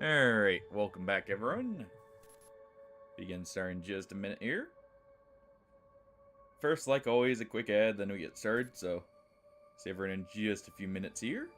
Alright, welcome back everyone. Begin starting in just a minute here. First, like always, a quick ad, then we get started, so see everyone in just a few minutes here.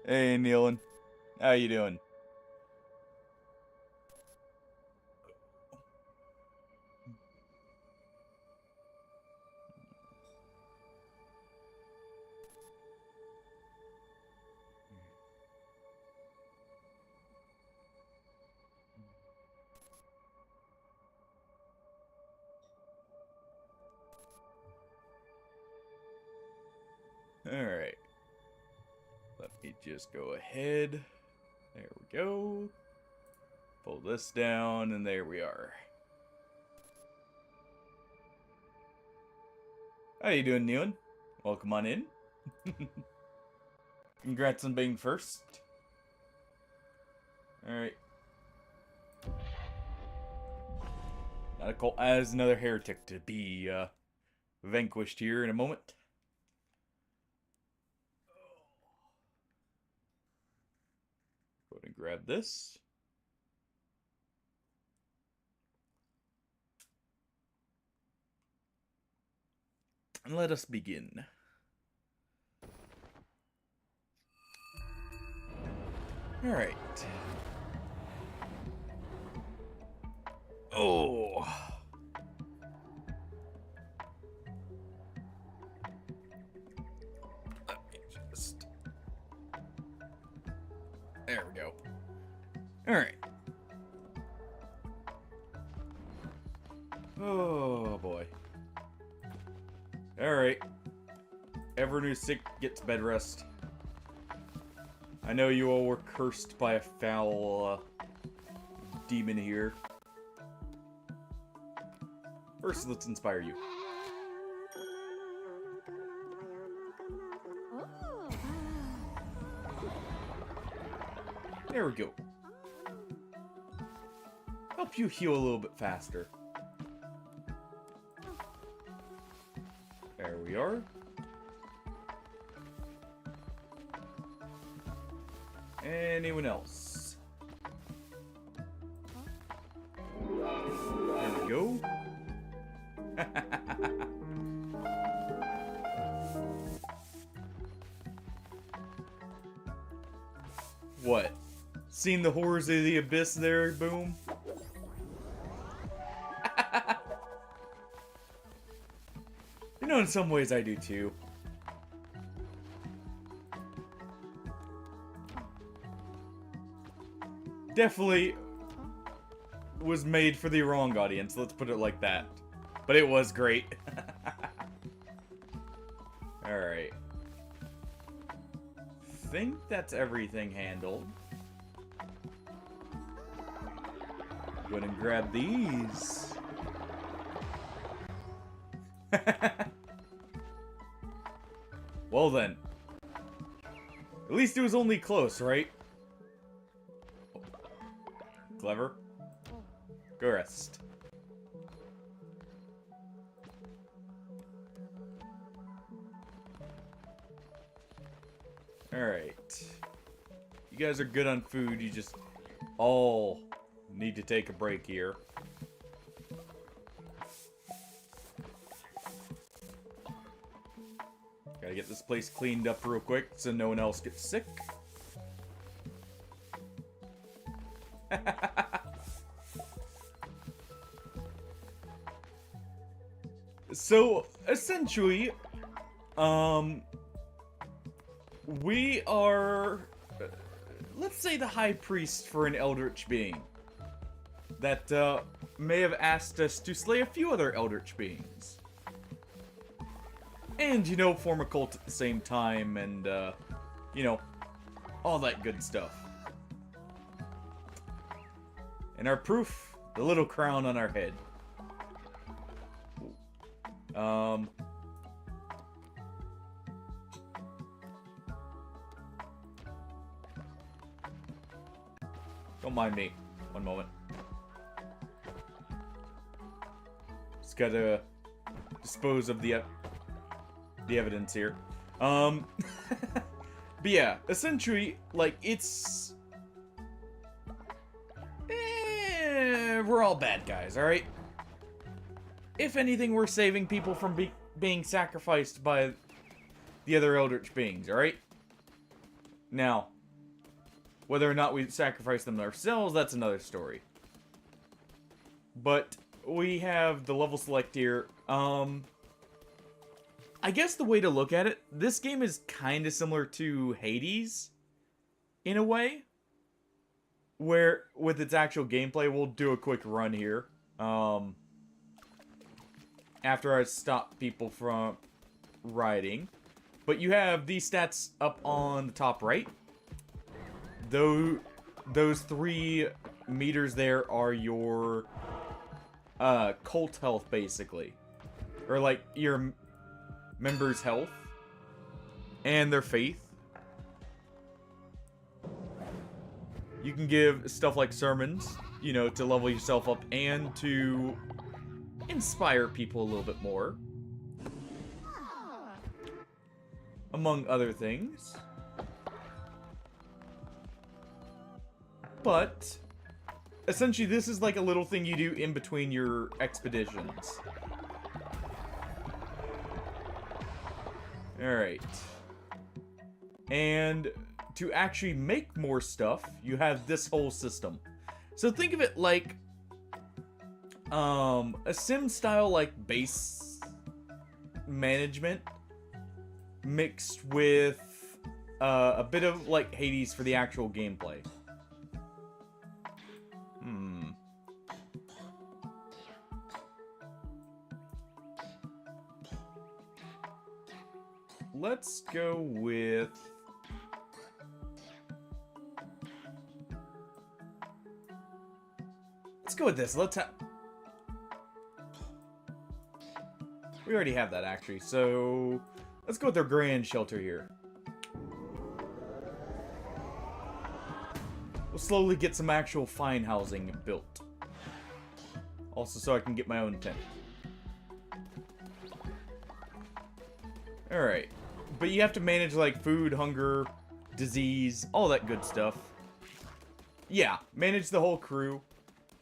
Hey Nealon, how you doing? Alright. Let me just go ahead. There we go. Pull this down, and there we are. How you doing, Nealon? Welcome on in. Congrats on being first. Alright. Not a cult as another heretic to be vanquished here in a moment. Go ahead and grab this. And let us begin. Alright. Oh. Let me just... There we go. Alright. Oh boy. Alright. Everyone who's sick gets bed rest. I know you all were cursed by a foul demon here. First, let's inspire you. There we go. Help you heal a little bit faster. There we are. Anyone else? There we go. What? Seen the horrors of the abyss there, Boom? You know, in some ways I do too. Definitely was made for the wrong audience, let's put it like that. But it was great. Alright. Think that's everything handled. Go ahead and grab these. Well then. At least it was only close, right? Clever. Go rest. Alright. You guys are good on food, you just all need to take a break here. Gotta get this place cleaned up real quick so no one else gets sick. So, essentially, we are, let's say, the high priest for an eldritch being that may have asked us to slay a few other eldritch beings. And, you know, form a cult at the same time, and, you know, all that good stuff. And our proof, the little crown on our head. Don't mind me. One moment. Just gotta dispose of the evidence here. But yeah, essentially, like, it's... we're all bad guys, alright? If anything, we're saving people from being sacrificed by the other eldritch beings, alright? Now, whether or not we sacrifice them ourselves, that's another story. But we have the level select here. I guess the way to look at it, this game is kind of similar to Hades, in a way. Where, with its actual gameplay, we'll do a quick run here. After I stop people from riding. But you have these stats up on the top right. Those 3 meters there are your cult health, basically. Or, like, your members' health. And their faith. You can give stuff like sermons, you know, to level yourself up and to inspire people a little bit more. Among other things. But, essentially this is like a little thing you do in between your expeditions. Alright. And to actually make more stuff, you have this whole system. So think of it like a sim style, like, base management mixed with a bit of like Hades for the actual gameplay. Let's go with... let's go with this. We already have that, actually, so let's go with their grand shelter here. We'll slowly get some actual fine housing built. Also, so I can get my own tent. Alright. But you have to manage, like, food, hunger, disease, all that good stuff. Yeah, manage the whole crew.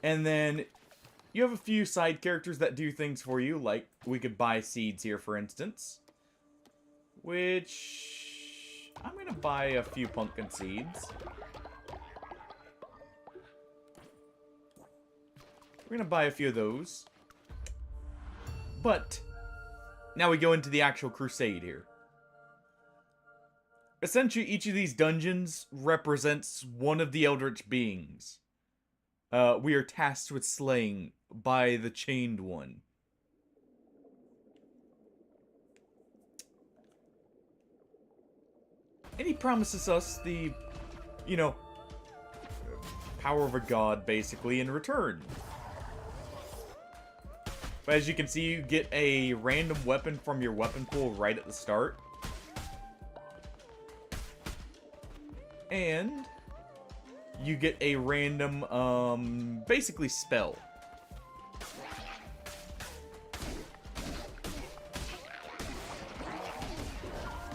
And then you have a few side characters that do things for you, like we could buy seeds here, for instance. Which I'm going to buy a few pumpkin seeds. We're going to buy a few of those. But now we go into the actual crusade here. Essentially, each of these dungeons represents one of the eldritch beings. We are tasked with slaying by the chained one. And he promises us the, you know, power of a god, basically, in return. But as you can see, you get a random weapon from your weapon pool right at the start. And you get a random, basically spell.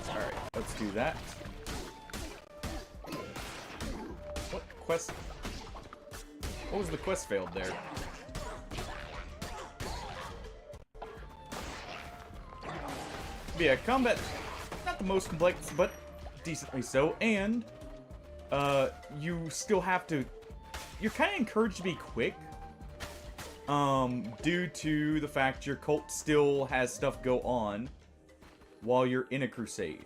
Alright, let's do that. What quest? What was the quest failed there? But yeah, combat, not the most complex, but decently so, and you still have to, you're kind of encouraged to be quick, due to the fact your cult still has stuff go on while you're in a crusade.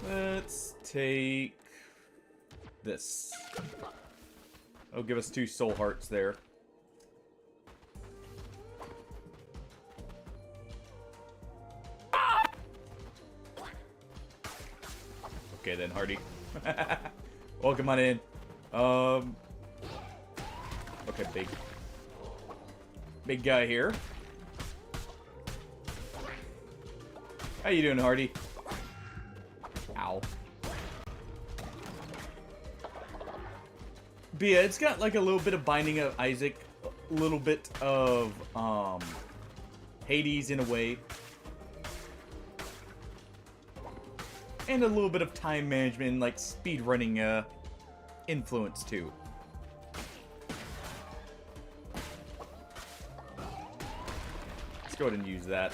Let's take this. It'll give us 2 soul hearts there. Okay then, Hardy. Welcome on in. Okay, big guy here. How you doing, Hardy? Ow. But yeah, it's got like a little bit of Binding of Isaac, a little bit of Hades in a way. And a little bit of time management, like speedrunning influence too. Let's go ahead and use that.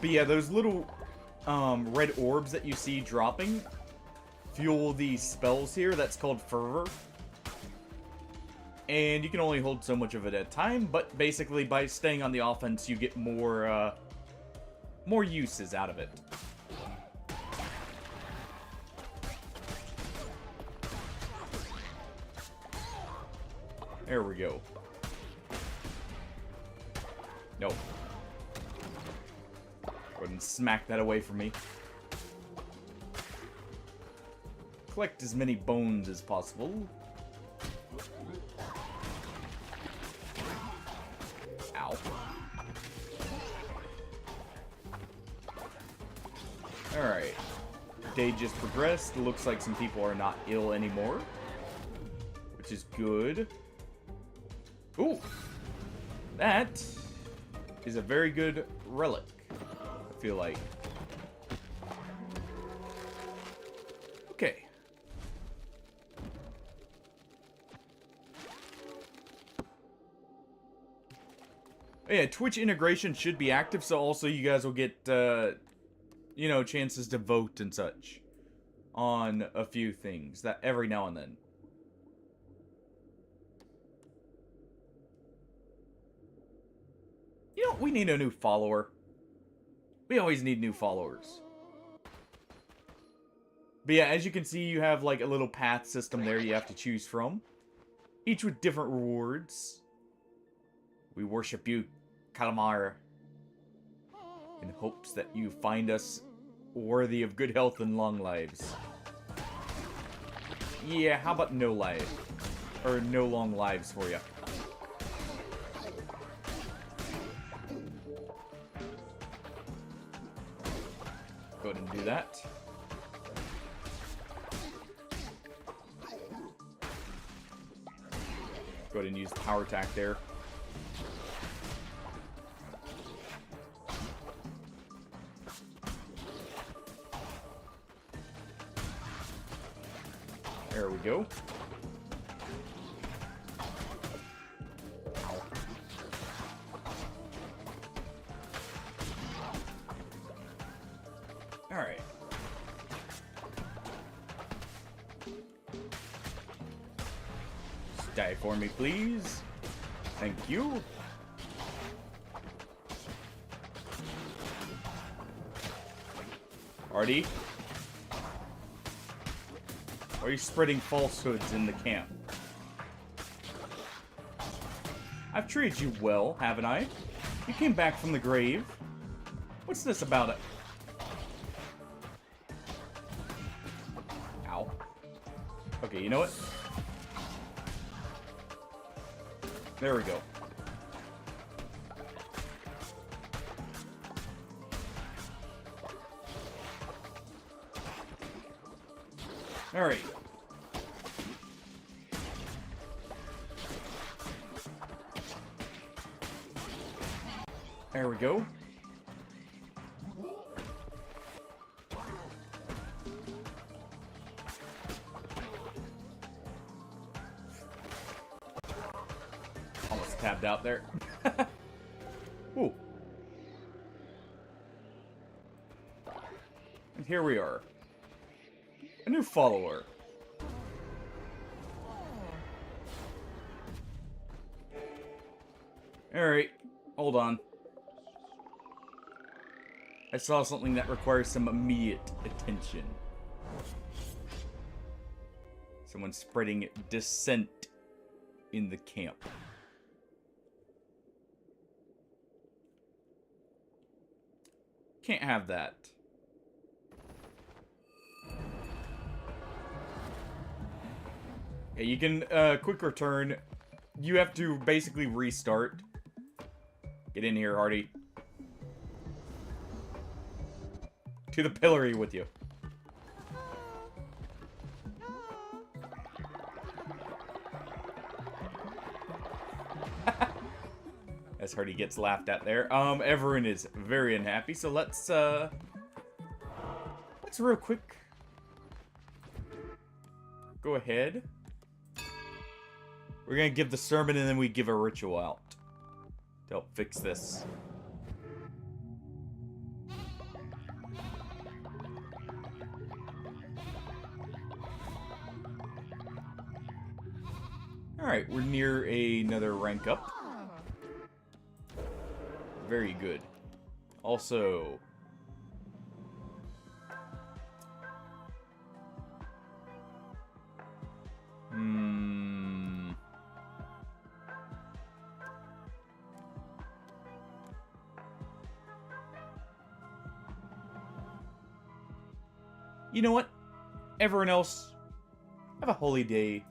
But yeah, those little red orbs that you see dropping fuel these spells here. That's called Fervor. And you can only hold so much of it at a time, but basically by staying on the offense, you get more uses out of it. There we go. Nope. Go ahead and smack that away from me. Collect as many bones as possible. Ow. Alright. Day just progressed. Looks like some people are not ill anymore, which is good. Ooh, that is a very good relic, I feel like. Okay. Yeah, Twitch integration should be active, so also you guys will get, you know, chances to vote and such on a few things that every now and then. You know, we need a new follower. We always need new followers. But yeah, as you can see, you have like a little path system there you have to choose from. Each with different rewards. We worship you, Calamar, in hopes that you find us worthy of good health and long lives. Yeah, how about no life? Or no long lives for you. Go ahead and do that. Go ahead and use power attack there. There we go. Alright. Die for me, please. Thank you. Artie? Why are you spreading falsehoods in the camp? I've treated you well, haven't I? You came back from the grave. What's this about it? Ow. Okay, you know what? There we go. Alright. There we go. Almost tapped out there. Ooh. And here we are. A new follower. Alright, hold on. I saw something that requires some immediate attention. Someone spreading dissent in the camp. Can't have that. Yeah, you can, quick return. You have to basically restart. Get in here, Hardy. To the pillory with you. As Hardy gets laughed at there. Everyone is very unhappy, so let's real quick go ahead. We're gonna give the sermon and then we give a ritual out to help fix this. Alright, we're near another rank up. Very good. Also, you know what? Everyone else, have a holy day.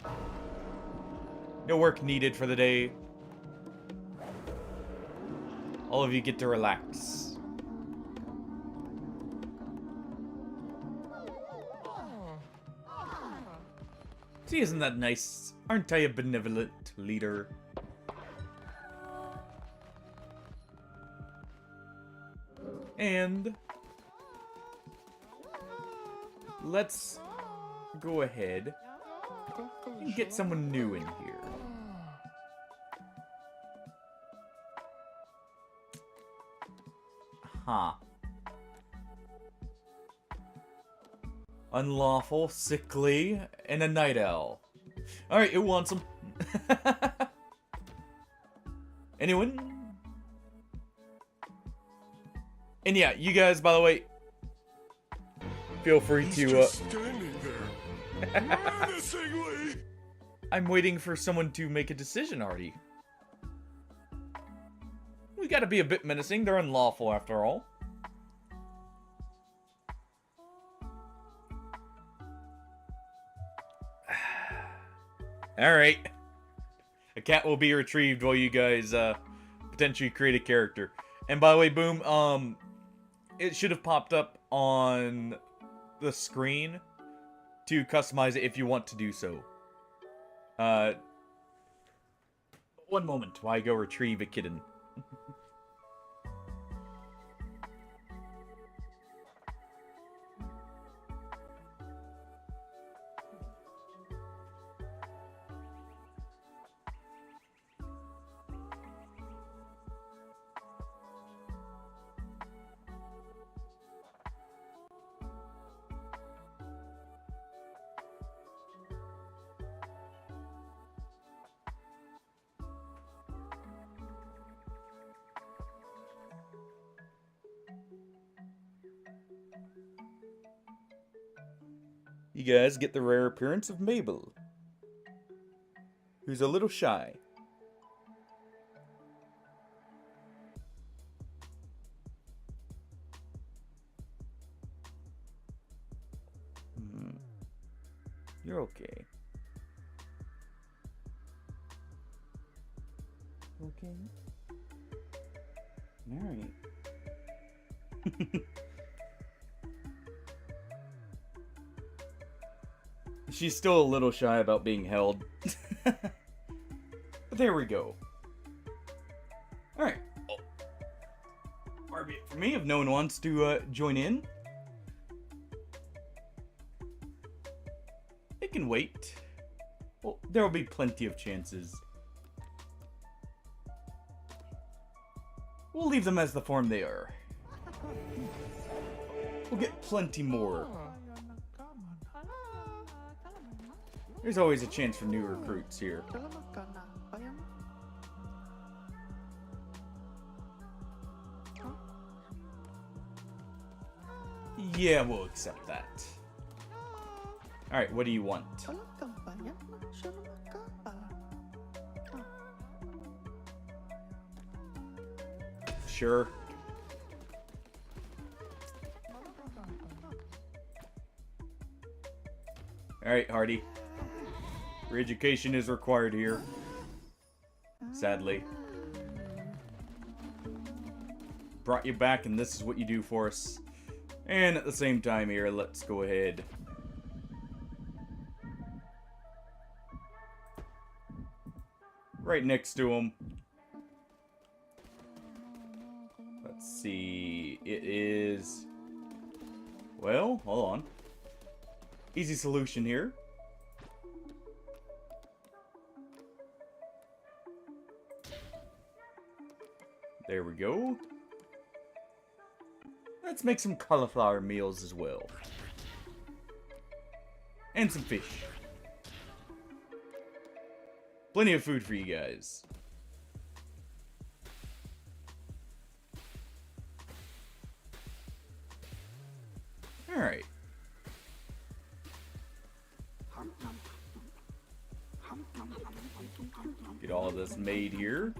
No work needed for the day. All of you get to relax. See, isn't that nice? Aren't I a benevolent leader? And let's go ahead and get someone new in here. Huh. Unlawful, sickly, and a night owl. Alright, who wants them? Anyone? And yeah, you guys, by the way, feel free to, just standing there, menacingly. I'm waiting for someone to make a decision, Artie. We gotta be a bit menacing. They're unlawful, after all. Alright. A cat will be retrieved while you guys, potentially create a character. And by the way, Boom, it should have popped up on the screen to customize it if you want to do so. One moment while I go retrieve a kitten. You guys get the rare appearance of Mabel, who's a little shy. You're okay. Okay. Alright. She's still a little shy about being held. But there we go. Alright. Oh. Far be it for me if no one wants to join in. It can wait. Well, there will be plenty of chances. We'll leave them as the form they are. We'll get plenty more. There's always a chance for new recruits here. Yeah, we'll accept that. Alright, what do you want? Sure. Alright, Hardy. Re-education is required here. Sadly. Brought you back and this is what you do for us. And at the same time here, let's go ahead. Right next to him. Let's see. It is... Well, hold on. Easy solution here. There we go. Let's make some cauliflower meals as well. And some fish. Plenty of food for you guys. Alright. Get all of this made here.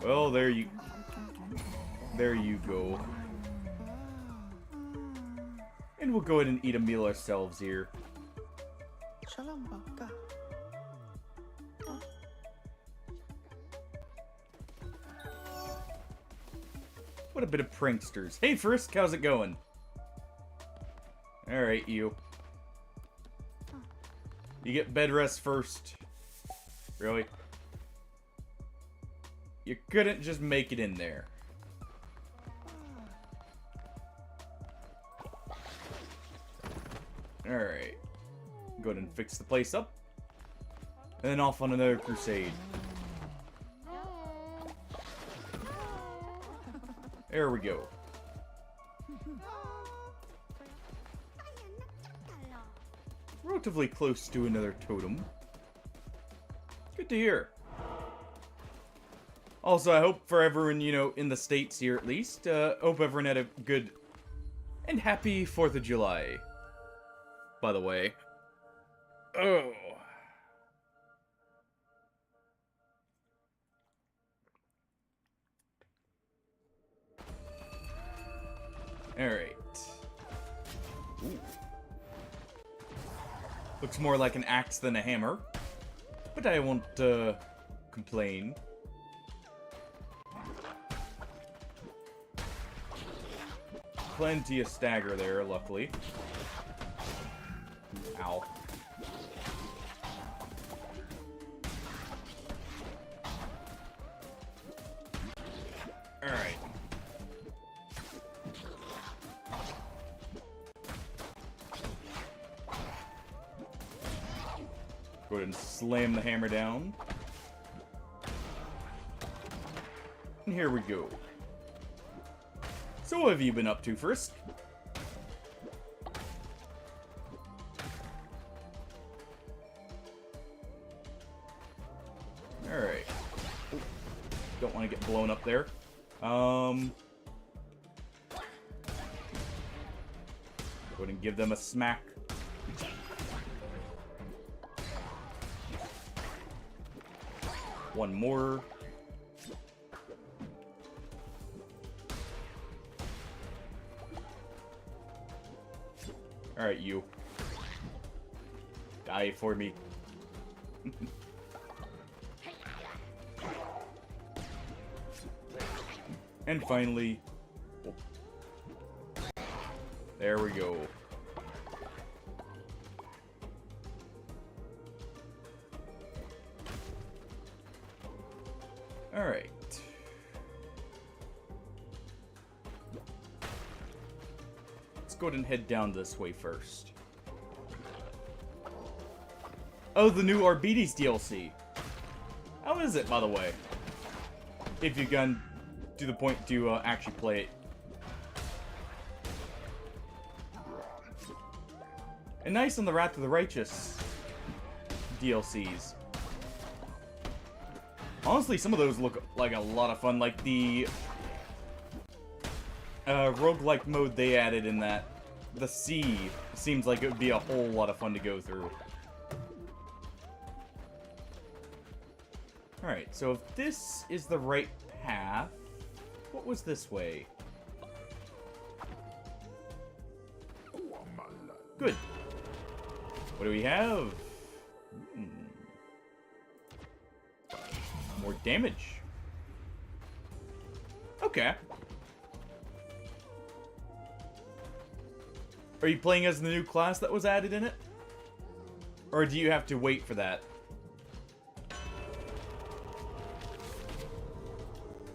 Well, there you go. And we'll go ahead and eat a meal ourselves here. What a bit of pranksters. Hey Frisk, how's it going? Alright, you. You get bed rest first. Really? You couldn't just make it in there. Alright. Go ahead and fix the place up. And then off on another crusade. There we go. Relatively close to another totem. Good to hear. Also, I hope for everyone, you know, in the States here at least, hope everyone had a good and happy 4th of July. By the way. Oh. Alright. Ooh. Looks more like an axe than a hammer. But I won't, complain. Plenty of stagger there, luckily. Ow. Alright. Go ahead and slam the hammer down. And here we go. So what have you been up to, Frisk? Alright. Don't want to get blown up there. Go ahead and give them a smack. One more. Alright, you. Die for me. And finally... there we go. Alright. Let's go ahead and head down this way first. Oh, the new Arbites DLC. How is it, by the way? If you've gone to the point to actually play it. And nice on the Wrath of the Righteous DLCs. Honestly, some of those look like a lot of fun. Like the roguelike mode they added in that. The Sea seems like it would be a whole lot of fun to go through. Alright, so if this is the right path, what was this way? Good. What do we have? More damage. Okay. Are you playing as the new class that was added in it? Or do you have to wait for that?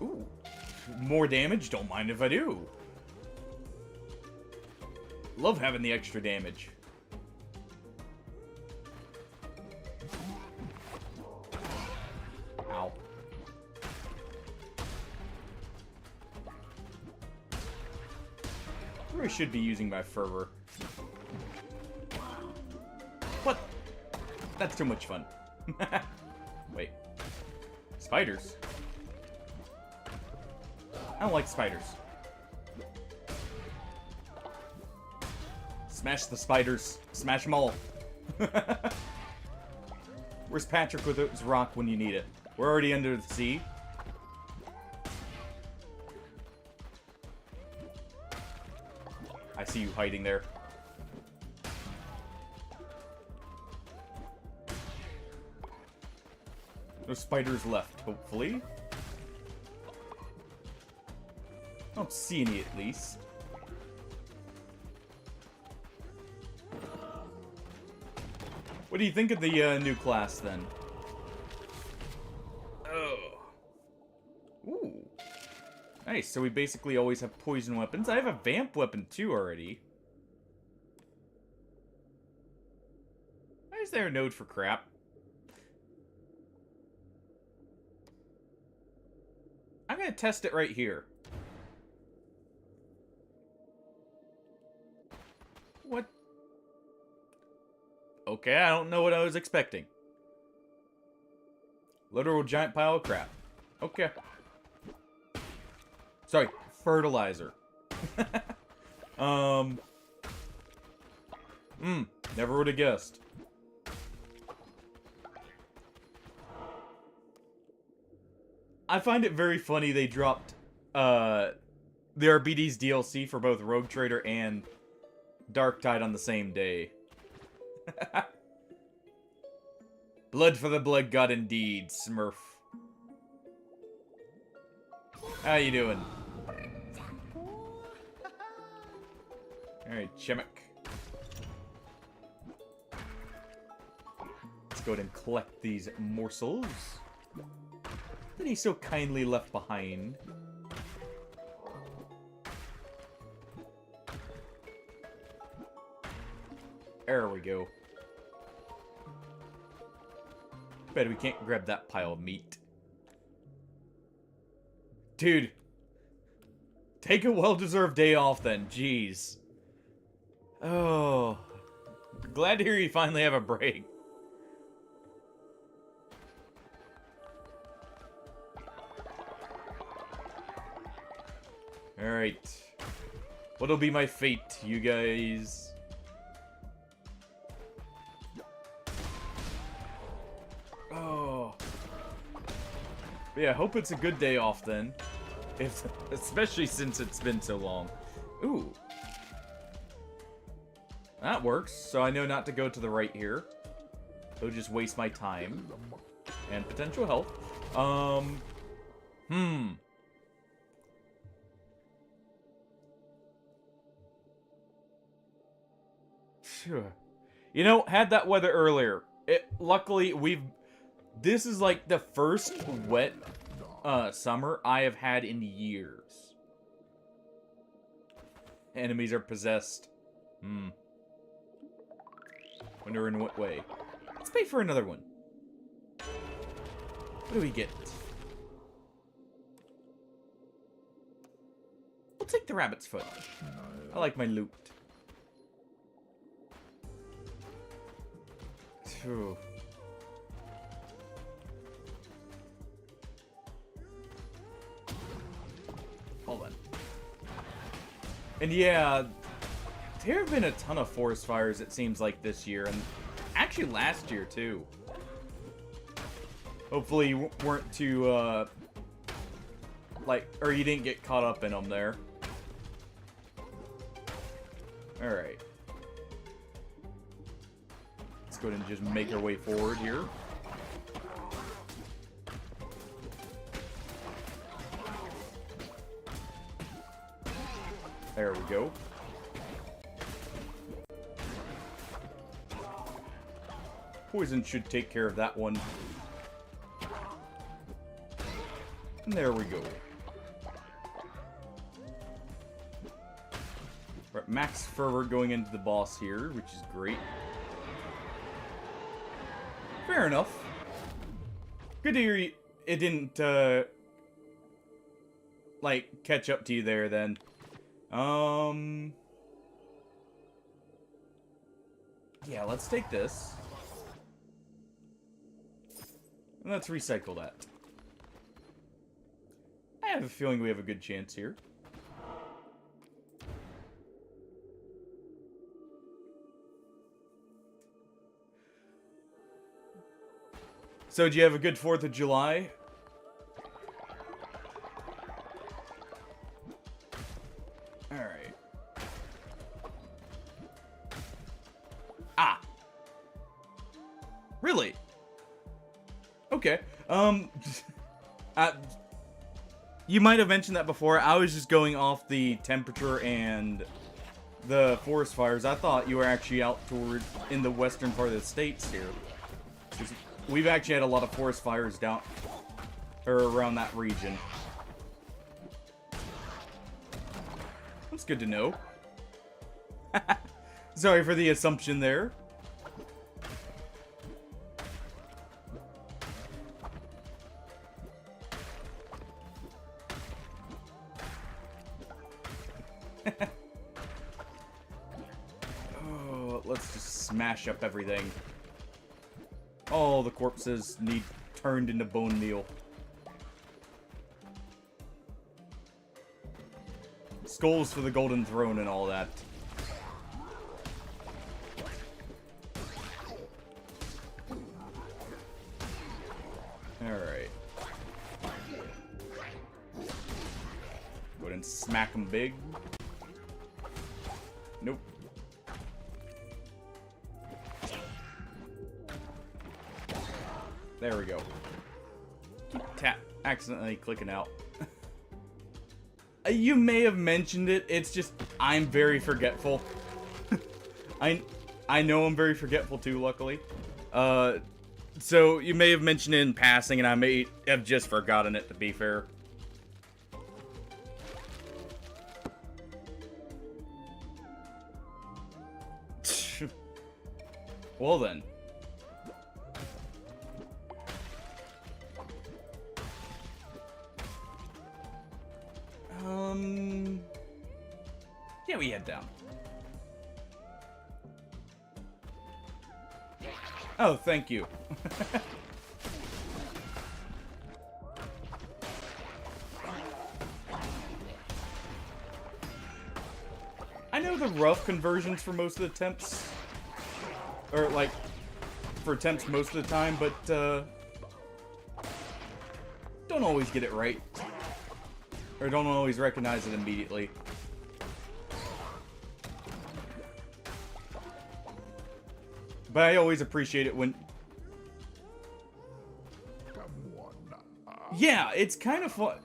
Ooh. More damage? Don't mind if I do. Love having the extra damage. Ow. I really should be using my fervor. What? That's too much fun. Wait. Spiders? I don't like spiders. Smash the spiders. Smash them all. Where's Patrick with his rock when you need it? We're already under the sea. I see you hiding there. No spiders left, hopefully. I don't see any, at least. What do you think of the new class, then? Oh. Ooh. Nice, so we basically always have poison weapons. I have a vamp weapon, too, already. Why is there a node for crap? I'm gonna test it right here. What? Okay, I don't know what I was expecting. Literal giant pile of crap. Okay. Sorry, fertilizer. Never would have guessed. I find it very funny they dropped the Arbites DLC for both Rogue Trader and Darktide on the same day. Blood for the blood god indeed, Smurf. How you doing? Alright, Chemek. Let's go ahead and collect these morsels that he so kindly left behind. There we go. Bet we can't grab that pile of meat. Dude. Take a well-deserved day off then. Jeez. Oh. Glad to hear you finally have a break. Alright. What'll be my fate, you guys? Oh. But yeah, hope it's a good day off then. Especially since it's been so long. Ooh. That works, so I know not to go to the right here. It'll just waste my time. And potential health. Sure. You know, had that weather earlier. Luckily, this is like the first wet summer I have had in years. Enemies are possessed. Wonder in what way. Let's pay for another one. What do we get? We'll take the rabbit's foot. I like my loot. Phew. Hold on. And yeah, there have been a ton of forest fires, it seems like, this year, and actually last year, too. Hopefully you weren't too, or you didn't get caught up in them there. Alright. Let's go ahead and just make our way forward here. There we go. Poison should take care of that one. And there we go. We're at max fervor going into the boss here, which is great. Fair enough. Good to hear it didn't, like, catch up to you there, then. Yeah, let's take this. And let's recycle that. I have a feeling we have a good chance here. So, did you have a good 4th of July? Alright. Ah! Really? Okay. You might have mentioned that before. I was just going off the temperature and the forest fires. I thought you were actually out toward in the western part of the states here. We've actually had a lot of forest fires down or around that region. That's good to know. Sorry for the assumption there. Oh, let's just smash up everything. All the corpses need turned into bone meal. Skulls for the golden throne and all that. Alright. Go ahead and smack them big. Nope. There we go. Accidentally clicking out. You may have mentioned it. It's just I'm very forgetful. I know I'm very forgetful too, luckily. So you may have mentioned it in passing, and I may have just forgotten it, to be fair. Well then. Yeah, we head down. Oh, thank you. know the rough conversions for most of the attempts. Or, like, for attempts most of the time, but, don't always get it right. Or don't always recognize it immediately. But I always appreciate it when... Yeah, it's kind of fun.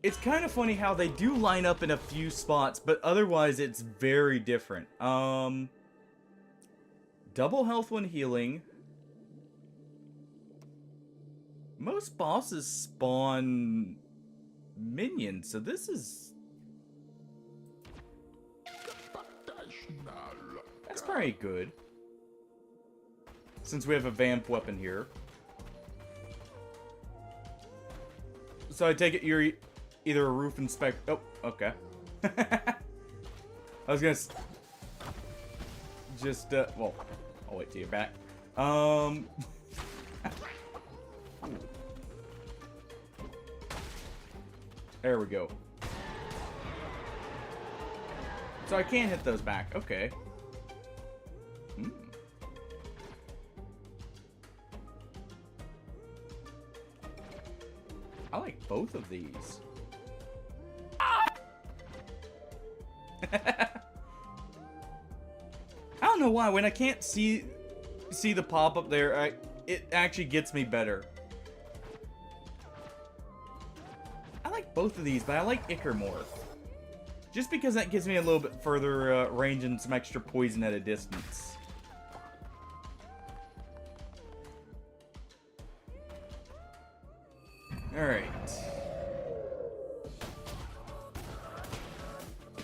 It's kind of funny how they do line up in a few spots, but otherwise it's very different. Double health when healing. Most bosses spawn minions, so this is... That's pretty good. Since we have a vamp weapon here. So I take it you're either a roof inspector... Oh, okay. I was gonna... Just, well, I'll wait till you're back. There we go. So I can't hit those back. Okay. Hmm. I like both of these. I don't know why when I can't see the pop up there, it actually gets me better. I like both of these, but I like Ichor more. Just because that gives me a little bit further range and some extra poison at a distance. Alright.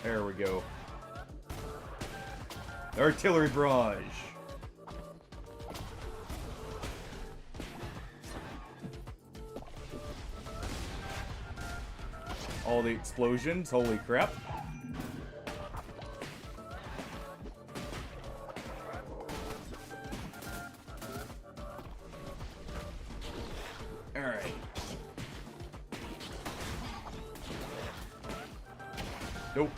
There we go. Artillery barrage. All the explosions, holy crap. Alright. Nope.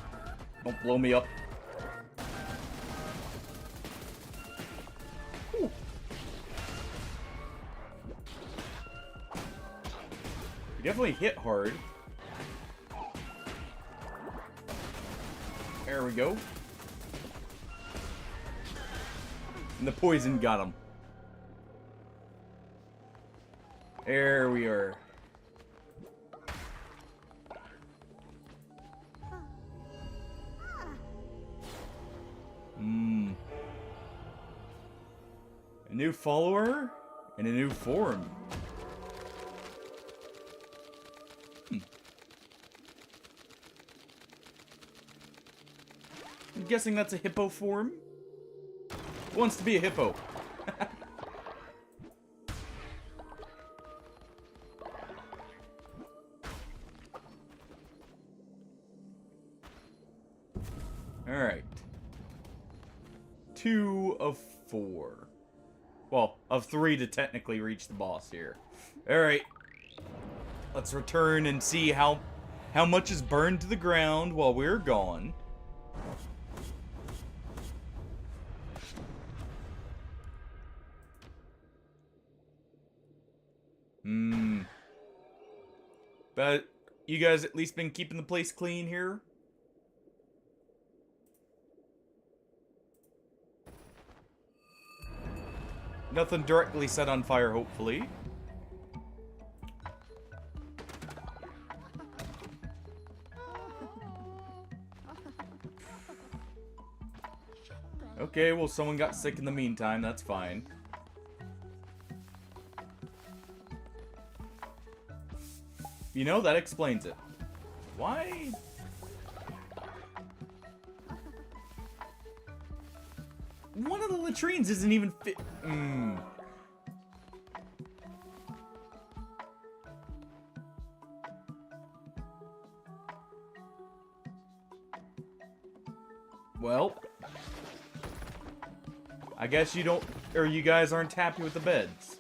Don't blow me up. Ooh. You definitely hit hard. There we go. And the poison got him. There we are. A new follower and a new form. I'm guessing that's a hippo form. Who wants to be a hippo? Alright. 2 of 4. Well, of 3 to technically reach the boss here. Alright. Let's return and see how much is burned to the ground while we're gone. But you guys at least been keeping the place clean here? Nothing directly set on fire, hopefully. Okay, well, someone got sick in the meantime. That's fine. You know, that explains it. Why? One of the latrines isn't even fit. Well, I guess you don't, or you guys aren't happy with the beds.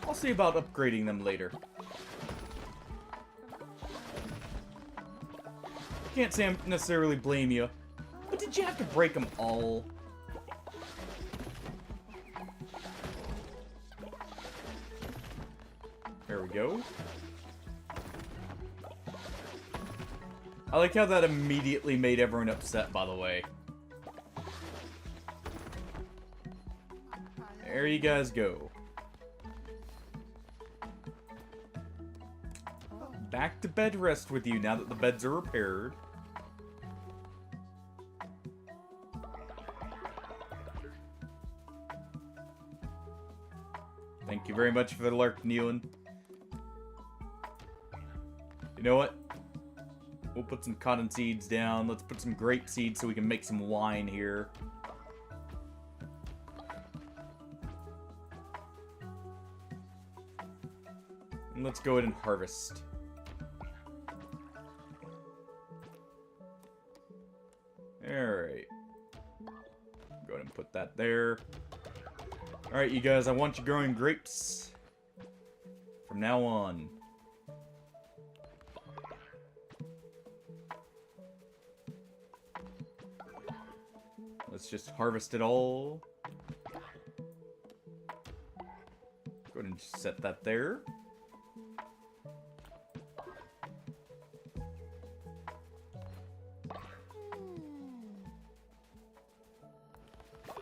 I'll see about upgrading them later. Can't say I necessarily blame you. But did you have to break them all? There we go. I like how that immediately made everyone upset, by the way. There you guys go. Back to bed rest with you now that the beds are repaired. Thank you very much for the lurk, Nealon. You know what? We'll put some cotton seeds down. Let's put some grape seeds so we can make some wine here. And let's go ahead and harvest. Alright. Go ahead and put that there. Alright, you guys, I want you growing grapes from now on. Let's just harvest it all. Go ahead and just set that there.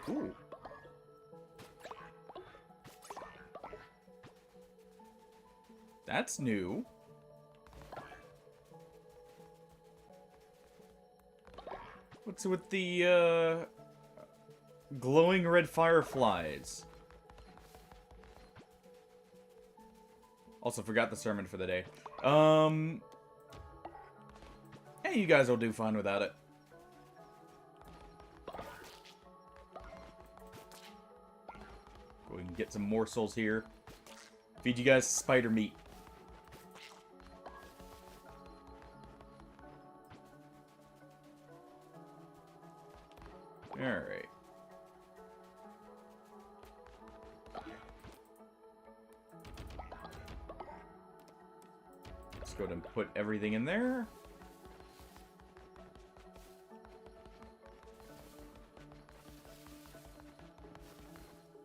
Ooh. That's new. What's with the, glowing red fireflies? Also forgot the sermon for the day. Hey, you guys will do fine without it. Go ahead and get some morsels here. Feed you guys spider meat. Alright. Let's go ahead and put everything in there.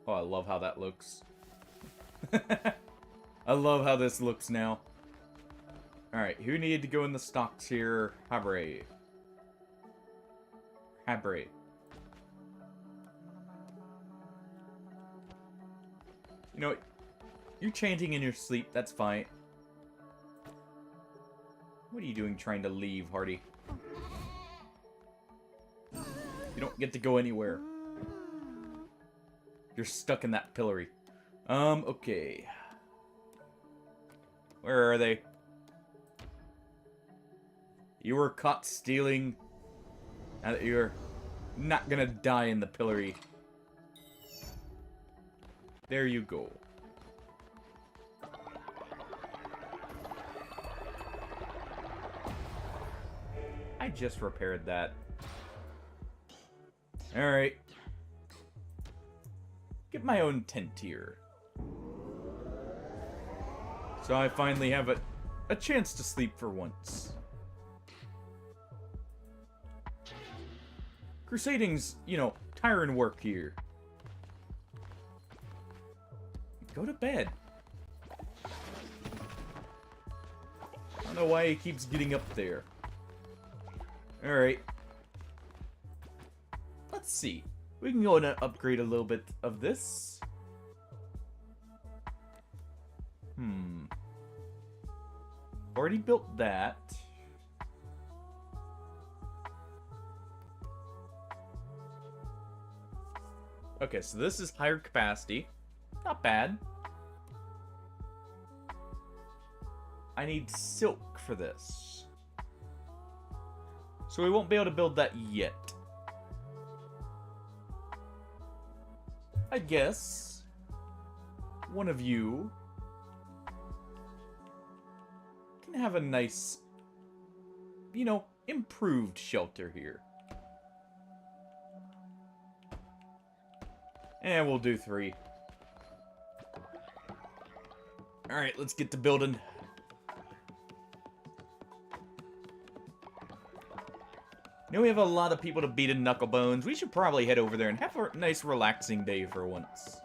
Oh, I love how that looks. I love how this looks now. Alright, who needed to go in the stocks here? Habre. Habre. You know what? You're chanting in your sleep, that's fine. What are you doing trying to leave, Hardy? You don't get to go anywhere. You're stuck in that pillory. Okay. Where are they? You were caught stealing. Now that you're not gonna die in the pillory. There you go. I just repaired that. Alright. Get my own tent here. So I finally have a chance to sleep for once. Crusading's, you know, tiring work here. Go to bed. I don't know why he keeps getting up there. Alright. Let's see. We can go and upgrade a little bit of this. Already built that. Okay, so this is higher capacity. Not bad. I need silk for this. So we won't be able to build that yet. I guess one of you can have a nice, you know, improved shelter here. And we'll do 3. Alright, let's get to building. Now we have a lot of people to beat in Knucklebones. We should probably head over there and have a nice relaxing day for once.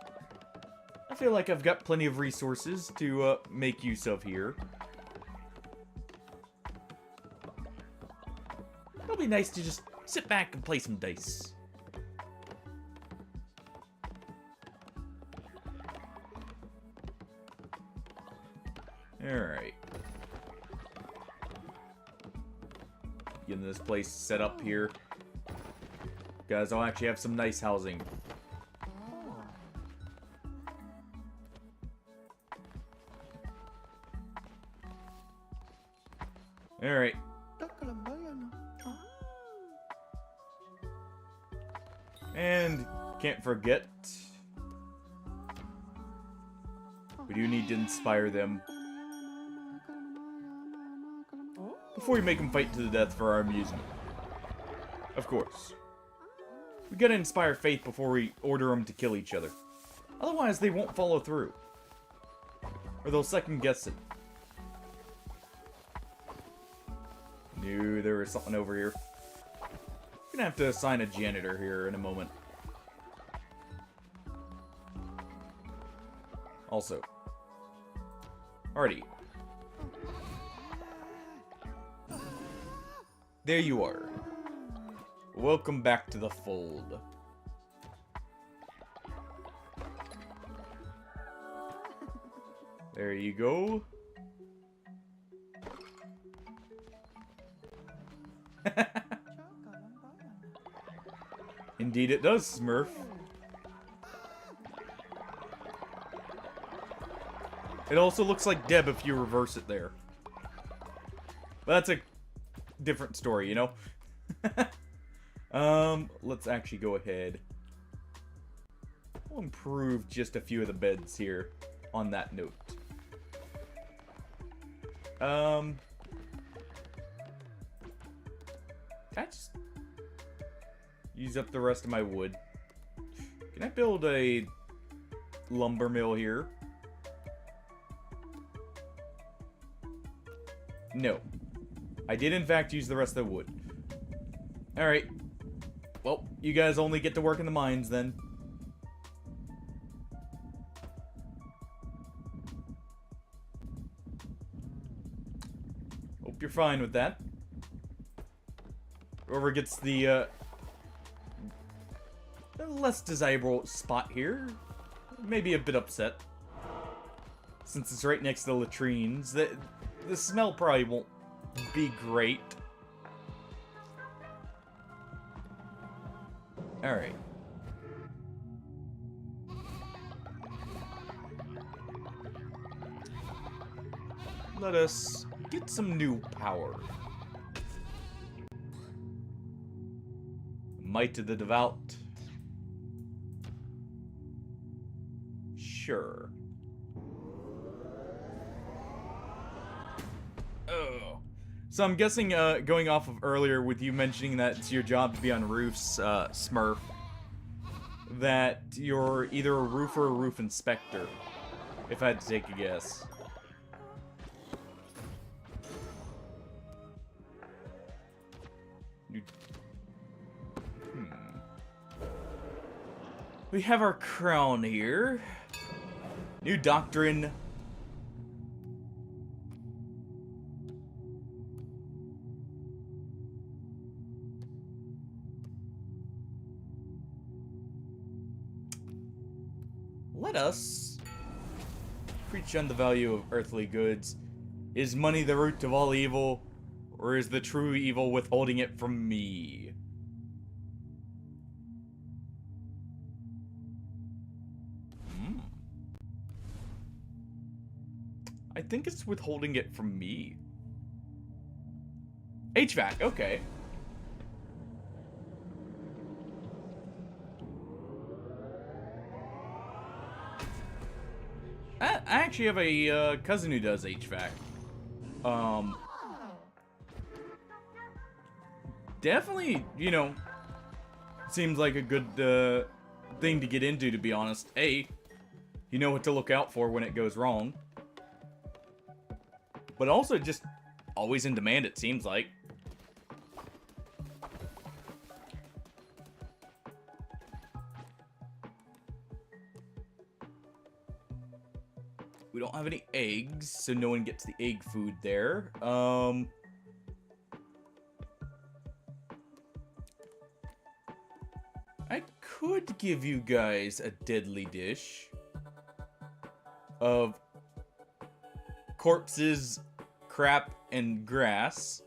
I feel like I've got plenty of resources to make use of here. It'll be nice to just sit back and play some dice. Alright. Getting this place set up here. Guys, I'll actually have some nice housing. Alright. And can't forget, we do need to inspire them before we make them fight to the death for our amusement. Of course. We gotta inspire faith before we order them to kill each other. Otherwise, they won't follow through. Or they'll second guess it. Knew there was something over here. Gonna have to assign a janitor here in a moment. Also. Alrighty. There you are. Welcome back to the fold. There you go. Indeed it does, Smurf. It also looks like Deb if you reverse it there. But that's a different story, you know? Let's actually go ahead. We'll improve just a few of the beds here on that note. Can I just use up the rest of my wood? Can I build a lumber mill here? No. I did in fact use the rest of the wood. Alright. Well, you guys only get to work in the mines then. Hope you're fine with that. Whoever gets the less desirable spot here may be a bit upset. Since it's right next to the latrines. The smell probably won't be great. Alright. Let us get some new power. Might of the Devout. Sure. Oh. So I'm guessing, going off of earlier with you mentioning that it's your job to be on roofs, Smurf, that you're either a roofer or a roof inspector, if I had to take a guess. We have our crown here. New doctrine. Let us preach on the value of earthly goods. Is money the root of all evil, or is the true evil withholding it from me? I think it's withholding it from me. HVAC, okay. I actually have a cousin who does HVAC. Definitely, you know, seems like a good thing to get into, to be honest. A, you know what to look out for when it goes wrong. But also just always in demand, it seems like. We don't have any eggs, so no one gets the egg food there. I could give you guys a deadly dish of corpses, crap, and grass,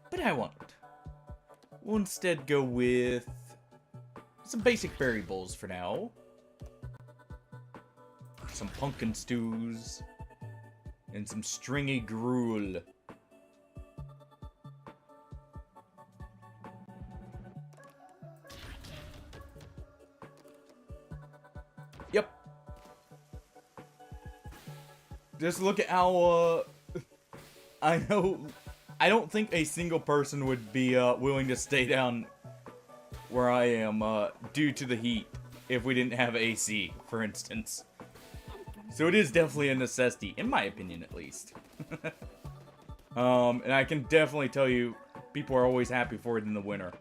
but I won't. We'll instead go with some basic berry bowls for now. Some pumpkin stews. And some stringy gruel. Yep. Just look at how, I know, I don't think a single person would be willing to stay down where I am due to the heat if we didn't have AC, for instance. So it is definitely a necessity, in my opinion at least. And I can definitely tell you, people are always happy for it in the winter.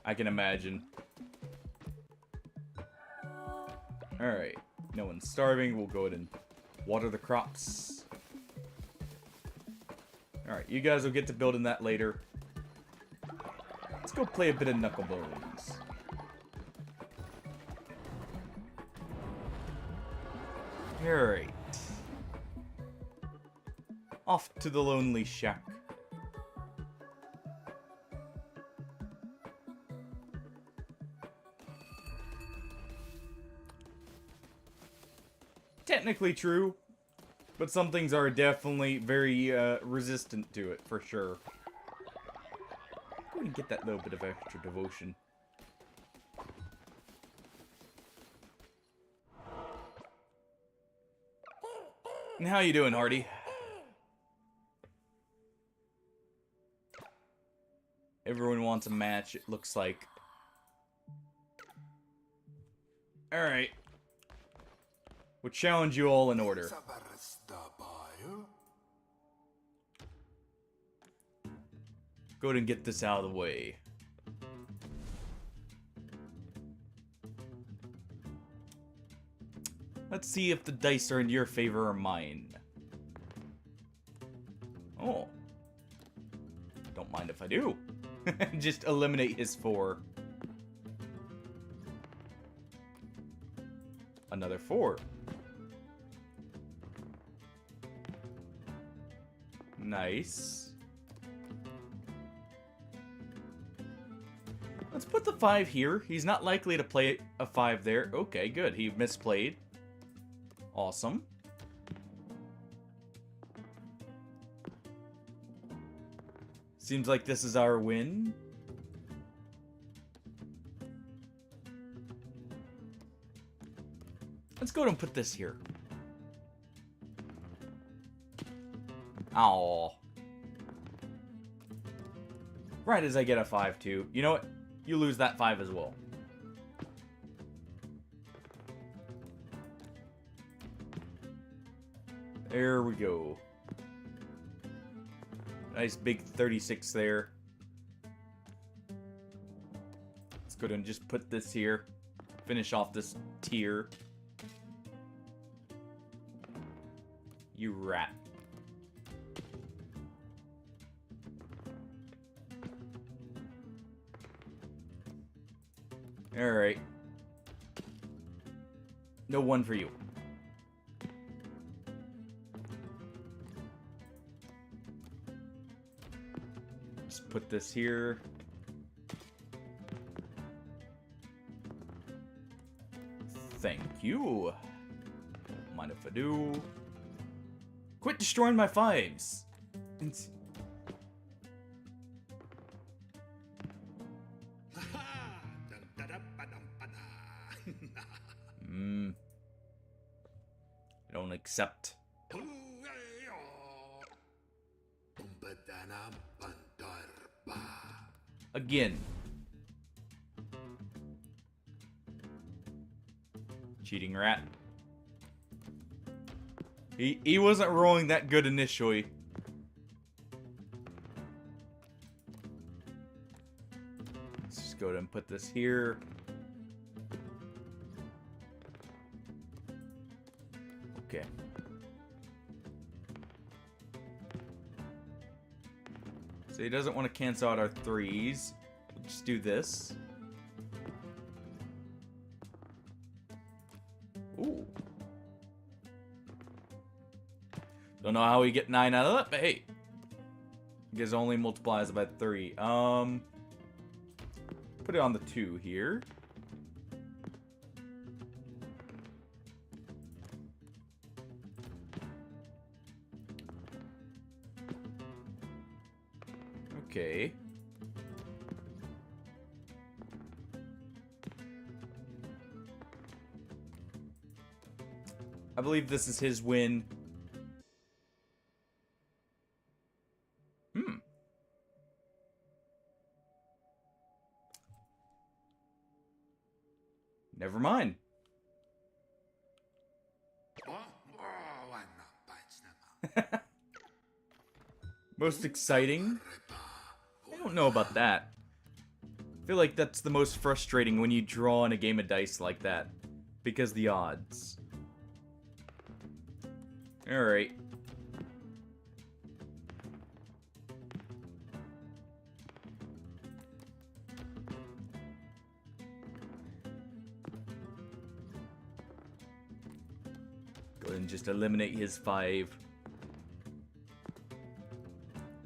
I can imagine. Alright, no one's starving, we'll go ahead and water the crops. Alright, you guys will get to building that later. Let's go play a bit of Knucklebones. Alright. Off to the lonely shack. Technically true, but some things are definitely very resistant to it, for sure. Go and get that little bit of extra devotion. And how you doing, Hardy? Everyone wants a match, it looks like. Alright. We'll challenge you all in order. Go ahead and get this out of the way. Let's see if the dice are in your favor or mine. Oh. Don't mind if I do. Just eliminate his 4. Another 4. Nice. Let's put the 5 here. He's not likely to play a 5 there. Okay, good. He misplayed. Awesome. Seems like this is our win. Let's go ahead and put this here. Aww. Right as I get a 5 too. You know what? You lose that 5 as well. There we go. Nice big 36 there. Let's go ahead and just put this here. Finish off this tier. You rat. Alright. No 1 for you. Just put this here. Thank you. Don't mind if I do. Quit destroying my 5s. I don't accept. Again. Cheating rat. He wasn't rolling that good initially. Let's just go ahead and put this here. Okay. So he doesn't want to cancel out our 3s. We'll just do this. Ooh. Don't know how we get 9 out of that, but hey. I guess only multiplies by 3. Put it on the 2 here. Okay. I believe this is his win. Never mind. Most exciting? I don't know about that. I feel like that's the most frustrating when you draw in a game of dice like that. Because the odds. Alright. Go ahead and just eliminate his 5.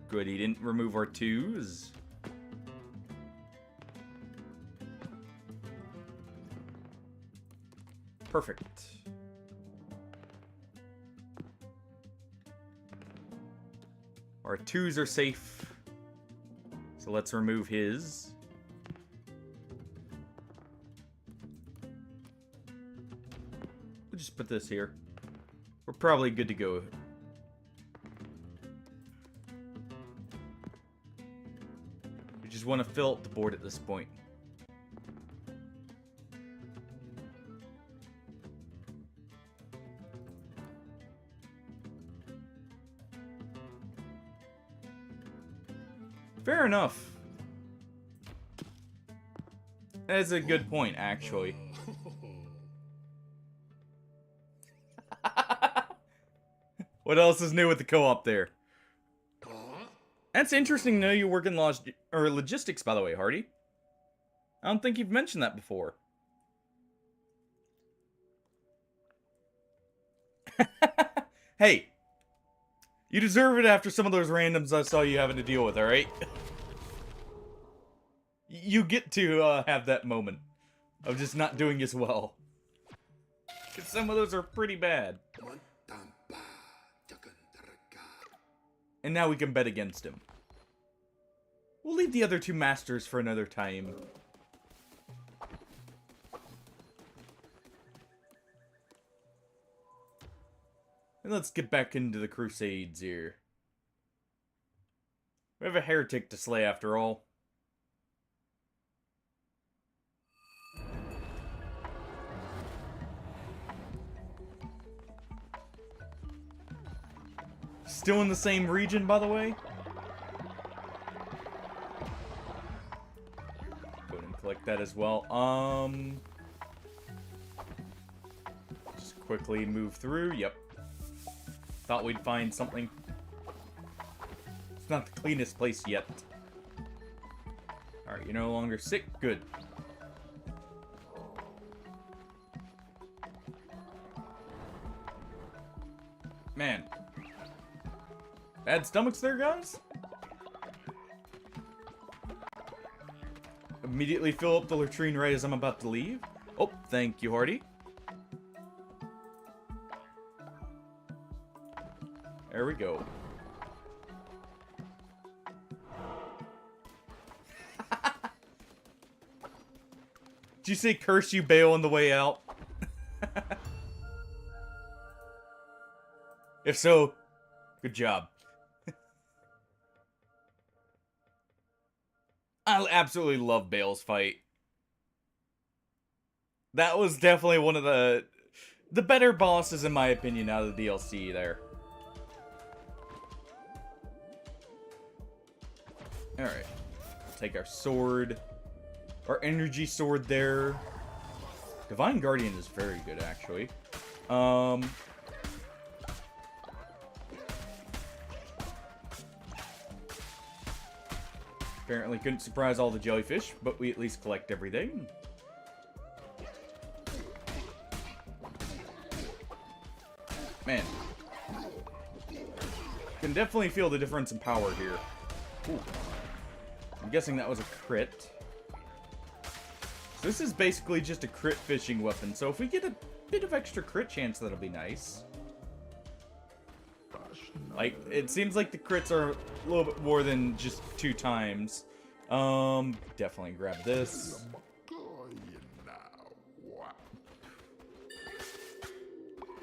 Good, he didn't remove our 2s. Perfect. Our 2s are safe. So let's remove his. We'll just put this here. We're probably good to go. We just want to fill up the board at this point. Fair enough. That's a good point, actually. What else is new with the co-op there? That's interesting to know you work in logistics, by the way, Hardy. I don't think you've mentioned that before. Hey, you deserve it after some of those randoms I saw you having to deal with, alright? You get to have that moment of just not doing as well. Because some of those are pretty bad. And now we can bet against him. We'll leave the other 2 masters for another time. And let's get back into the Crusades here. We have a heretic to slay after all. Still in the same region, by the way. Go ahead and collect that as well. Just quickly move through. Yep. Thought we'd find something. It's not the cleanest place yet. Alright, you're no longer sick. Good. Man. Bad stomachs there, guys? Immediately fill up the latrine right as I'm about to leave. Oh, thank you, Hardy. There we go. Did you say curse you, Bale, on the way out? If so, good job. I absolutely love Bale's fight. That was definitely one of the better bosses, in my opinion, out of the DLC there. Alright. Take our sword. Our energy sword there. Divine Guardian is very good, actually. Apparently couldn't surprise all the jellyfish, but we at least collect everything. Man. Can definitely feel the difference in power here. Ooh. I'm guessing that was a crit. So this is basically just a crit fishing weapon, so if we get a bit of extra crit chance, that'll be nice. Like, it seems like the crits are a little bit more than just 2 times. Definitely grab this.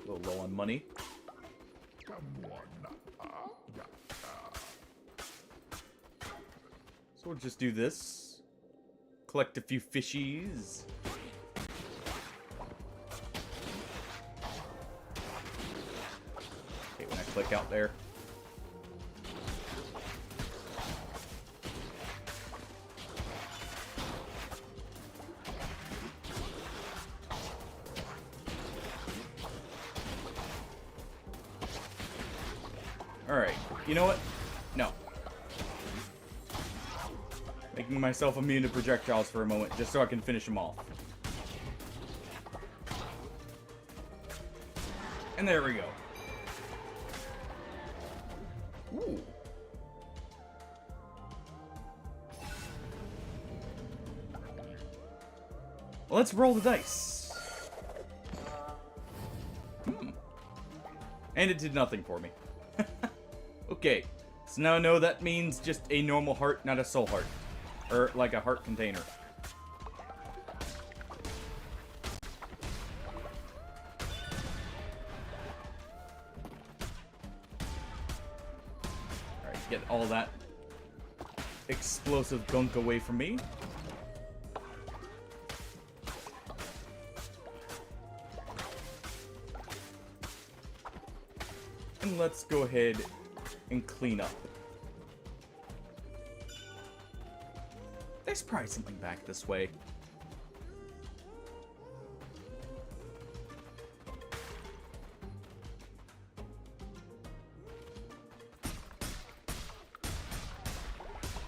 A little low on money. So we'll just do this. Collect a few fishies. Okay, when I click out there. Alright, you know what? No. Making myself immune to projectiles for a moment, just so I can finish them off. And there we go. Ooh. Well, let's roll the dice. And it did nothing for me. Okay, so now I know that means just a normal heart, not a soul heart. Or like a heart container. Alright, get all that explosive gunk away from me. And let's go ahead and clean up. There's probably something back this way.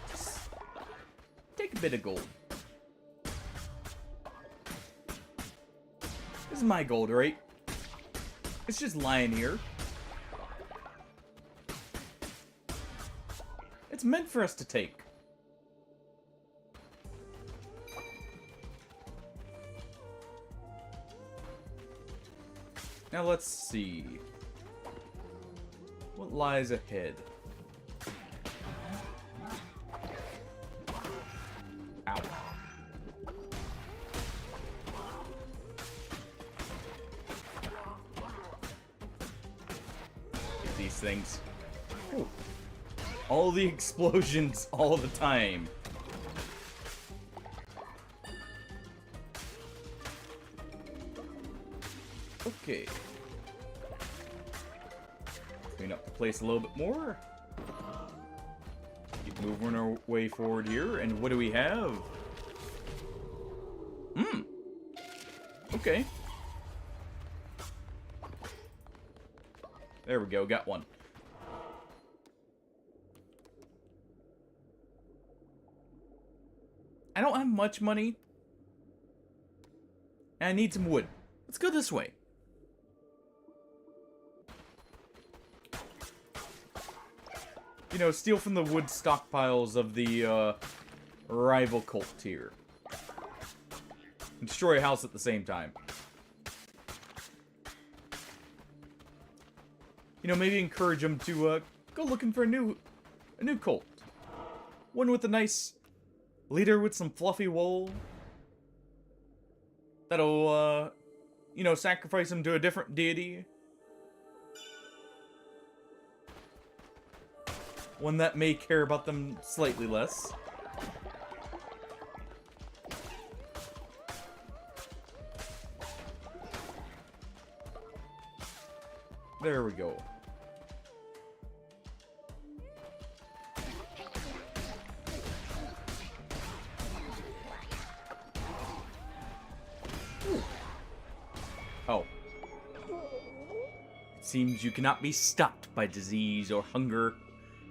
Just take a bit of gold. This is my gold, right? It's just lying here. It's meant for us to take. Now let's see. What lies ahead? Ow. Get these things. Ooh. All the explosions all the time. Okay. Clean up the place a little bit more. Keep moving our way forward here. And what do we have? Okay. There we go. Got one. I don't have much money. And I need some wood. Let's go this way. You know, steal from the wood stockpiles of the rival cult here. And destroy a house at the same time. You know, maybe encourage them to go looking for a new cult. One with a nice leader with some fluffy wool. That'll, you know, sacrifice them to a different deity. One that may care about them slightly less. There we go. Ooh. Oh. It seems you cannot be stopped by disease or hunger.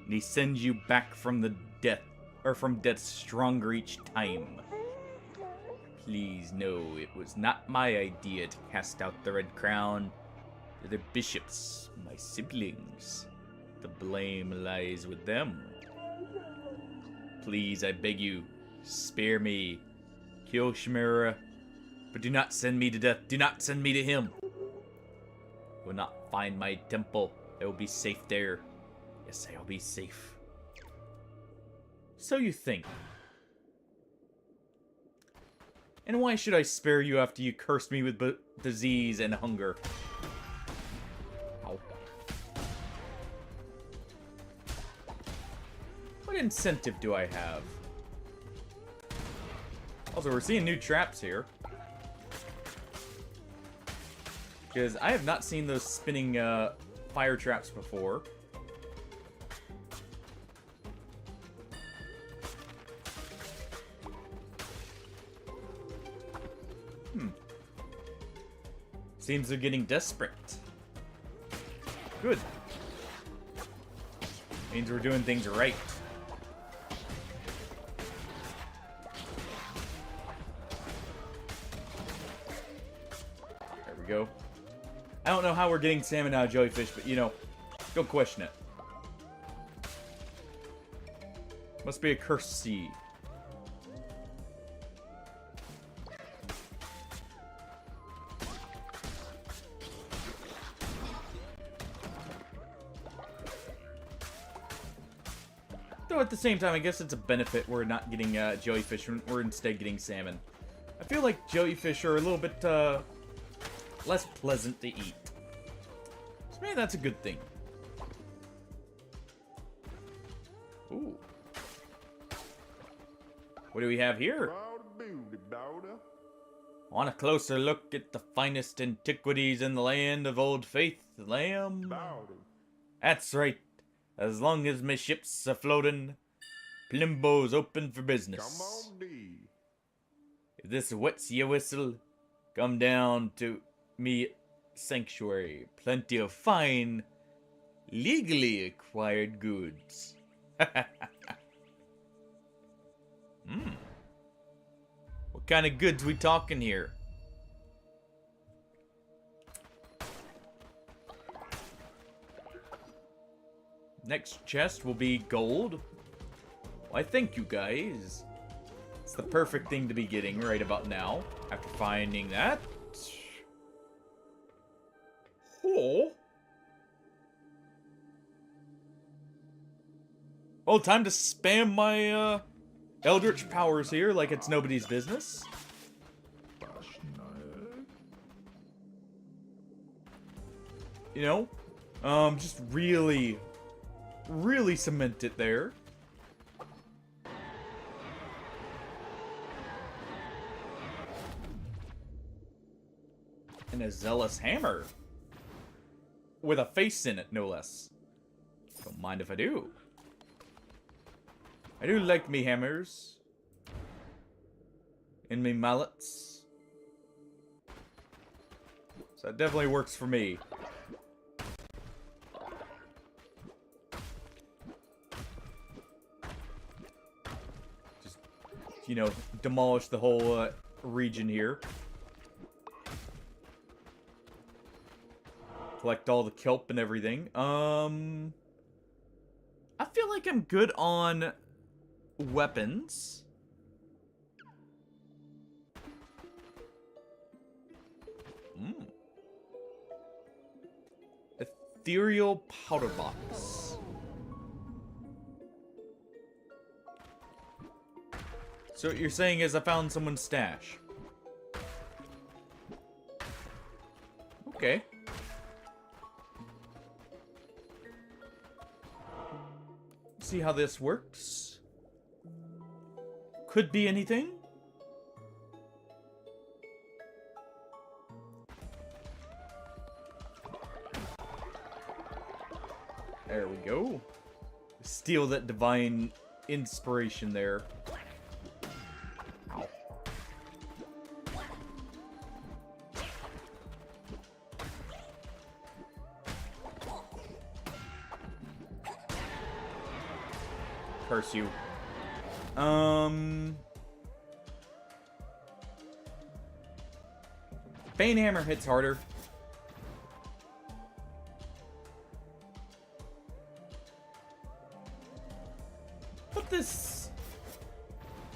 And he sends you back from the or from death stronger each time. Please know it was not my idea to cast out the Red Crown. They're the bishops, my siblings. The blame lies with them. Please, I beg you, spare me. Kill Chimera, but do not send me to death. Do not send me to him. I will not find my temple. I will be safe there. Yes, I will be safe. So you think. And why should I spare you after you cursed me with disease and hunger? Ow. What incentive do I have? Also, we're seeing new traps here. Because I have not seen those spinning fire traps before. Seems they're getting desperate. Good. Means we're doing things right. There we go. I don't know how we're getting salmon out of jellyfish, but you know, don't question it. Must be a cursed sea. Though at the same time, I guess it's a benefit we're not getting jellyfish, we're instead getting salmon. I feel like jellyfish are a little bit less pleasant to eat. So maybe that's a good thing. Ooh. What do we have here? Want a closer look at the finest antiquities in the land of old faith, lamb? That's right. As long as my ship's a-floatin', Plimbo's open for business. Come on, D. If this wets your whistle, come down to me sanctuary. Plenty of fine, legally acquired goods. What kind of goods we talking here? Next chest will be gold. Why, thank you guys. It's the perfect thing to be getting right about now. After finding that. Oh. Well, time to spam my Eldritch powers here like it's nobody's business. You know? Just really cement it there. And a zealous hammer. With a face in it, no less. Don't mind if I do. I do like me hammers. And me mallets. So that definitely works for me. Just, you know, demolish the whole region here. Collect all the kelp and everything. I feel like I'm good on weapons. Ethereal powder box. So what you're saying is I found someone's stash. Okay. See how this works. Could be anything. There we go. Steal that divine inspiration there. Ow. Curse you. Bane Hammer hits harder. But this,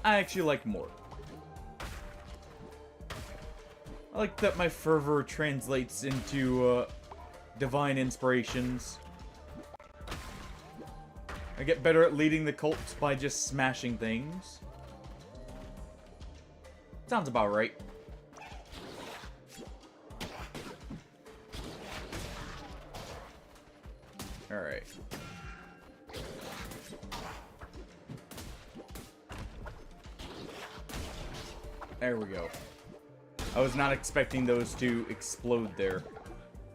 I actually like more. I like that my fervor translates into divine inspirations. I get better at leading the cults by just smashing things. Sounds about right. Alright. There we go. I was not expecting those to explode there.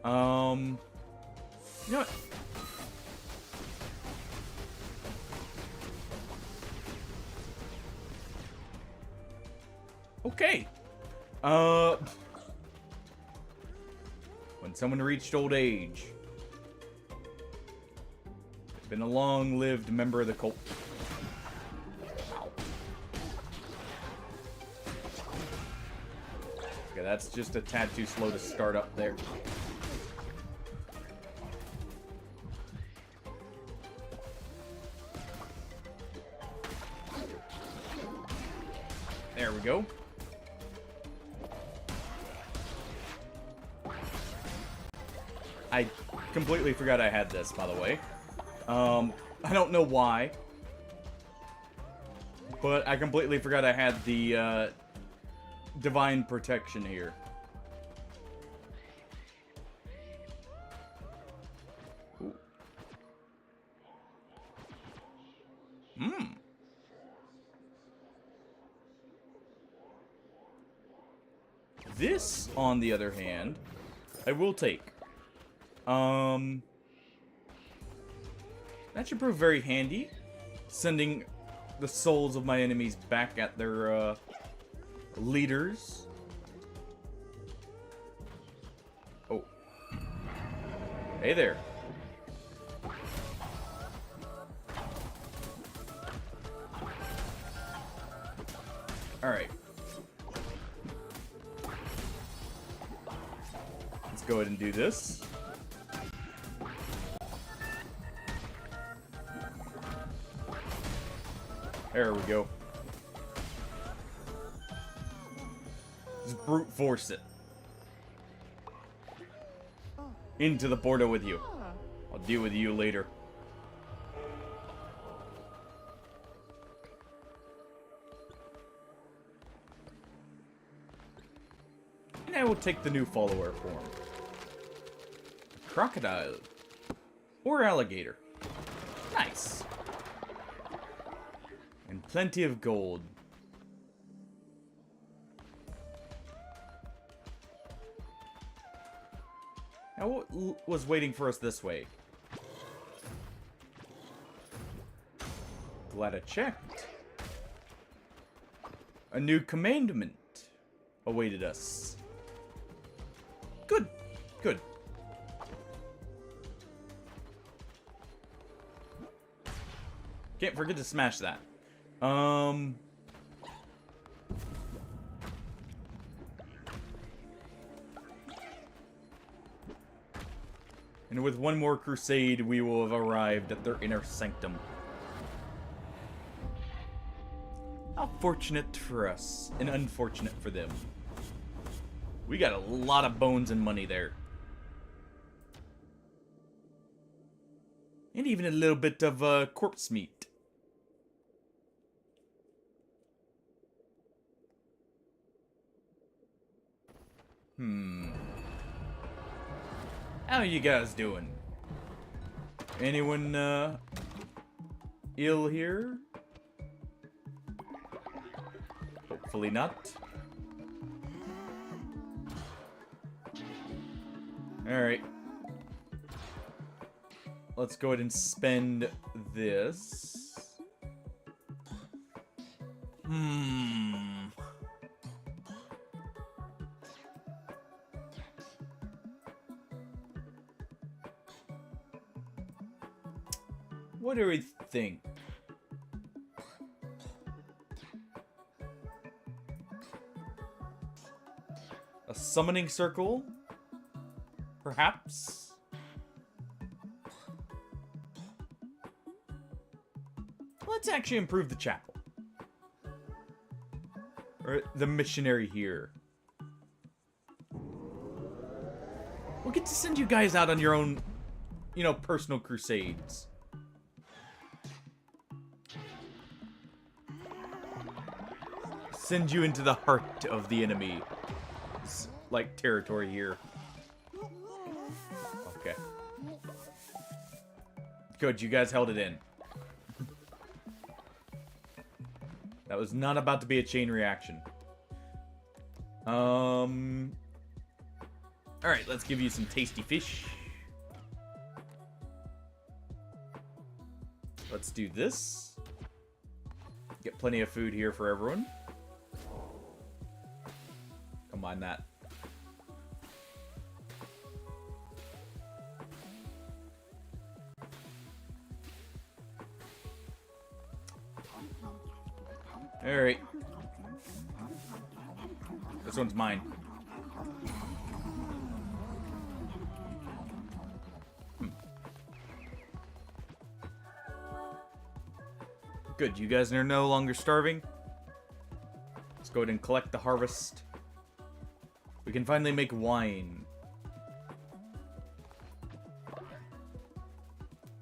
You know what? Okay. When someone reached old age. Been a long-lived member of the cult. Ow. Okay, that's just a tad too slow to start up there. There we go. I completely forgot I had this, by the way. I don't know why. But I completely forgot I had the, divine protection here. Ooh. This, on the other hand, I will take. That should prove very handy, sending the souls of my enemies back at their, leaders. Oh. Hey there. Alright. Let's go ahead and do this. There we go. Just brute force it. Into the border with you. I'll deal with you later. And I will take the new follower form. Crocodile. Or alligator. Nice. And plenty of gold. Now, what was waiting for us this way? Glad I checked. A new commandment awaited us. Good. Good. Can't forget to smash that. And with one more crusade, we will have arrived at their inner sanctum. How fortunate for us, and unfortunate for them. We got a lot of bones and money there. And even a little bit of corpse meat. How you guys doing? Anyone, ill here? Hopefully not. Alright. Let's go ahead and spend this. What do we think? A summoning circle? Perhaps? Let's actually improve the chapel. Or the missionary here. We'll get to send you guys out on your own, you know, personal crusades. Send you into the heart of the enemy. It's like territory here. Okay. Good, you guys held it in. That was not about to be a chain reaction. Alright, let's give you some tasty fish. Let's do this. Get plenty of food here for everyone. Combine that. Alright. This one's mine. Good, you guys are no longer starving. Let's go ahead and collect the harvest. We can finally make wine.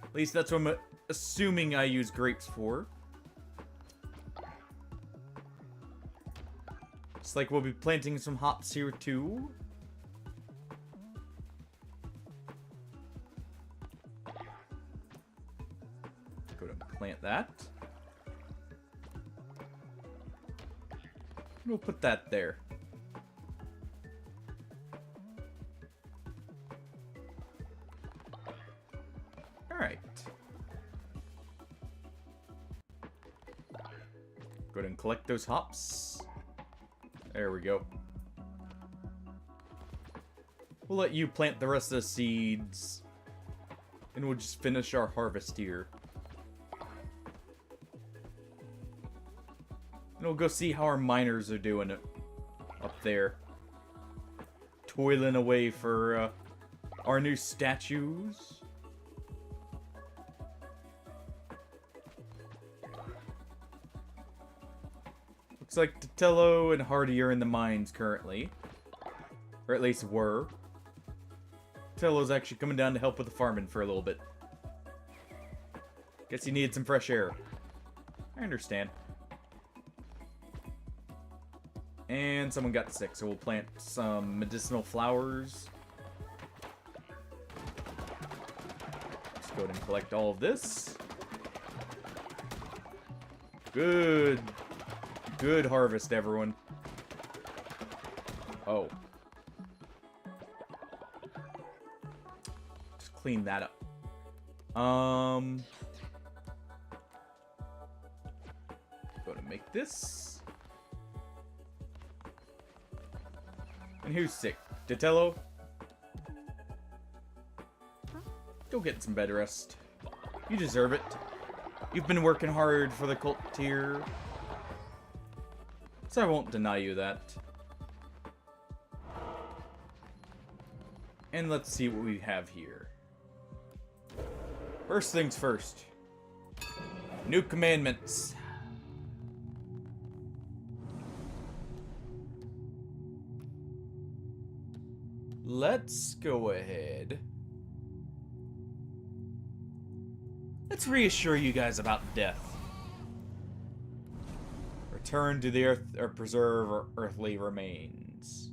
At least that's what I'm assuming I use grapes for. It's like we'll be planting some hops here too. Go ahead and plant that. We'll put that there. Alright. Go ahead and collect those hops. There we go. We'll let you plant the rest of the seeds. And we'll just finish our harvest here. And we'll go see how our miners are doing it up there. Toiling away for our new statues. Looks like Tatello and Hardy are in the mines currently. Or at least were. Tatello's actually coming down to help with the farming for a little bit. Guess he needed some fresh air. I understand. And someone got sick, so we'll plant some medicinal flowers. Let's go ahead and collect all of this. Good. Good harvest, everyone. Oh. Just clean that up. Go to make this. And who's sick? Tatello? Go get some bed rest. You deserve it. You've been working hard for the cult tier. So I won't deny you that. And let's see what we have here. First things first. New commandments. Let's go ahead. Let's reassure you guys about death. Return to the earth or preserve our earthly remains.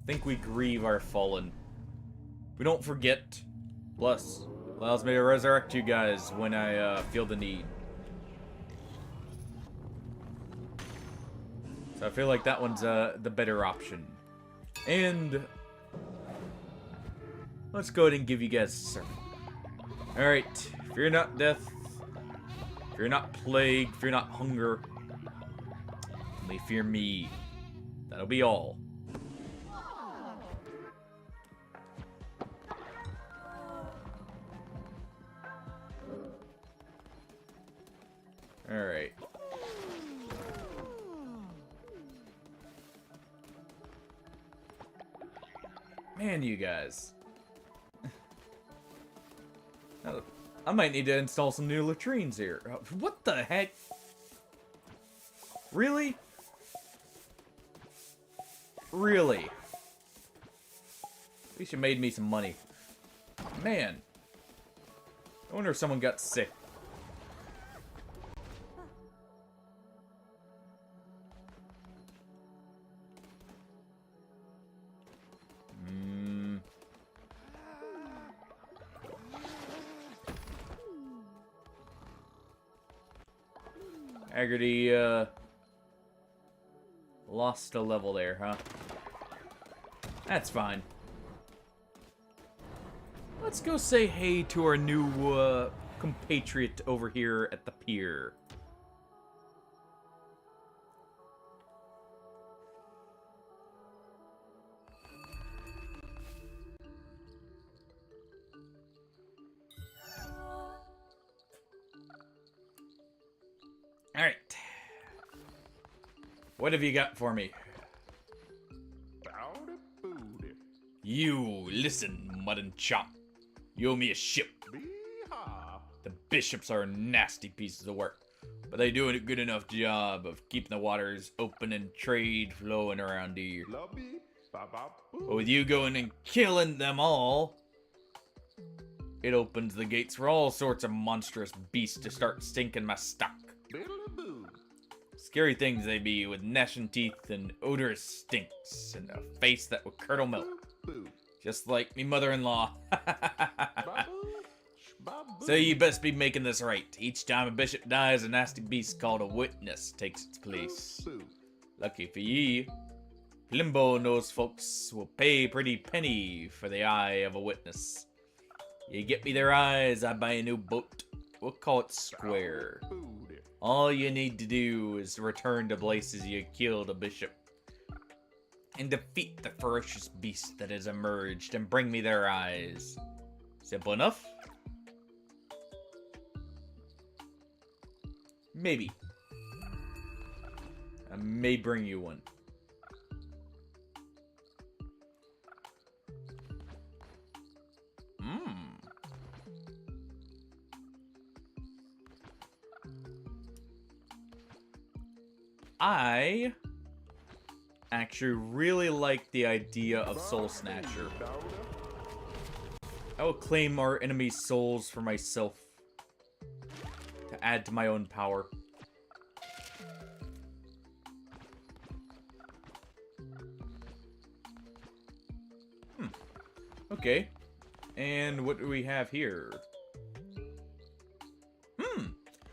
Think we grieve our fallen. We don't forget. Plus, allows me to resurrect you guys when I feel the need. So I feel like that one's the better option. And let's go ahead and give you guys a sermon. Alright, fear not death, fear not plague, fear not hunger, only fear me. That'll be all. Alright. Man, you guys. I might need to install some new latrines here. What the heck? Really? Really? At least you made me some money. Man. I wonder if someone got sick. Haggerty, lost a level there, huh? That's fine. Let's go say hey to our new, compatriot over here at the pier. Alright. What have you got for me? You, listen, Mutton Chop. You owe me a ship. The bishops are nasty pieces of work, but they do a good enough job of keeping the waters open and trade flowing around here. But with you going and killing them all, it opens the gates for all sorts of monstrous beasts to start stinking my stock. Scary things they be, with gnashing teeth and odorous stinks, and a face that would curdle milk. Just like me mother-in-law. So you best be making this right. Each time a bishop dies, a nasty beast called a witness takes its place. Lucky for ye, Limbo knows folks will pay a pretty penny for the eye of a witness. You get me their eyes, I buy a new boat. We'll call it square. All you need to do is return to places you killed a bishop and defeat the ferocious beast that has emerged and bring me their eyes. Simple enough? Maybe. I may bring you one. I actually really like the idea of Soul Snatcher. I will claim our enemies' souls for myself to add to my own power. Okay. And what do we have here?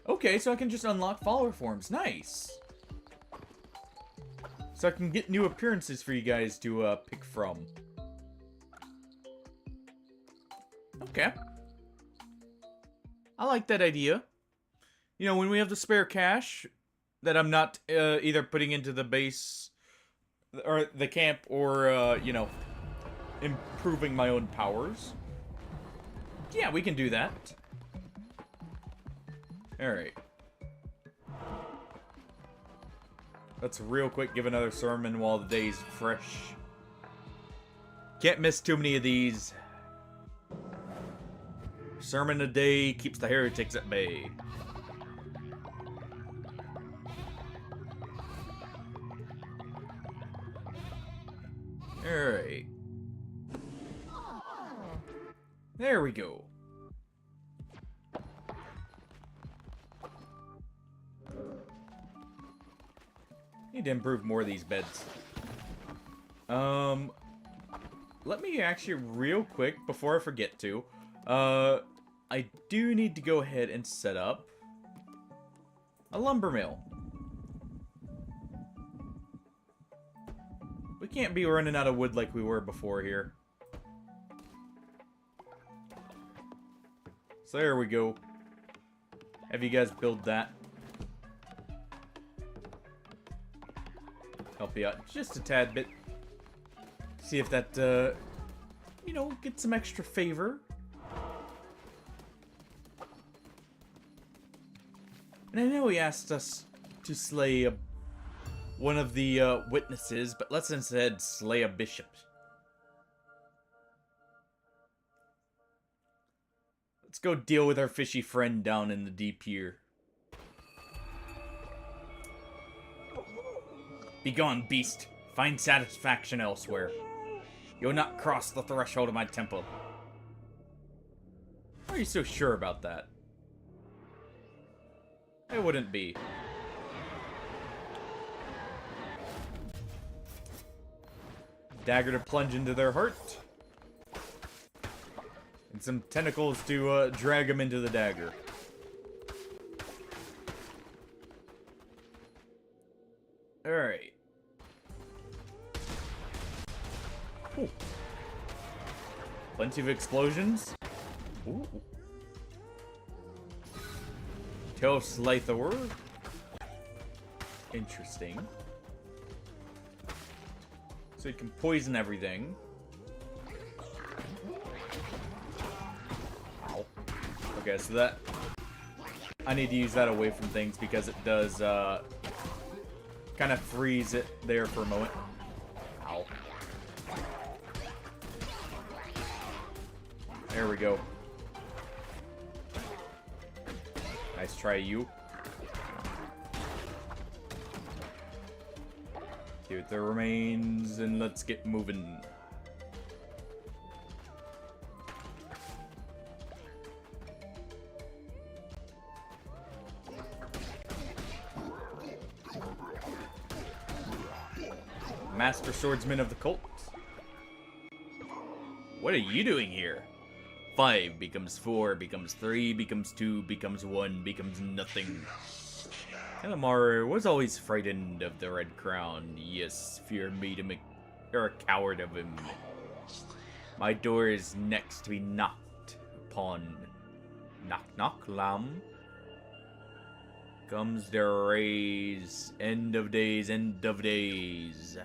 Okay, so I can just unlock follower forms. Nice. So I can get new appearances for you guys to pick from. Okay. I like that idea. You know, when we have the spare cash that I'm not either putting into the base or the camp or, you know, improving my own powers. Yeah, we can do that. Alright. Let's real quick give another sermon while the day's fresh. Can't miss too many of these. Sermon a day keeps the heretics at bay. Alright. There we go. Need to improve more of these beds. Let me actually real quick, before I forget to, I do need to go ahead and set up a lumber mill. We can't be running out of wood like we were before here. So there we go. Have you guys build that. Help you out just a tad bit. See if that, you know, get some extra favor. And I know he asked us to slay one of the witnesses, but let's instead slay a bishop. Let's go deal with our fishy friend down in the deep here. Begone, beast. Find satisfaction elsewhere. You'll not cross the threshold of my temple. Why are you so sure about that? I wouldn't be. Dagger to plunge into their heart. And some tentacles to drag them into the dagger. Alright. Ooh. Plenty of explosions. Ooh. Tos Lathor. Interesting. So you can poison everything. Ow. Okay, so that... I need to use that away from things because it does, kind of freeze it there for a moment. Ow. There we go. Nice try, you. Give it the remains, and let's get moving. Master Swordsman of the Cult. What are you doing here? 5 becomes 4, becomes 3, becomes 2, becomes 1, becomes nothing. Calamar was always frightened of the Red Crown. Yes, fear made him a coward of him. My door is next to be knocked upon. Knock, knock, lamb. Comes the raise. End of days, end of days.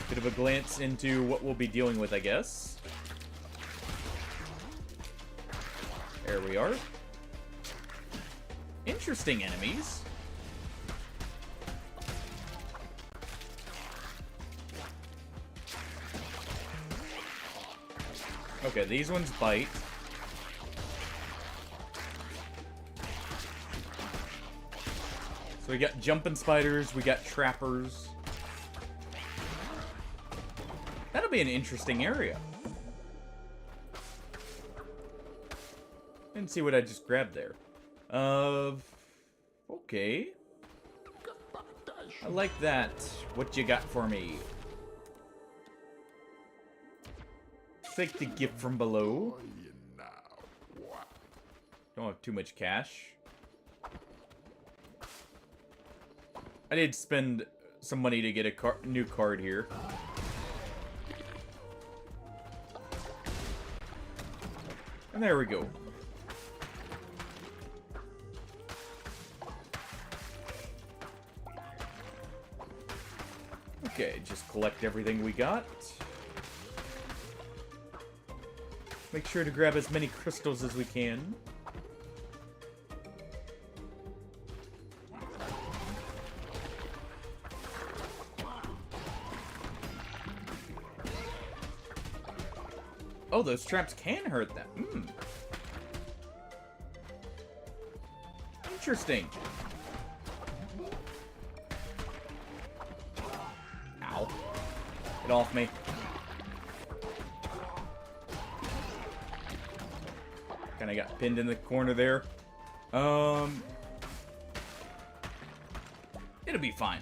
Bit of a glance into what we'll be dealing with, I guess. There we are. Interesting enemies. Okay, these ones bite. So we got jumping spiders, we got trappers. That'll be an interesting area. And see what I just grabbed there. Okay. I like that. What you got for me? Take the gift from below. Don't have too much cash. I did spend some money to get a new card here. And there we go. Okay, just collect everything we got. Make sure to grab as many crystals as we can. Oh, those traps can hurt them. Interesting. Ow. Get off me. Kinda got pinned in the corner there. It'll be fine.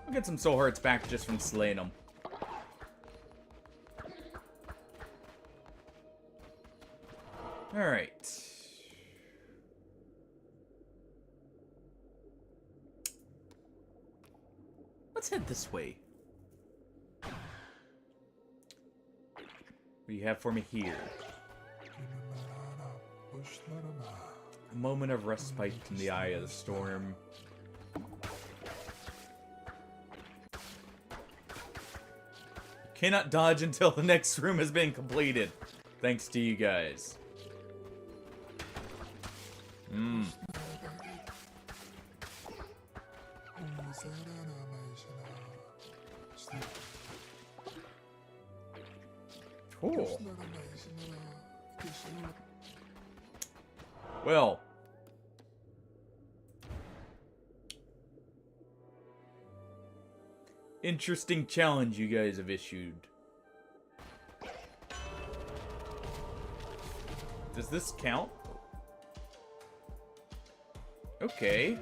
We'll get some soul hearts back just from slaying them. Alright. Let's head this way. What do you have for me here? A moment of respite from the eye of the storm. Cannot dodge until the next room has been completed. Thanks to you guys. Cool. Well. Interesting challenge you guys have issued. Does this count? Okay.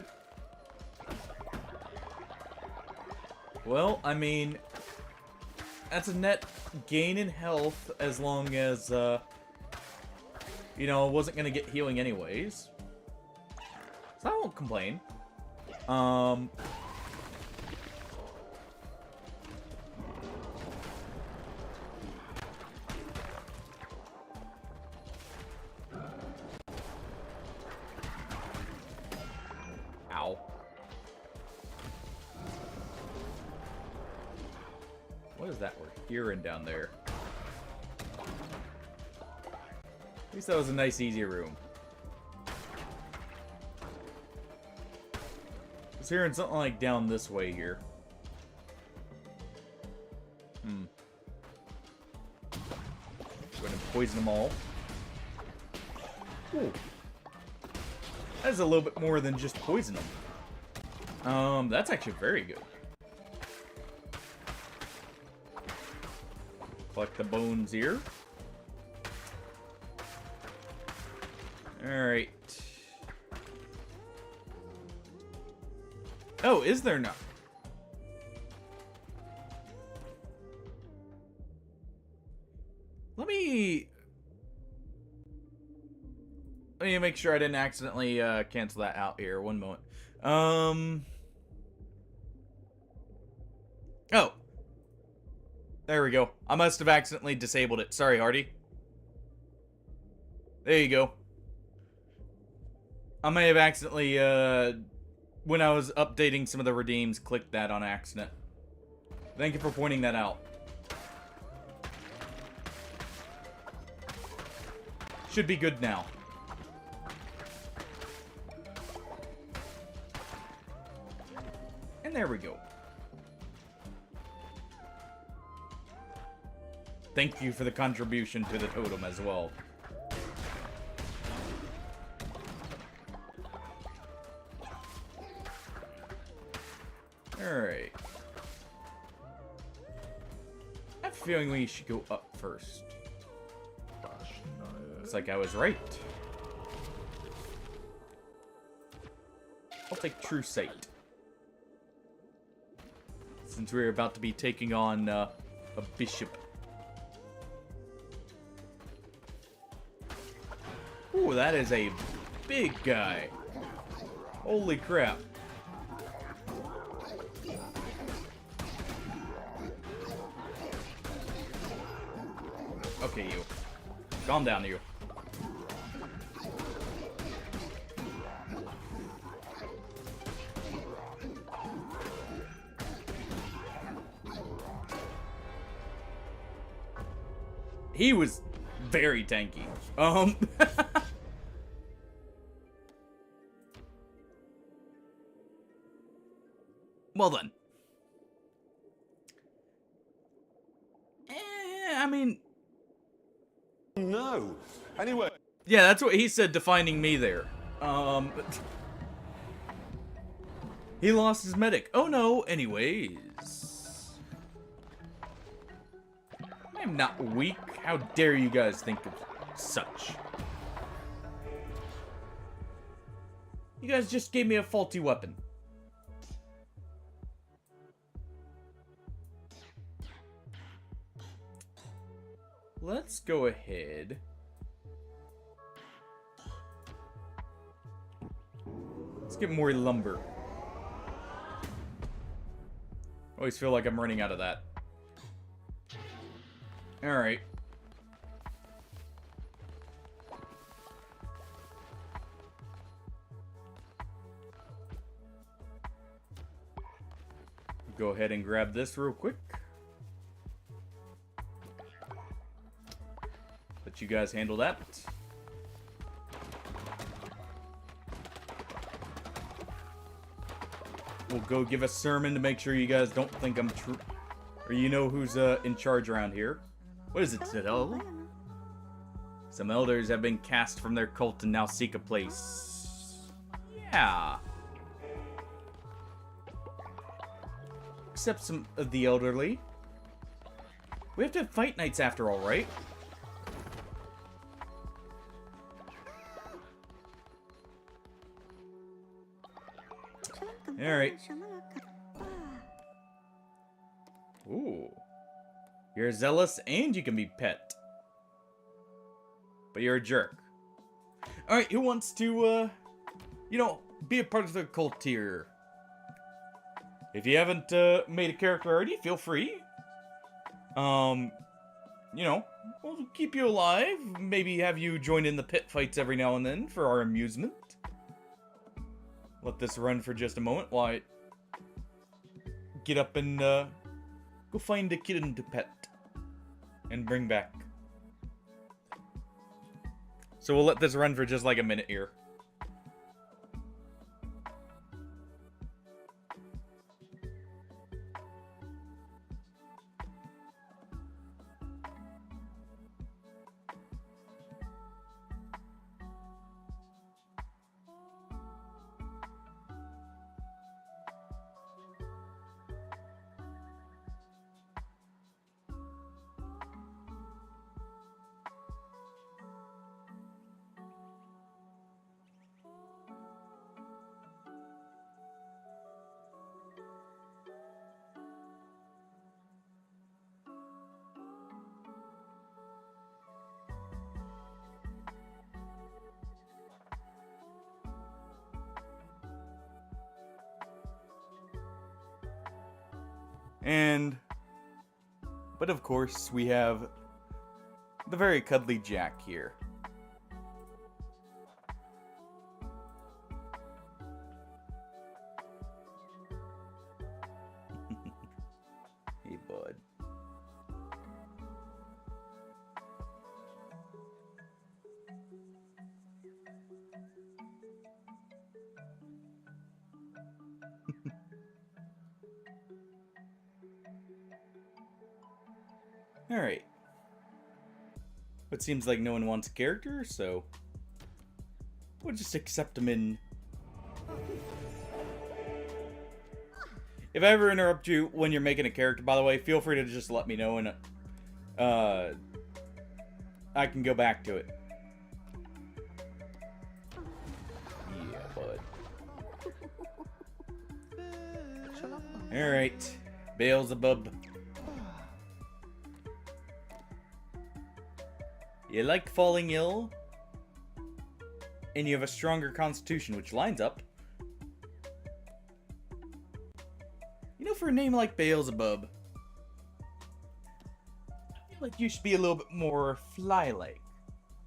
Well, I mean, that's a net gain in health as long as, you know, I wasn't gonna get healing anyways. So I won't complain. Ow. What is that we're hearing down there? At least that was a nice, easy room. I was hearing something like down this way here. Go ahead and poison them all. Ooh. That is a little bit more than just poison them. That's actually very good. Collect the bones here. Alright. Oh, is there not? Let me make sure I didn't accidentally cancel that out here. One moment. Oh. There we go. I must have accidentally disabled it. Sorry, Hardy. There you go. I may have accidentally, when I was updating some of the redeems, clicked that on accident. Thank you for pointing that out. Should be good now. And there we go. Thank you for the contribution to the totem as well. Alright. I have a feeling we should go up first. Looks like I was right. I'll take True Sight. Since we're about to be taking on a bishop. Ooh, that is a big guy. Holy crap. Okay, you. Calm down, you. He was very tanky. Well then. I mean... No. Anyway. Yeah, that's what he said, defining me there. He lost his medic. Oh no, anyways. I'm not weak. How dare you guys think of such? You guys just gave me a faulty weapon. Let's go ahead. Let's get more lumber. Always feel like I'm running out of that. Alright. Go ahead and grab this real quick. let you guys handle that. We'll go give a sermon to make sure you guys don't think I'm true. Or you know who's in charge around here. What is it, Citadel? Some elders have been cast from their cult and now seek a place. Yeah. Except some of the elderly. We have to have fight nights after all, right? Alright. Ooh. You're zealous and you can be pet. But you're a jerk. Alright, who wants to, you know, be a part of the cult here? If you haven't made a character already, feel free. You know, we'll keep you alive. Maybe have you join in the pit fights every now and then for our amusement. Let this run for just a moment while I get up and go find a kitten to pet and bring back. So we'll let this run for just like a minute here. But of course, we have the very cuddly Jack here. Hey, bud. Alright. It seems like no one wants a character, so we'll just accept them in. If I ever interrupt you when you're making a character, by the way, feel free to just let me know and I can go back to it. Yeah, bud. Alright. Beelzebub. You like falling ill, and you have a stronger constitution, which lines up. You know, for a name like Beelzebub, I feel like you should be a little bit more fly-like.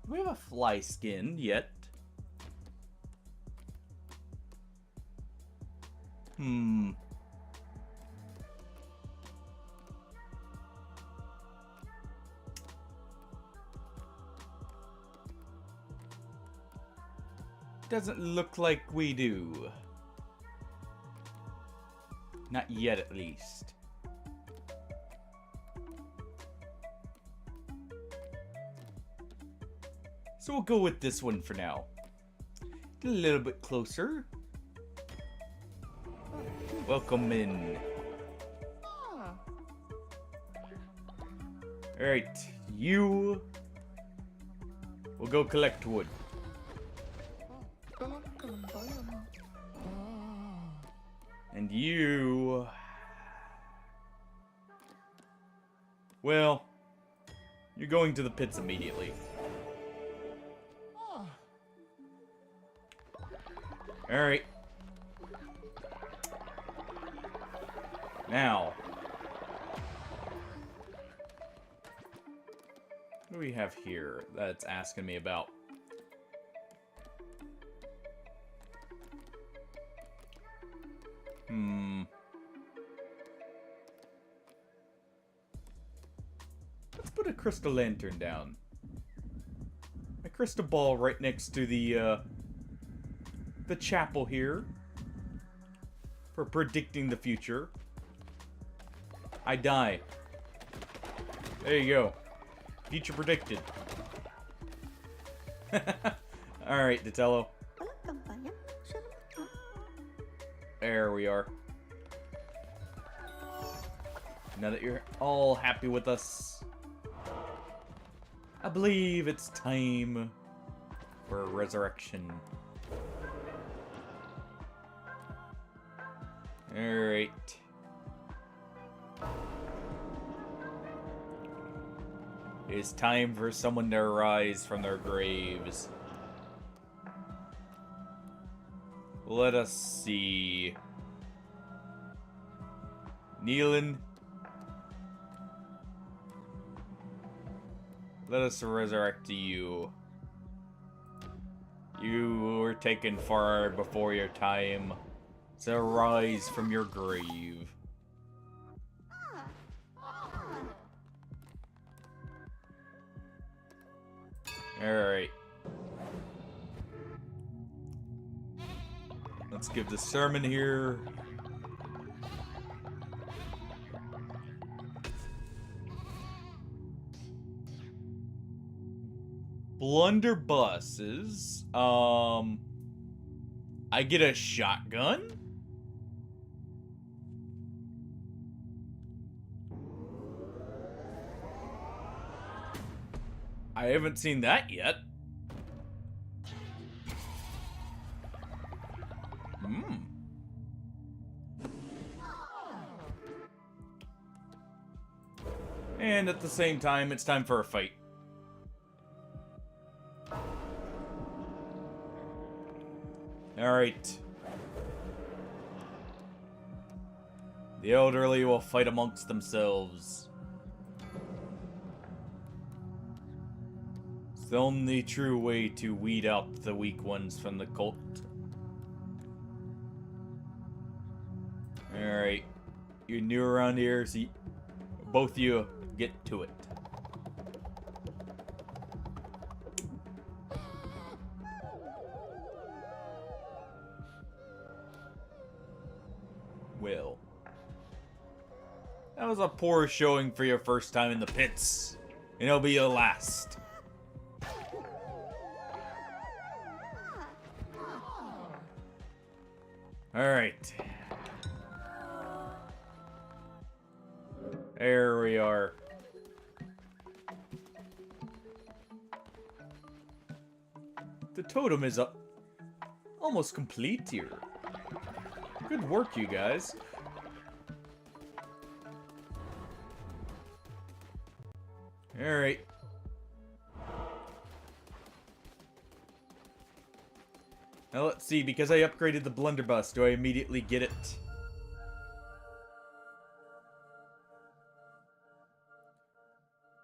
Do we have a fly skin yet? Doesn't look like we do. Not yet, at least. So we'll go with this one for now. Get a little bit closer. Welcome in. Alright, you will go collect wood. And you... well, you're going to the pits immediately. Alright. Now. What do we have here that's asking me about? Let's put a crystal lantern down. crystal ball right next to the chapel here for predicting the future. I die. There you go. Future predicted. Alright, Datello. There we are. Now that you're all happy with us, I believe it's time for a resurrection. Alright. It's time for someone to rise from their graves. Let us see. Nealon. Let us resurrect you. You were taken far before your time. So rise from your grave. Alright. Let's give the sermon here. Blunderbusses. I get a shotgun? I haven't seen that yet. And at the same time, it's time for a fight. Alright. The elderly will fight amongst themselves. It's the only true way to weed out the weak ones from the cult. Alright. You're new around here, so both of you get to it. Well, that was a poor showing for your first time in the pits, and it'll be your last. Alright. There we are. The totem is up. Almost complete here. Good work, you guys. Alright. Now let's see, because I upgraded the blunderbuss, do I immediately get it?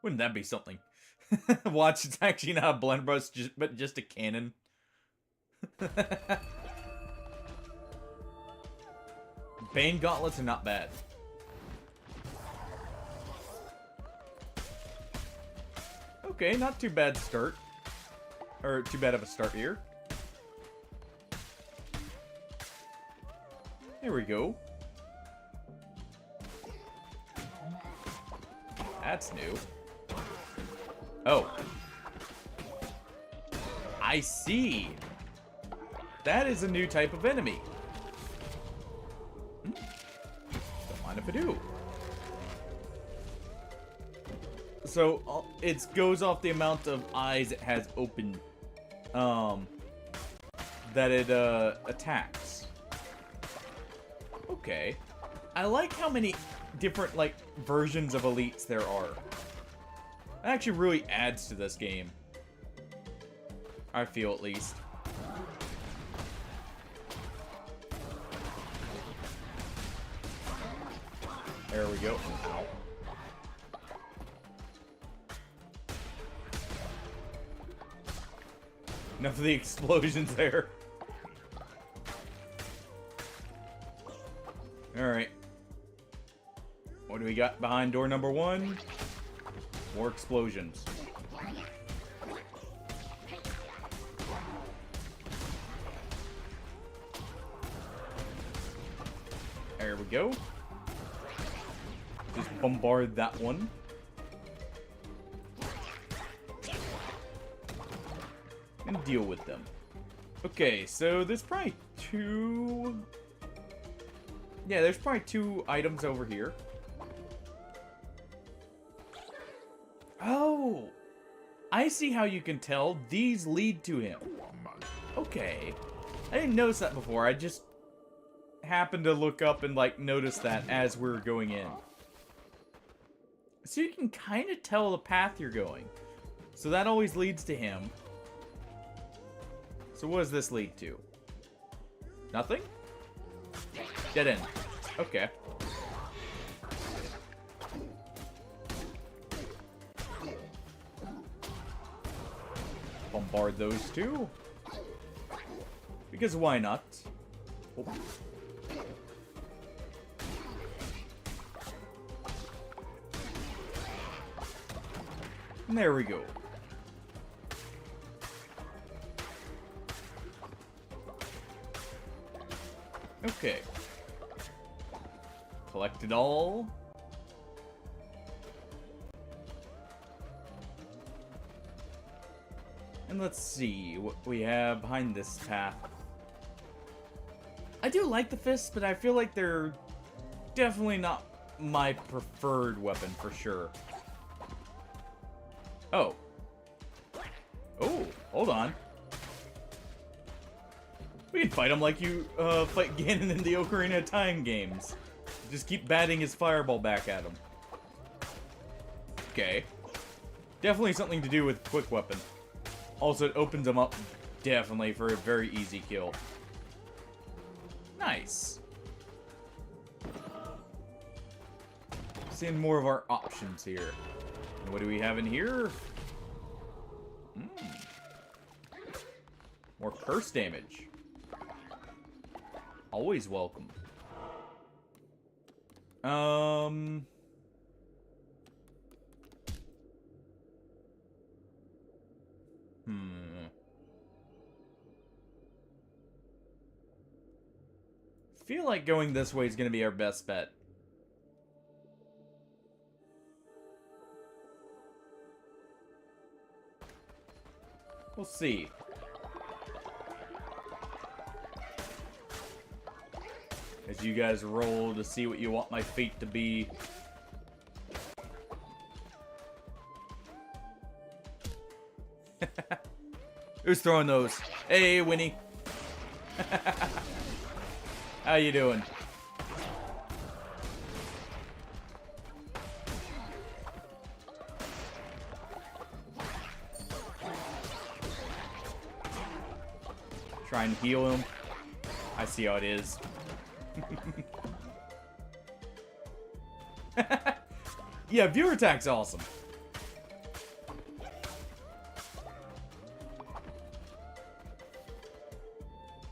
Wouldn't that be something? Watch, it's actually not a blunderbuss, but just a cannon. Bane gauntlets are not bad. Okay, not too bad start. Or too bad of a start here. There we go. That's new. Oh. I see. That is a new type of enemy. Don't mind if I do. So, it goes off the amount of eyes it has open. That it, attacks. Okay. I like how many different, like, versions of elites there are. That actually really adds to this game. I feel, at least. There we go. Ow. Enough of the explosions there. Alright. What do we got behind door number 1? More explosions. There we go. Just bombard that one. And deal with them. Okay, so there's probably two... Yeah, there's probably two items over here. Oh! I see how you can tell. These lead to him. Okay. I didn't notice that before. I just happened to look up and, like, notice that as we were going in. So you can kind of tell the path you're going. So that always leads to him. So what does this lead to? Nothing? Dead end. Okay. Bombard those two. Because why not? Oh. And there we go. Okay. Collect it all. And let's see what we have behind this path. I do like the fists, but I feel like they're definitely not my preferred weapon for sure. Oh. Oh, hold on. We can fight him like you fight Ganon in the Ocarina of Time games. Just keep batting his fireball back at him. Okay. Definitely something to do with quick weapon. Also, it opens them up definitely for a very easy kill. Nice. Seeing more of our options here. And what do we have in here? More curse damage. Always welcome. Feel like going this way is going to be our best bet. We'll see. As you guys roll to see what you want my fate to be. Who's throwing those? Hey, Winnie. How you doing? Try and heal him. I see how it is. Yeah, viewer attack's awesome.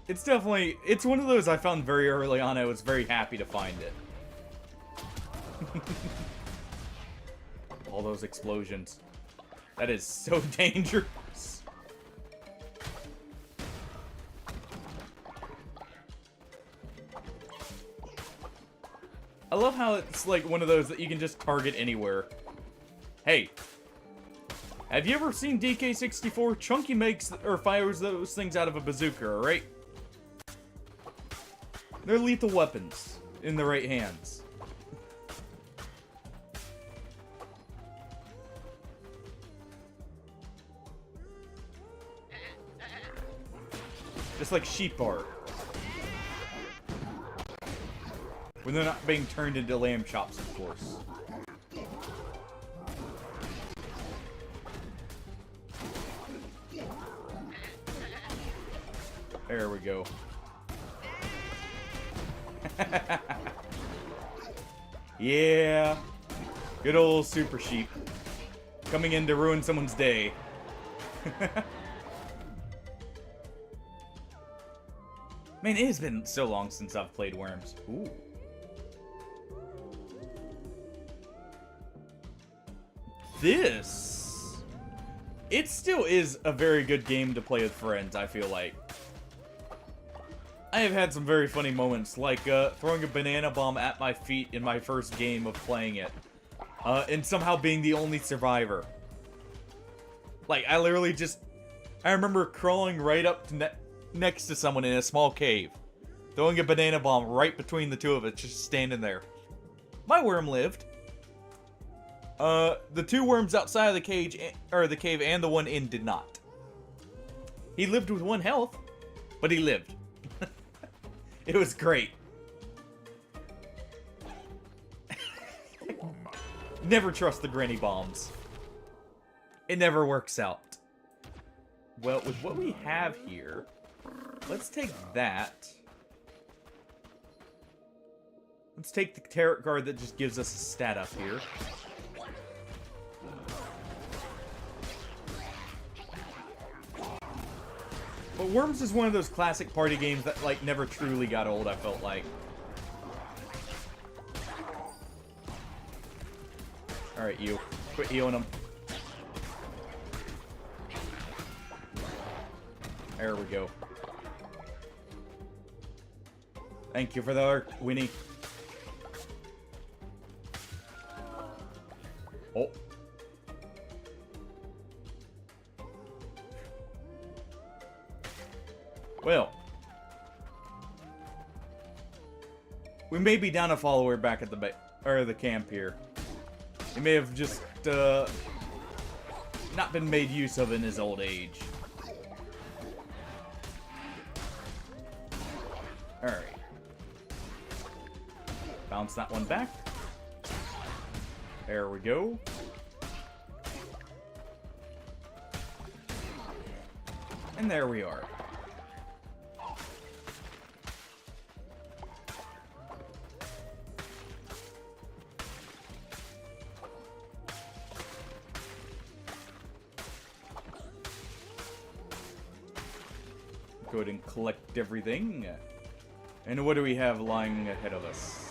It's definitely, it's one of those I found very early on. I was very happy to find it. All those explosions. That is so dangerous. I love how it's like one of those that you can just target anywhere. Hey, have you ever seen DK64? Chunky makes or fires those things out of a bazooka, alright? They're lethal weapons in the right hands. Just like sheep are. When they're not being turned into lamb chops, of course. There we go. Yeah. Good old Super Sheep. Coming in to ruin someone's day. Man, it has been so long since I've played Worms. Ooh. This... It still is a very good game to play with friends, I feel like. I have had some very funny moments, like throwing a banana bomb at my feet in my first game of playing it. And somehow being the only survivor. Like, I literally just... I remember crawling right up to next to someone in a small cave. Throwing a banana bomb right between the two of us, just standing there. My worm lived. The two worms outside of the cage, or the cave, and the one in did not. He lived with 1 health, but he lived. It was great. Never trust the granny bombs. It never works out. Well, with what we have here, let's take that. Let's take the tarot card that just gives us a stat up here. But Worms is one of those classic party games that, like, never truly got old, I felt like. Alright, you. Quit healing them. There we go. Thank you for the arc, Winnie. Oh. Well. We may be down a follower back at the camp here. He may have just not been made use of in his old age. Alright. Bounce that one back. There we go. And there we are. Go ahead and collect everything. And what do we have lying ahead of us?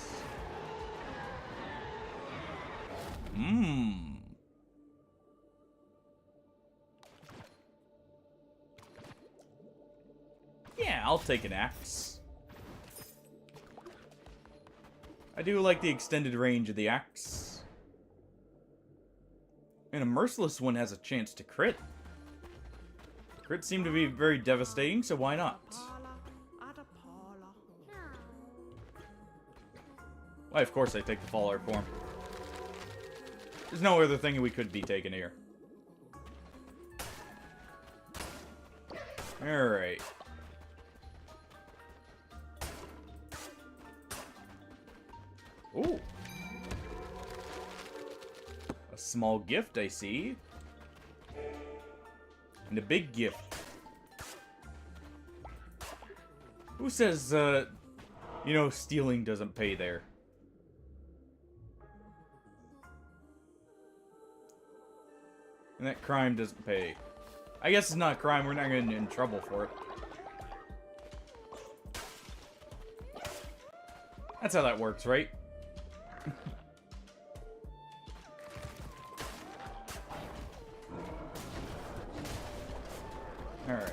Yeah, I'll take an axe. I do like the extended range of the axe. And a merciless one has a chance to crit. Crits seem to be very devastating, so why not? Why, of course I take the follower form. There's no other thing we could be taking here. Alright. Ooh. A small gift, I see. And a big gift. Who says, you know, stealing doesn't pay there? And that crime doesn't pay. I guess it's not a crime, we're not getting in trouble for it. That's how that works, right? Alright.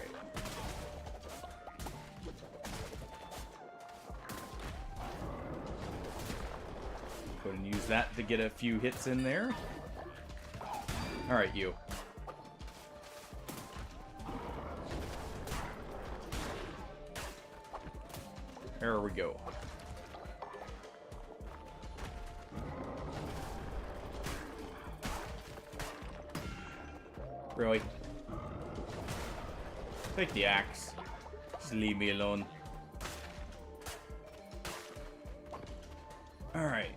Go ahead and use that to get a few hits in there. Alright, you. There we go. Really? Take the axe. Just leave me alone. Alright,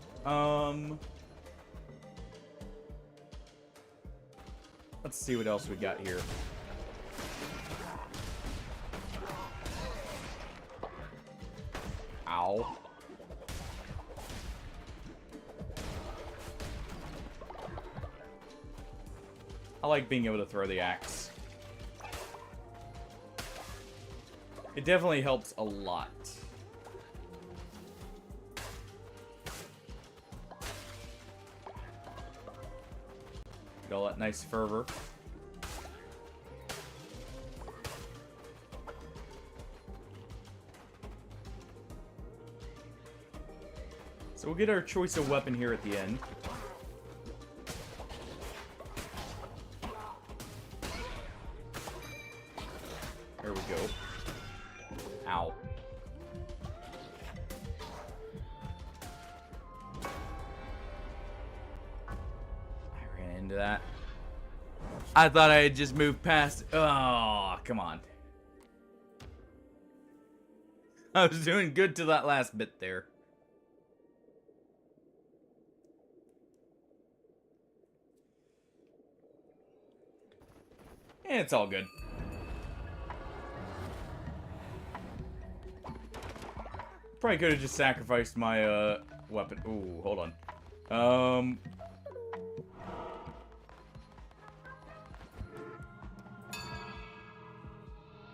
let's see what else we got here. Ow. I like being able to throw the axe. It definitely helps a lot. Get all that nice fervor. So we'll get our choice of weapon here at the end. There we go. Ow. I ran into that. I thought I had just moved past. Oh, come on. I was doing good to that last bit there. It's all good. Probably could have just sacrificed my weapon. Ooh, hold on.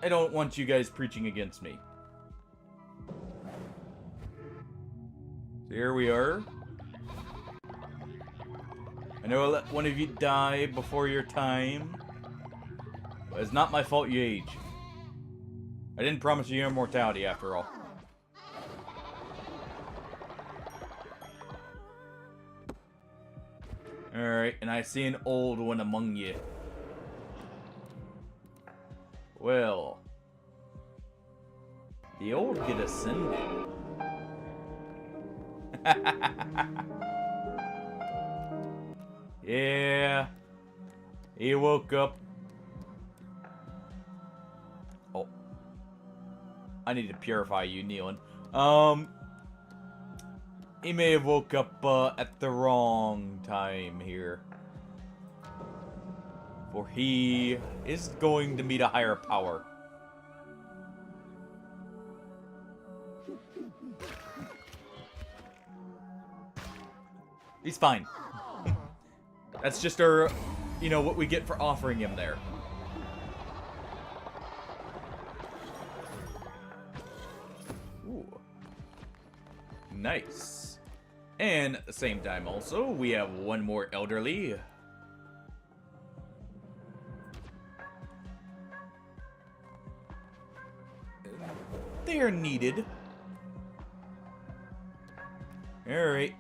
I don't want you guys preaching against me. So here we are. I know I let one of you die before your time. But it's not my fault you age. I didn't promise you immortality after all. Alright, and I see an old one among you. Well, the old get ascended. Yeah, he woke up. Oh, I need to purify you, Nealon. He may have woke up at the wrong time here. For he is going to meet a higher power. He's fine. That's just our, you know, what we get for offering him there. Ooh. Nice. And at the same time also, we have one more elderly. They are needed. Alright.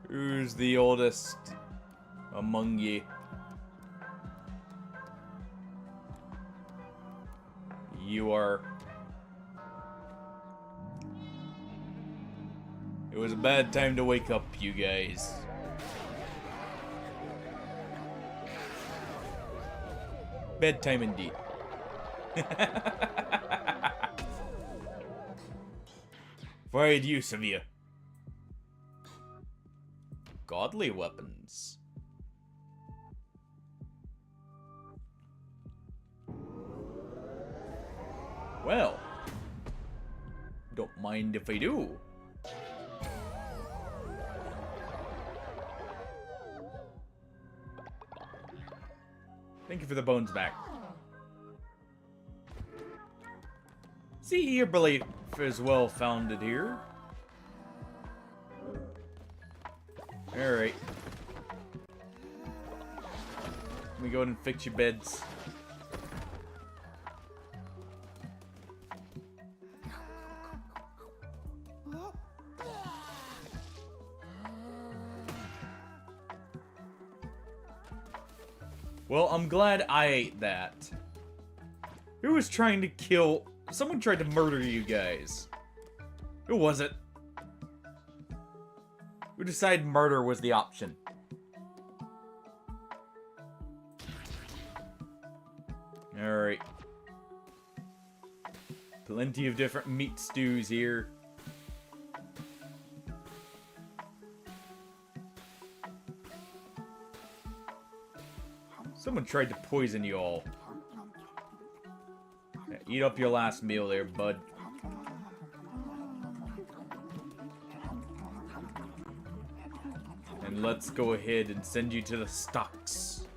Who's the oldest among ye? You are. It was a bad time to wake up, you guys. Bedtime indeed. Wide use of you. Godly weapons. Well, don't mind if I do. Thank you for the bones back. See, your belief is well founded here. Alright. Let me go ahead and fix your beds. Well, I'm glad I ate that. Who was trying to kill... Someone tried to murder you guys. Who was it? Who decided murder was the option? Alright. Plenty of different meat stews here. Someone tried to poison you all. Yeah, eat up your last meal there, bud. And let's go ahead and send you to the stocks.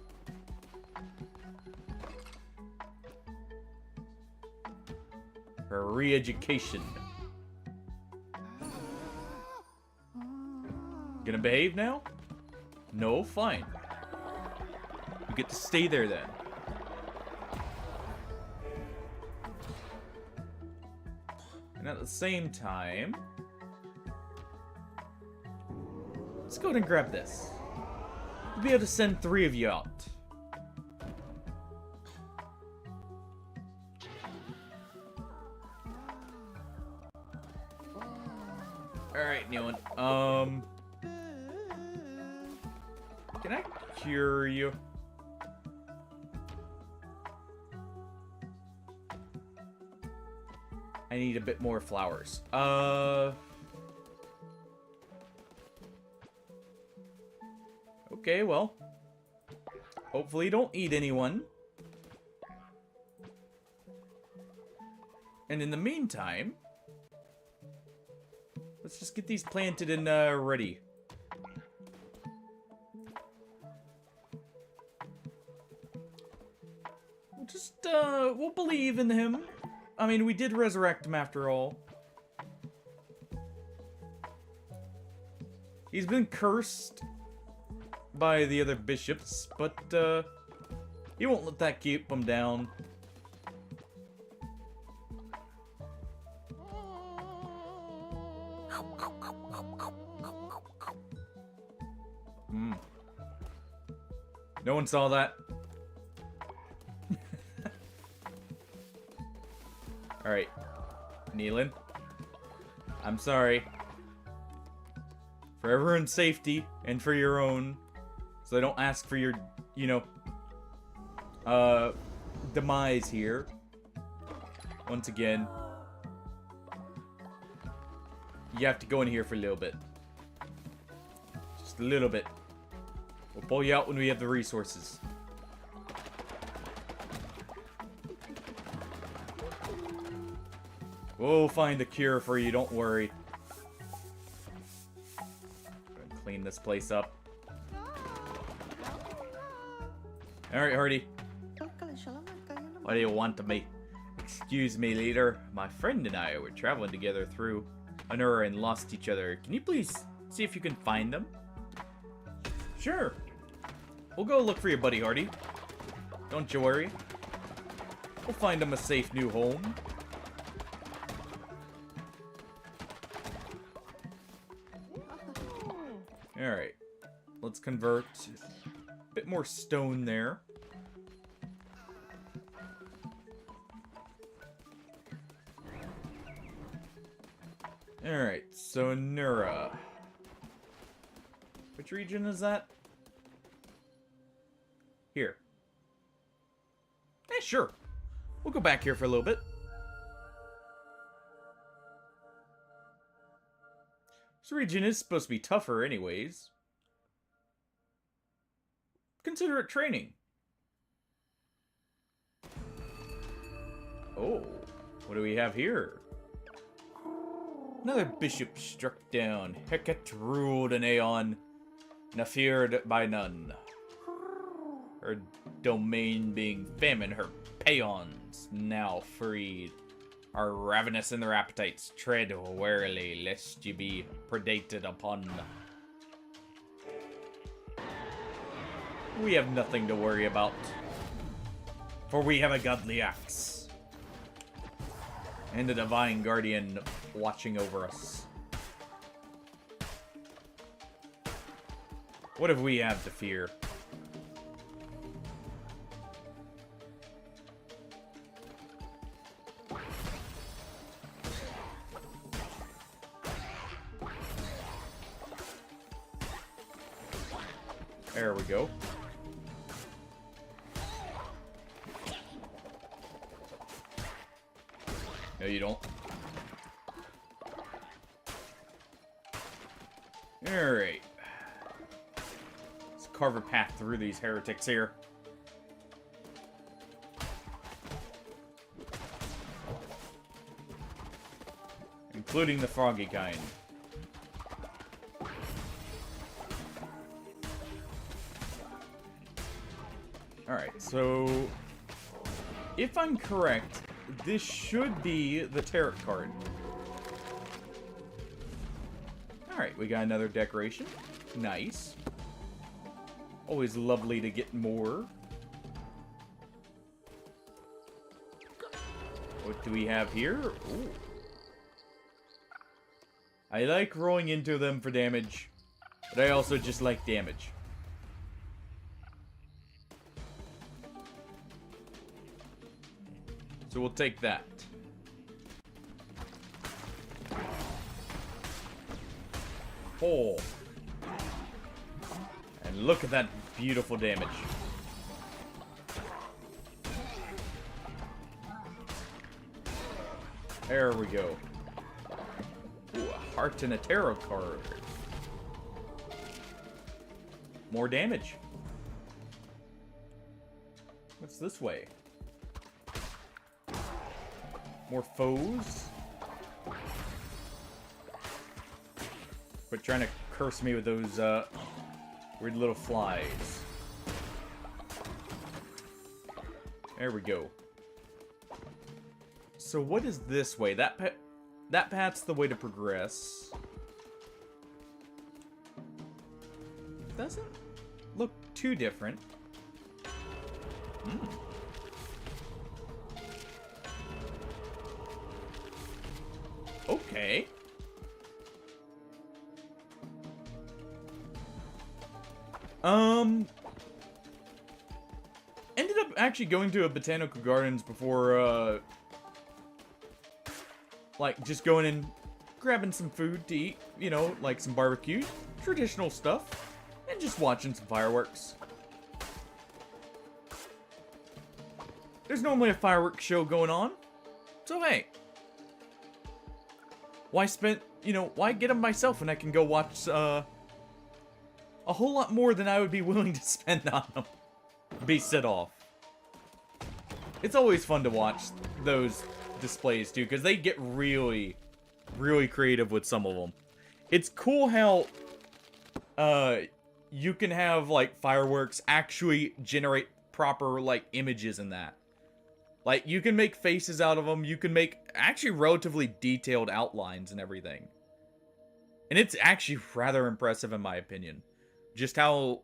For re-education. Gonna behave now? No? Fine. You get to stay there then. And at the same time, let's go ahead and grab this. We'll be able to send 3 of you out. Alright, new one. Can I cure you? I need a bit more flowers. Okay, well. Hopefully you don't eat anyone. And in the meantime, let's just get these planted and ready. We'll believe in him. I mean, we did resurrect him after all. He's been cursed by the other bishops, but he won't let that keep him down. No one saw that. Alright. Nealon. I'm sorry. For everyone's safety, and for your own. So I don't ask for your, you know, demise here. Once again. You have to go in here for a little bit. Just a little bit. We'll pull you out when we have the resources. We'll find a cure for you, don't worry. Gonna clean this place up. Alright, Hardy. What do you want of me? Excuse me, leader. My friend and I were traveling together through Anura and lost each other. Can you please see if you can find them? Sure. We'll go look for your buddy, Hardy. Don't you worry. We'll find him a safe new home. Alright. Let's convert a bit more stone there. Alright, so Nura. Which region is that? Here. Eh, sure. We'll go back here for a little bit. This region is supposed to be tougher anyways. Consider it training. Oh, what do we have here? Another bishop struck down. Heket ruled an aeon, and feared by none. Her domain being famine, her peons now freed. Are ravenous in their appetites. Tread warily, lest ye be predated upon. We have nothing to worry about, for we have a godly axe. And a divine guardian watching over us. What have we have to fear? There we go. No, you don't. Alright. Let's carve a path through these heretics here. Including the froggy kind. Alright, so if I'm correct, this should be the tarot card. Alright, we got another decoration. Nice. Always lovely to get more. What do we have here? Ooh. I like rolling into them for damage, but I also just like damage. So we'll take that. Oh. And look at that beautiful damage. There we go. Ooh, a heart and a tarot card. More damage. What's this way? More foes? Quit trying to curse me with those, weird little flies. There we go. So what is this way? That path's the way to progress. Doesn't look too different. Hmm. Okay. Ended up actually going to a botanical gardens before, like, just going and grabbing some food to eat, you know, like some barbecue, traditional stuff, and just watching some fireworks. There's normally a fireworks show going on, so hey. Why why get them myself when I can go watch, a whole lot more than I would be willing to spend on them. Be set off. It's always fun to watch those displays too, because they get really, really creative with some of them. It's cool how you can have like fireworks actually generate proper like images in that. Like you can make faces out of them, you can make actually relatively detailed outlines and everything. And it's actually rather impressive in my opinion. Just how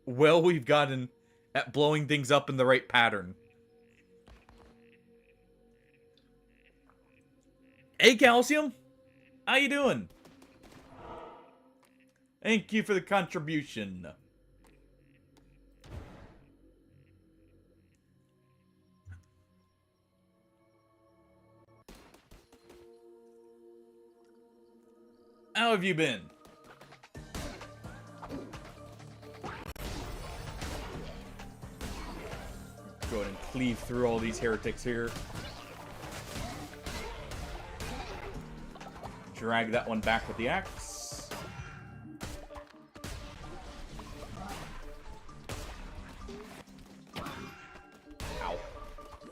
well we've gotten at blowing things up in the right pattern. Hey, Calcium! How you doing? Thank you for the contribution. How have you been? Go ahead and cleave through all these heretics here. Drag that one back with the axe.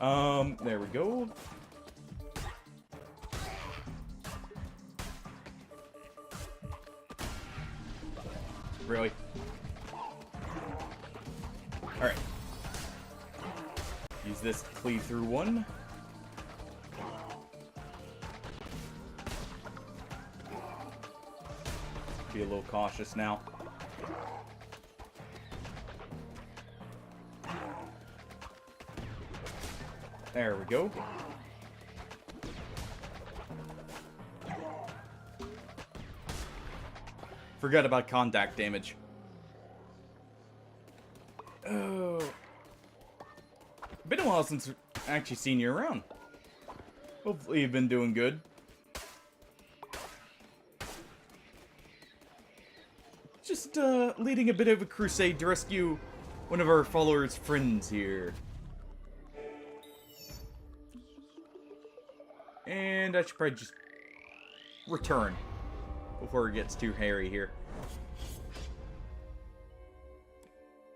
Ow. There we go. Really? Alright. Use this to cleave through one. Be a little cautious now. There we go. Forgot about contact damage. Oh. Been a while since I've actually seen you around. Hopefully you've been doing good. Just, leading a bit of a crusade to rescue one of our followers' friends here. And I should probably just return before it gets too hairy here.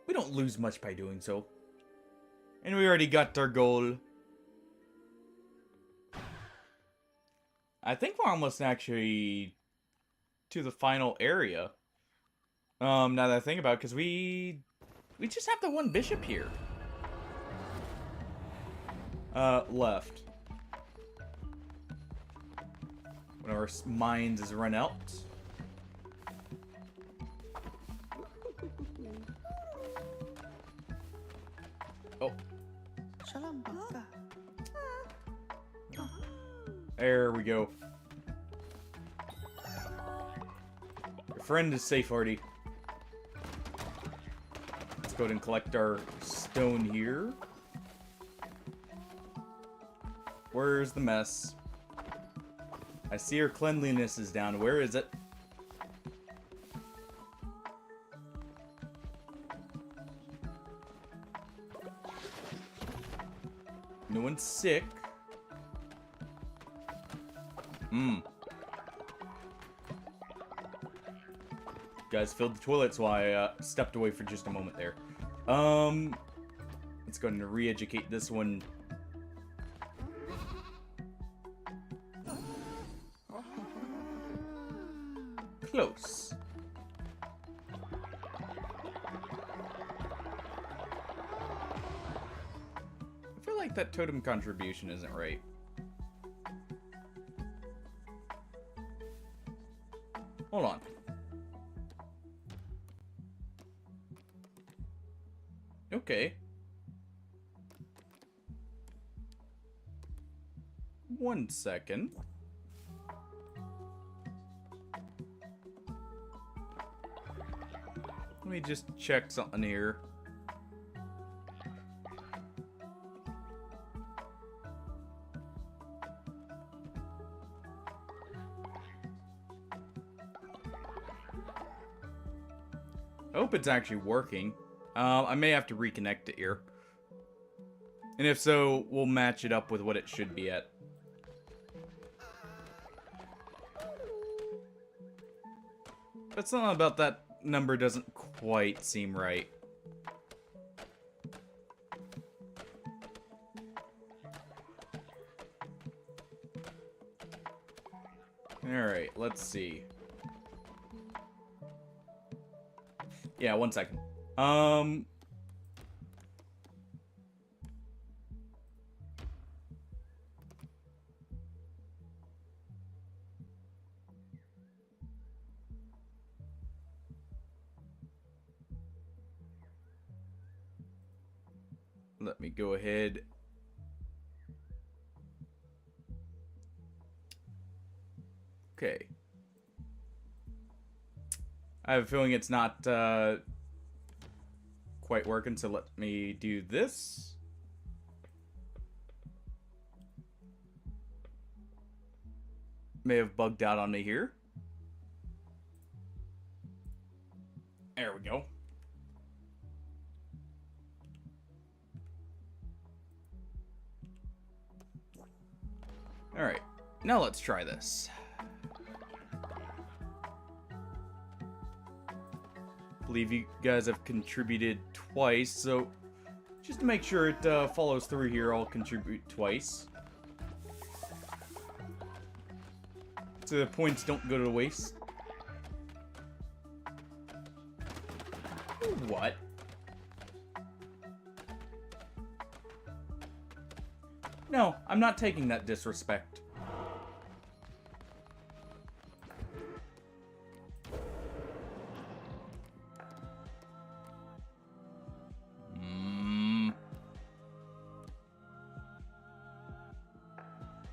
We don't lose much by doing so. And we already got our goal. I think we're almost actually to the final area. Now that I think about it, because we just have the one bishop here. Left. One of our mines is run out. Oh. There we go. Your friend is safe, Artie. Let's go ahead and collect our stone here. Where's the mess? I see her cleanliness is down. Where is it? No one's sick. Guys filled the toilets while I stepped away for just a moment there. Let's go ahead and re-educate this one. Close. I feel like that totem contribution isn't right. Hold on. Okay. 1 second. Let me just check something here. I hope it's actually working. I may have to reconnect it here. And if so, we'll match it up with what it should be at. But something about that number doesn't quite seem right. Alright, let's see. Yeah, 1 second. Let me go ahead. Okay. I have a feeling it's not quite working, so let me do this. May have bugged out on me here. There we go. Alright, now let's try this. Believe you guys have contributed twice, so just to make sure it follows through here, I'll contribute twice. So the points don't go to waste. What? No, I'm not taking that disrespect.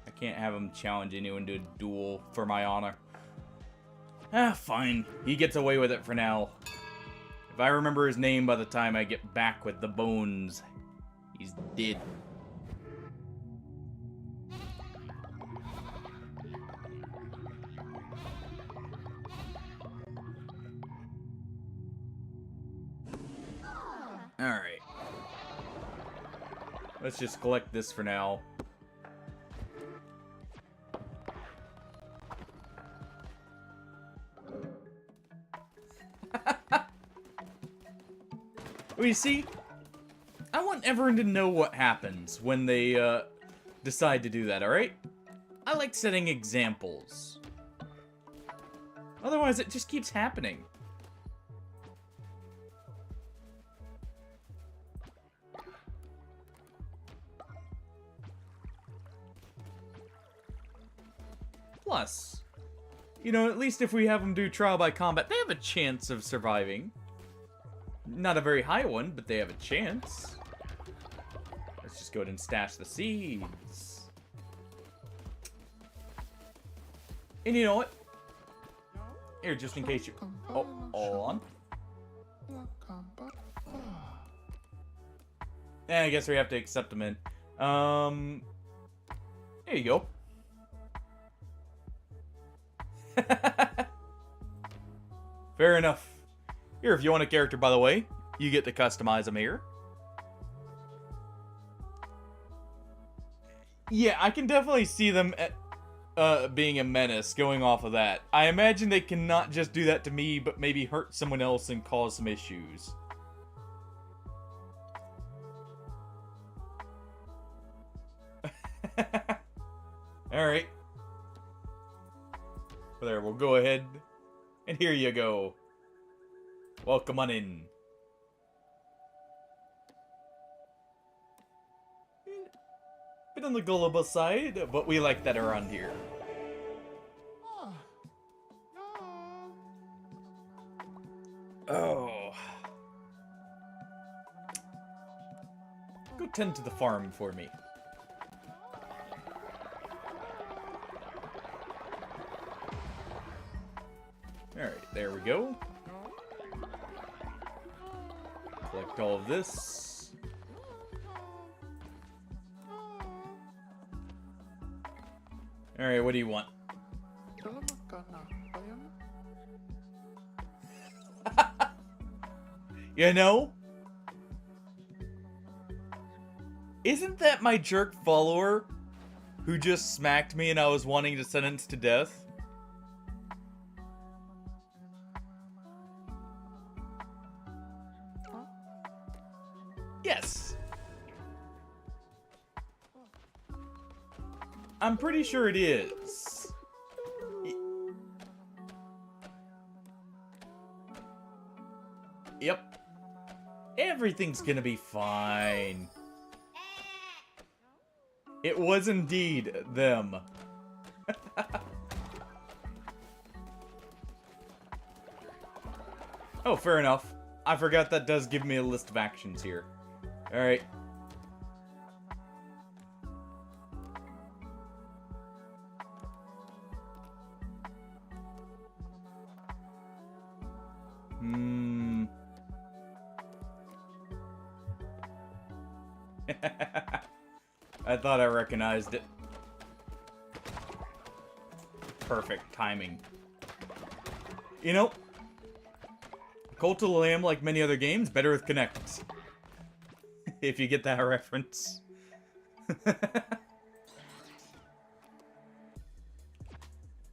I can't have him challenge anyone to a duel for my honor. Ah, fine. He gets away with it for now. If I remember his name by the time I get back with the bones, he's dead. Alright. Let's just collect this for now. Well, you see, I want everyone to know what happens when they decide to do that, alright? I like setting examples. Otherwise, it just keeps happening. Plus, you know, at least if we have them do trial by combat, they have a chance of surviving. Not a very high one, but they have a chance. Let's just go ahead and stash the seeds. And you know what? Here, just in case you... Oh, hold on. And I guess we have to accept them in. There you go. Fair enough. Here, if you want a character, by the way, you get to customize them here. Yeah, I can definitely see them being a menace going off of that. I imagine they cannot just do that to me, but maybe hurt someone else and cause some issues. Alright. There, we'll go ahead. And here you go. Welcome on in. Bit on the gullible side, but we like that around here. Oh. Go tend to the farm for me. Alright, there we go. Collect all of this. Alright, what do you want? You know? Isn't that my jerk follower who just smacked me and I was wanting to sentence to death? Yes. I'm pretty sure it is. Yep. Everything's gonna be fine. It was indeed them. Oh, fair enough. I forgot that does give me a list of actions here. Alright. I thought I recognized it. Perfect timing. You know, Cult of the Lamb, like many other games, better with connects. If you get that reference.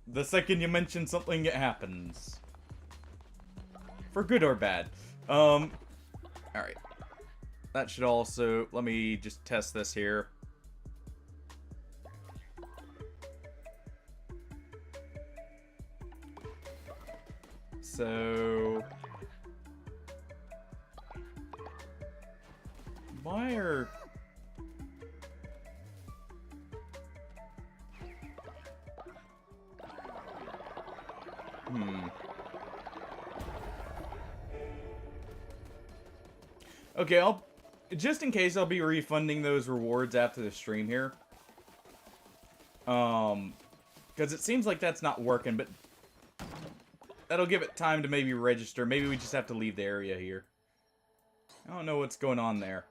The second you mention something, it happens. For good or bad. Alright. That should also... Let me just test this here. So... Why are... Okay, just in case, I'll be refunding those rewards after the stream here. Because it seems like that's not working, but that'll give it time to maybe register. Maybe we just have to leave the area here. I don't know what's going on there.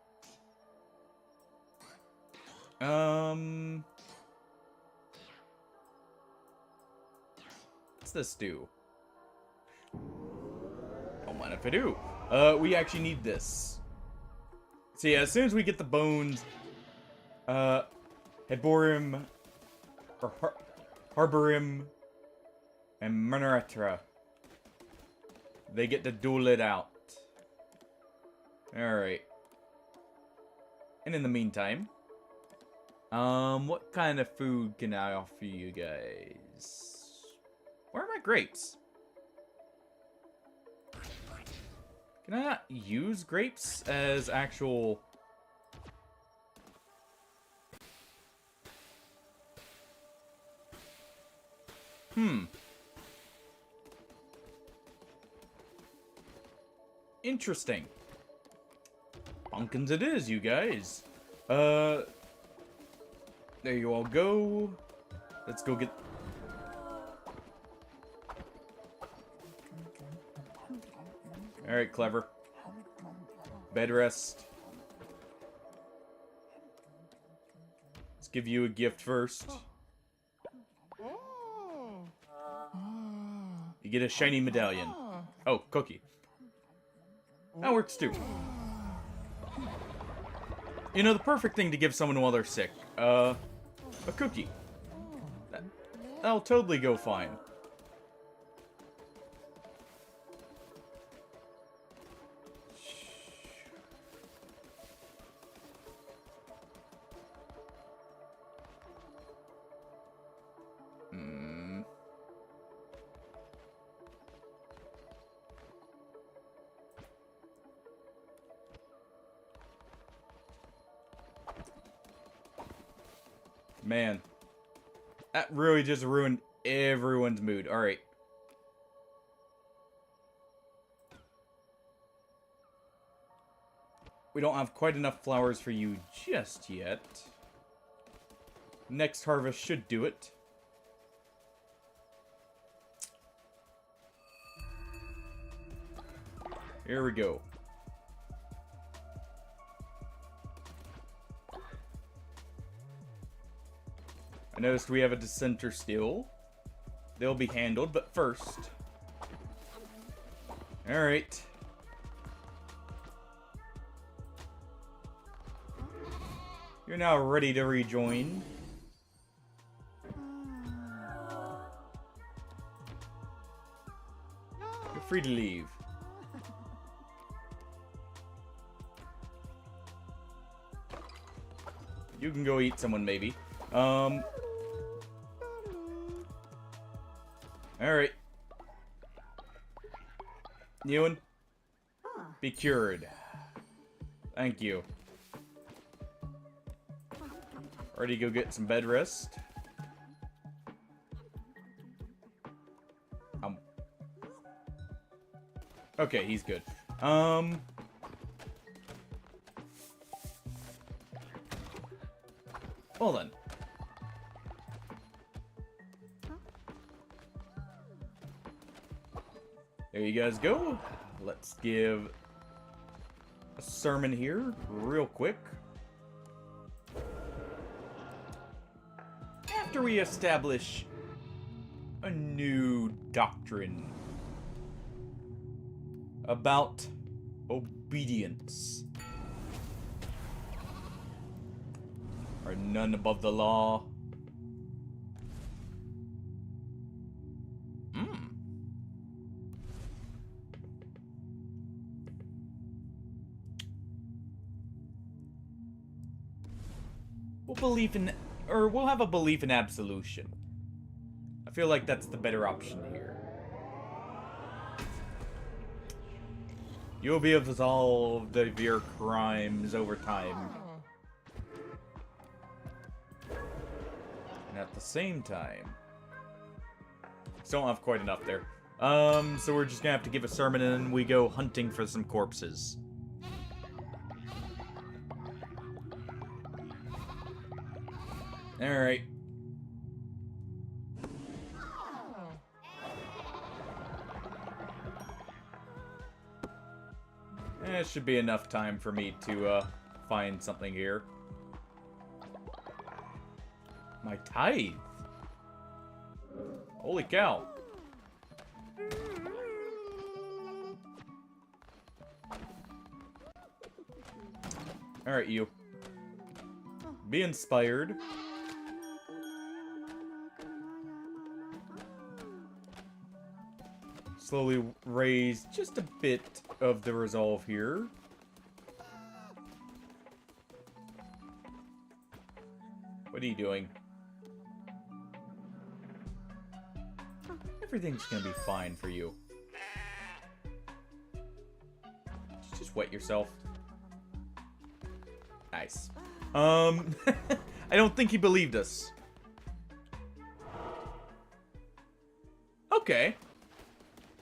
What's this do? Don't mind if I do. We actually need this. So yeah, as soon as we get the bones, Herborium, or Harborium, and Mineretra, they get to duel it out. Alright. And in the meantime, what kind of food can I offer you guys? Where are my grapes? Can I not use grapes as actual... Interesting. Pumpkins it is, you guys. There you all go. Let's go get... Alright, clever. Bed rest. Let's give you a gift first. You get a shiny medallion. Oh, cookie. That works too. You know, the perfect thing to give someone while they're sick. A cookie. That'll totally go fine. Man. That really just ruined everyone's mood. Alright. We don't have quite enough flowers for you just yet. Next harvest should do it. Here we go. I noticed we have a dissenter still. They'll be handled, but first... Alright. You're now ready to rejoin. You're free to leave. You can go eat someone, maybe. Alright. Ewan, be cured. Thank you. Ready to go get some bed rest? Okay, he's good. Well then. There you guys go. Let's give a sermon here real quick. After we establish a new doctrine about obedience. Are none above the law. We'll have a belief in absolution. I feel like that's the better option here. You'll be absolved of your crimes over time. And at the same time... Still don't have quite enough there. So we're just gonna have to give a sermon and then we go hunting for some corpses. Alright. It should be enough time for me to find something here. My tithe. Holy cow. Alright, you. Be inspired. Slowly raise just a bit of the resolve here. What are you doing? Everything's gonna be fine for you. Just wet yourself. Nice. I don't think he believed us. Okay.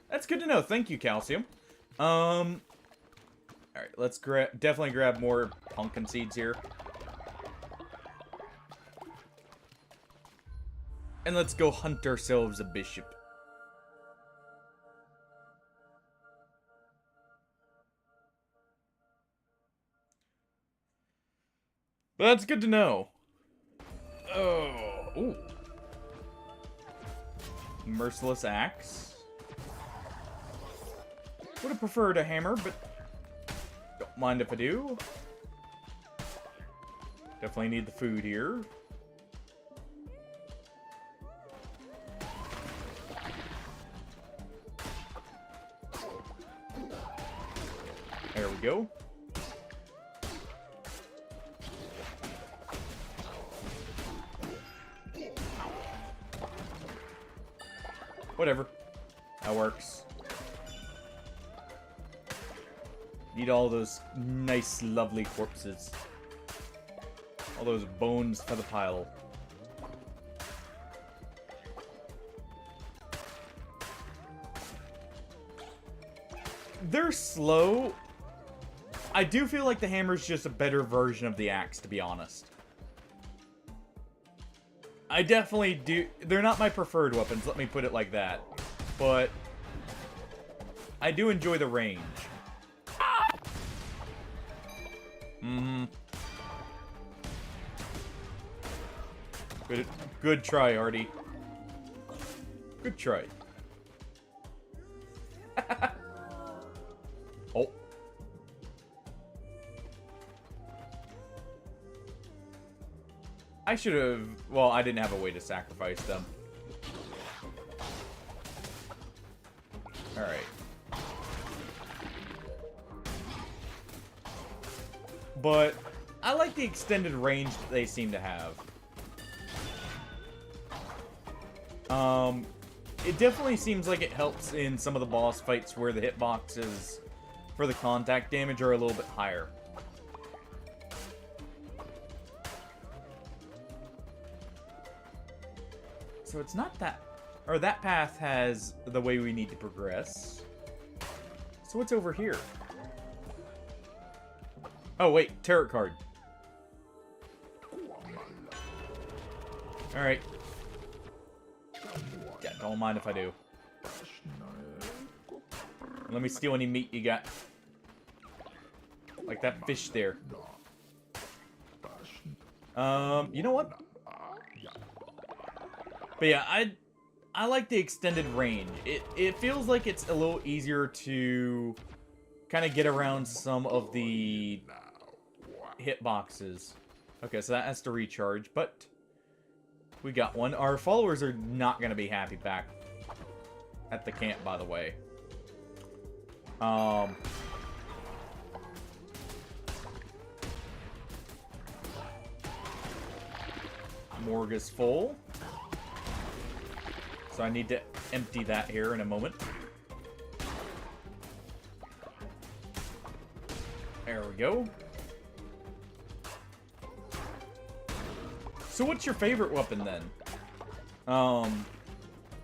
That's good to know. Thank you, Calcium. Alright, let's definitely grab more pumpkin seeds here. And let's go hunt ourselves a bishop. But that's good to know. Oh, ooh. Merciless axe. Would have preferred a hammer, but don't mind if I do. Definitely need the food here. There we go. Whatever. That works. Need all those nice, lovely corpses. All those bones for the pile. They're slow. I do feel like the hammer's just a better version of the axe, to be honest. I definitely do. They're not my preferred weapons, let me put it like that. But I do enjoy the range. Good try, Artie. Good try. Oh. I should have... Well, I didn't have a way to sacrifice them. Alright. But I like the extended range that they seem to have. It definitely seems like it helps in some of the boss fights where the hitboxes for the contact damage are a little bit higher. So it's not that... Or that path has the way we need to progress. So what's over here? Oh, wait. Tarot card. Alright. Yeah, don't mind if I do. Let me steal any meat you got. Like that fish there. You know what? But yeah, I like the extended range. It feels like it's a little easier to kind of get around some of the hitboxes. Okay, so that has to recharge, but we got one. Our followers are not going to be happy back at the camp, by the way. Morgue is full. So I need to empty that here in a moment. There we go. So what's your favorite weapon then? Out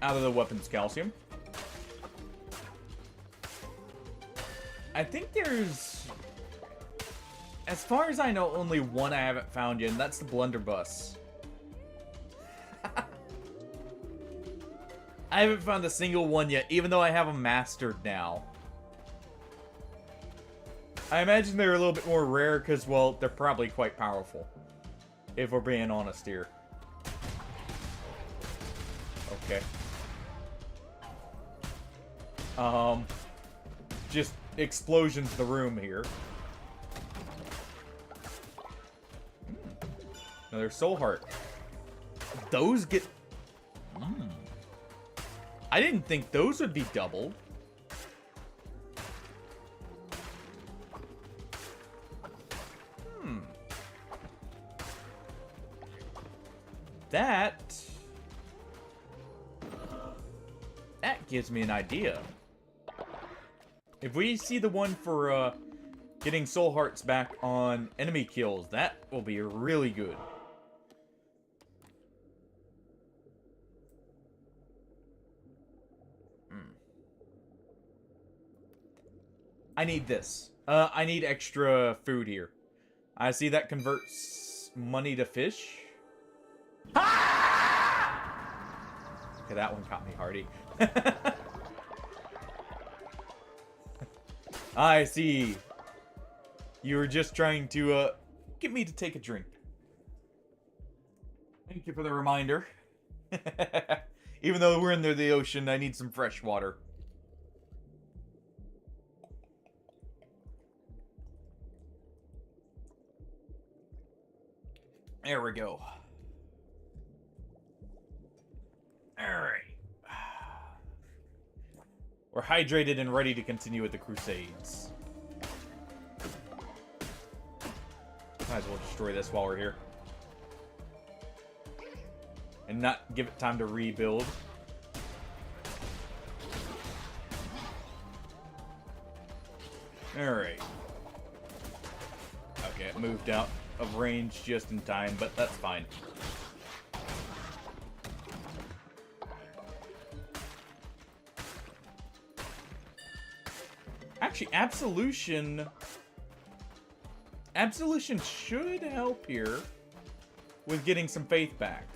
of the weapons, Calcium. I think there's... As far as I know, only one I haven't found yet, and that's the blunderbuss. I haven't found a single one yet, even though I have them mastered now. I imagine they're a little bit more rare because, well, they're probably quite powerful. If we're being honest here. Okay. Just explosions the room here. Another soul heart. Those get... I didn't think those would be double. That gives me an idea. If we see the one for getting soul hearts back on enemy kills, that will be really good. I need this. I need extra food here. I see that converts money to fish. Ah! Okay, that one caught me, Hardy. I see. You were just trying to get me to take a drink. Thank you for the reminder. Even though we're in the ocean, I need some fresh water. There we go. Alright. We're hydrated and ready to continue with the Crusades. Might as well destroy this while we're here. And not give it time to rebuild. Alright. Okay, it moved out of range just in time, but that's fine. Actually, Absolution should help here with getting some faith back.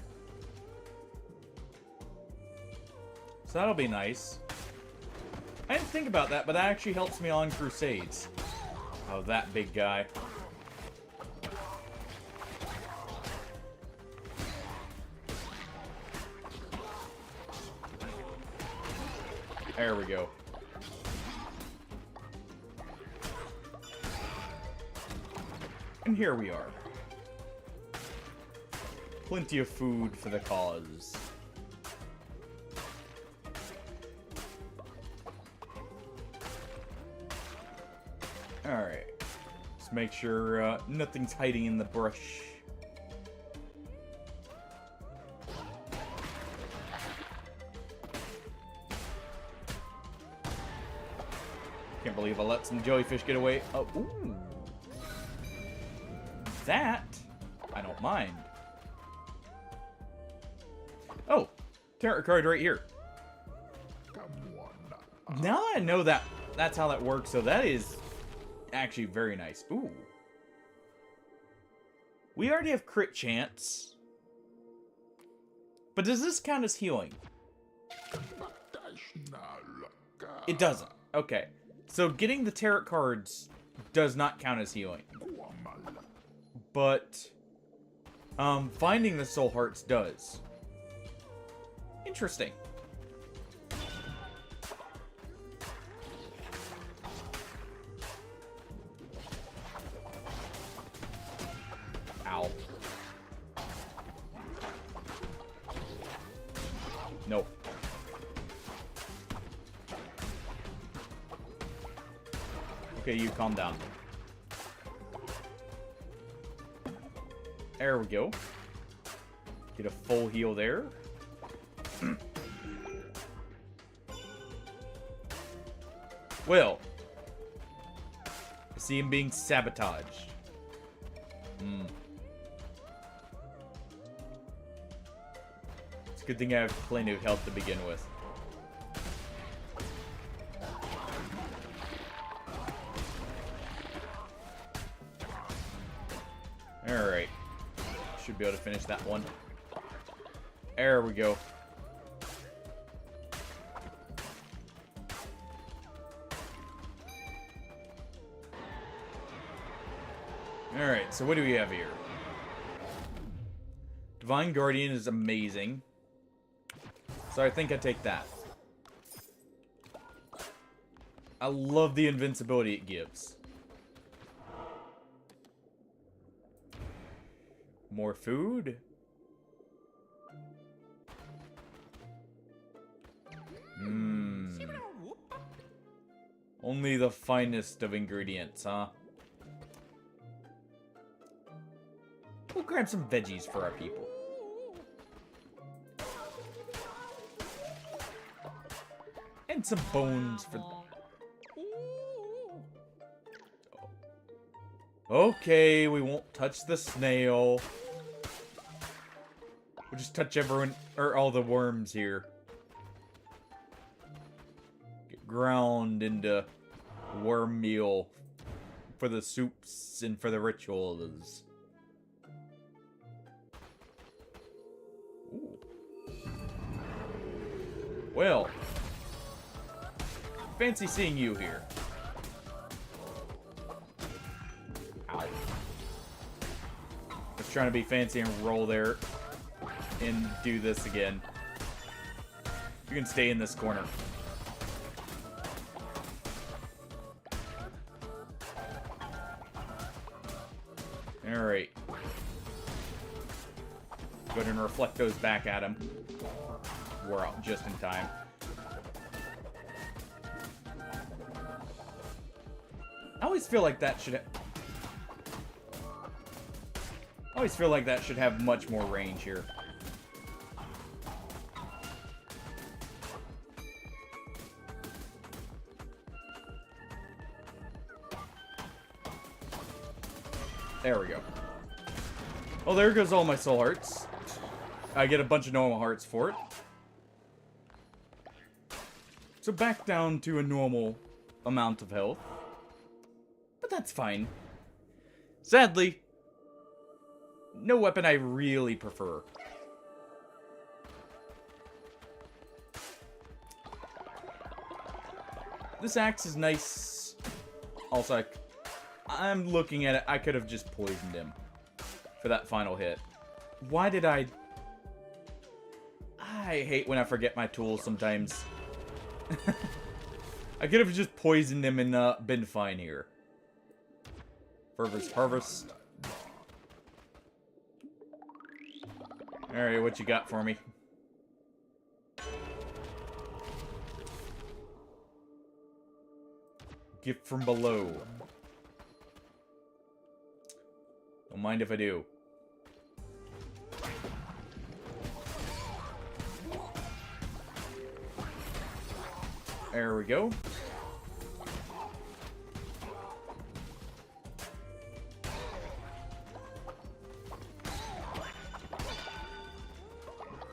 So that'll be nice. I didn't think about that, but that actually helps me on Crusades. Oh, that big guy. There we go. And here we are. Plenty of food for the cause. Alright. Let's make sure nothing's hiding in the brush. Can't believe I let some jellyfish get away. Oh, ooh. That, I don't mind. Oh, tarot card right here. Now that I know that that's how that works, so that is actually very nice. Ooh. We already have crit chance. But does this count as healing? It doesn't. Okay. So getting the tarot cards does not count as healing. But finding the soul hearts does. Interesting. Ow. Nope. Okay, you calm down. There we go. Get a full heal there. Well, I see him being sabotaged. It's a good thing I have plenty of health to begin with. Alright. Should be able to finish that one. There we go. Alright, so what do we have here? Divine Guardian is amazing. So I think I take that. I love the invincibility it gives. More food? Only the finest of ingredients, huh? We'll grab some veggies for our people. And some bones for... Okay, we won't touch the snail. We'll just touch everyone, or all the worms here. Get ground into worm meal for the soups and for the rituals. Ooh. Well, fancy seeing you here. Ow. Just trying to be fancy and roll there. and do this again. You can stay in this corner. Alright. Go ahead and reflect those back at him. We're out just in time. I always feel like that should have much more range here. There we go. Oh, there goes all my soul hearts. I get a bunch of normal hearts for it. So back down to a normal amount of health. But that's fine. Sadly, no weapon I really prefer. This axe is nice. Also, I'm looking at it. I could have just poisoned him for that final hit. Why did I hate when I forget my tools sometimes. I could have just poisoned him and been fine here. Fervor's Harvest. Alright, what you got for me? Gift from below. Don't mind if I do. There we go.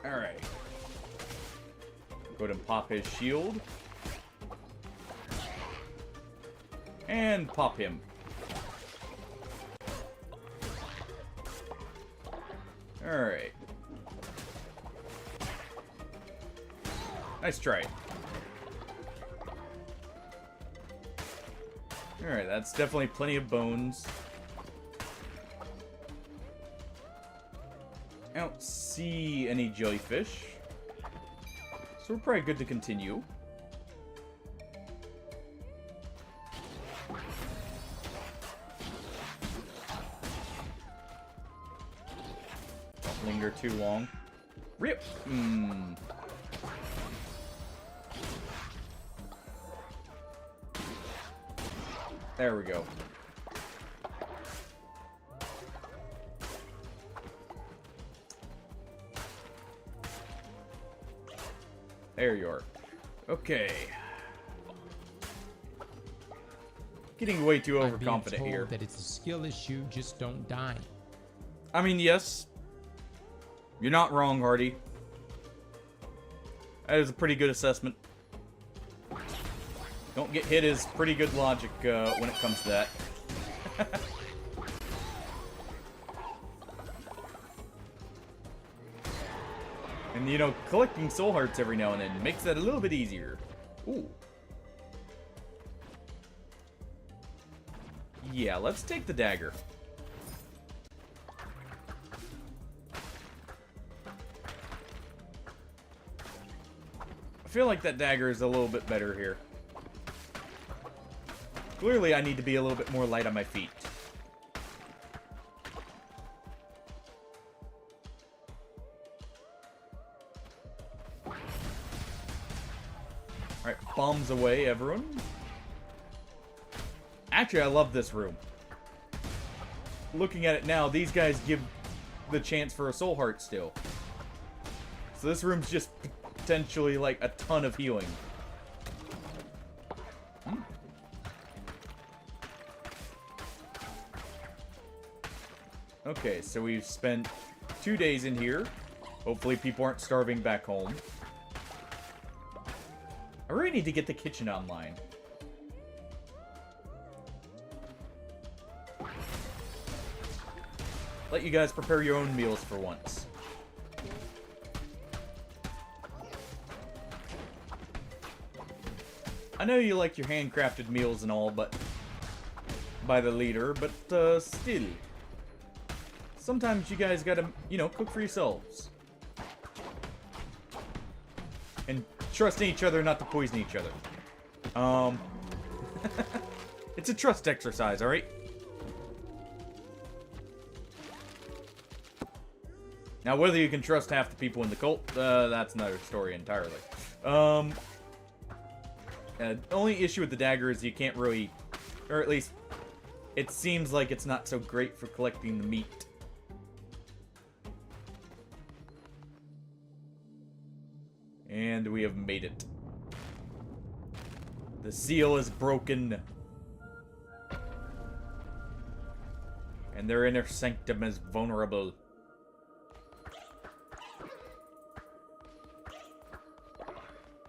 Alright. Go ahead and pop his shield. And pop him. Alright. Nice try. Alright, that's definitely plenty of bones. I don't see any jellyfish. So we're probably good to continue. Don't linger too long. Rip! There we go. There you are. Okay. Getting way too overconfident here. That it's a skill issue, just don't die. I mean, yes. You're not wrong, Hardy. That is a pretty good assessment. Don't get hit is pretty good logic when it comes to that. And, you know, collecting soul hearts every now and then makes that a little bit easier. Ooh. Yeah, let's take the dagger. I feel like that dagger is a little bit better here. Clearly, I need to be a little bit more light on my feet. Alright, bombs away, everyone. Actually, I love this room. Looking at it now, these guys give the chance for a soul heart still. So this room's just potentially like a ton of healing. Okay, so we've spent 2 days in here. Hopefully people aren't starving back home. I really need to get the kitchen online. Let you guys prepare your own meals for once. I know you like your handcrafted meals and all, but by the leader, but still. Sometimes you guys gotta, you know, cook for yourselves. And trusting each other not to poison each other. It's a trust exercise, alright? Now, whether you can trust half the people in the cult, that's another story entirely. The only issue with the dagger is you can't really... Or at least, it seems like it's not so great for collecting the meat. And we have made it. The seal is broken. And their inner sanctum is vulnerable.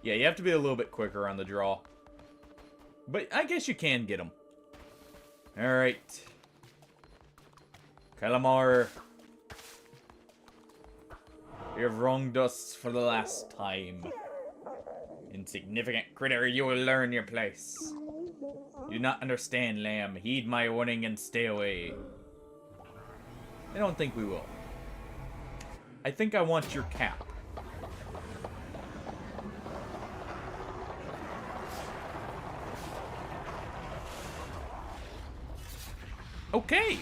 Yeah, you have to be a little bit quicker on the draw. But I guess you can get them. Alright. Calamar. You have wronged us for the last time. Insignificant critter, you will learn your place. You do not understand, lamb. Heed my warning and stay away. I don't think we will. I think I want your cap. Okay.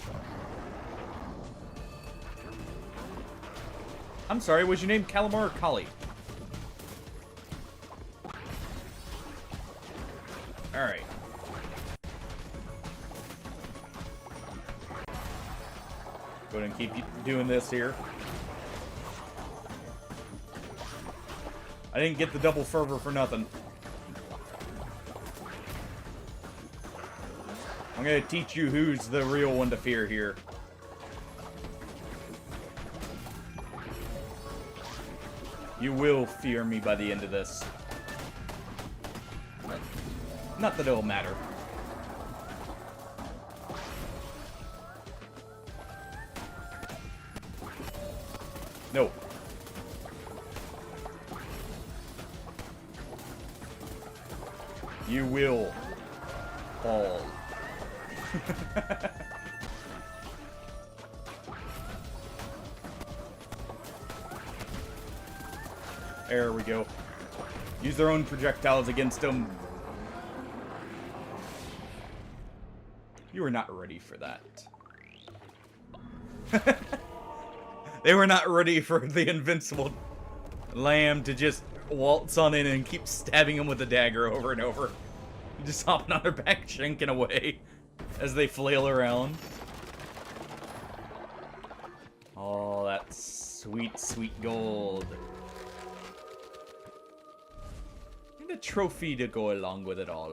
I'm sorry, was your name Calamar or Kali? Alright. Go ahead and keep doing this here. I didn't get the double fervor for nothing. I'm gonna teach you who's the real one to fear here. You will fear me by the end of this. Not that it'll matter. No. You will fall. There we go. Use their own projectiles against them. You were not ready for that. They were not ready for the invincible lamb to just waltz on in and keep stabbing him with a dagger over and over. Just hopping on their back, shanking away as they flail around. Oh, that sweet, sweet gold. And a trophy to go along with it all.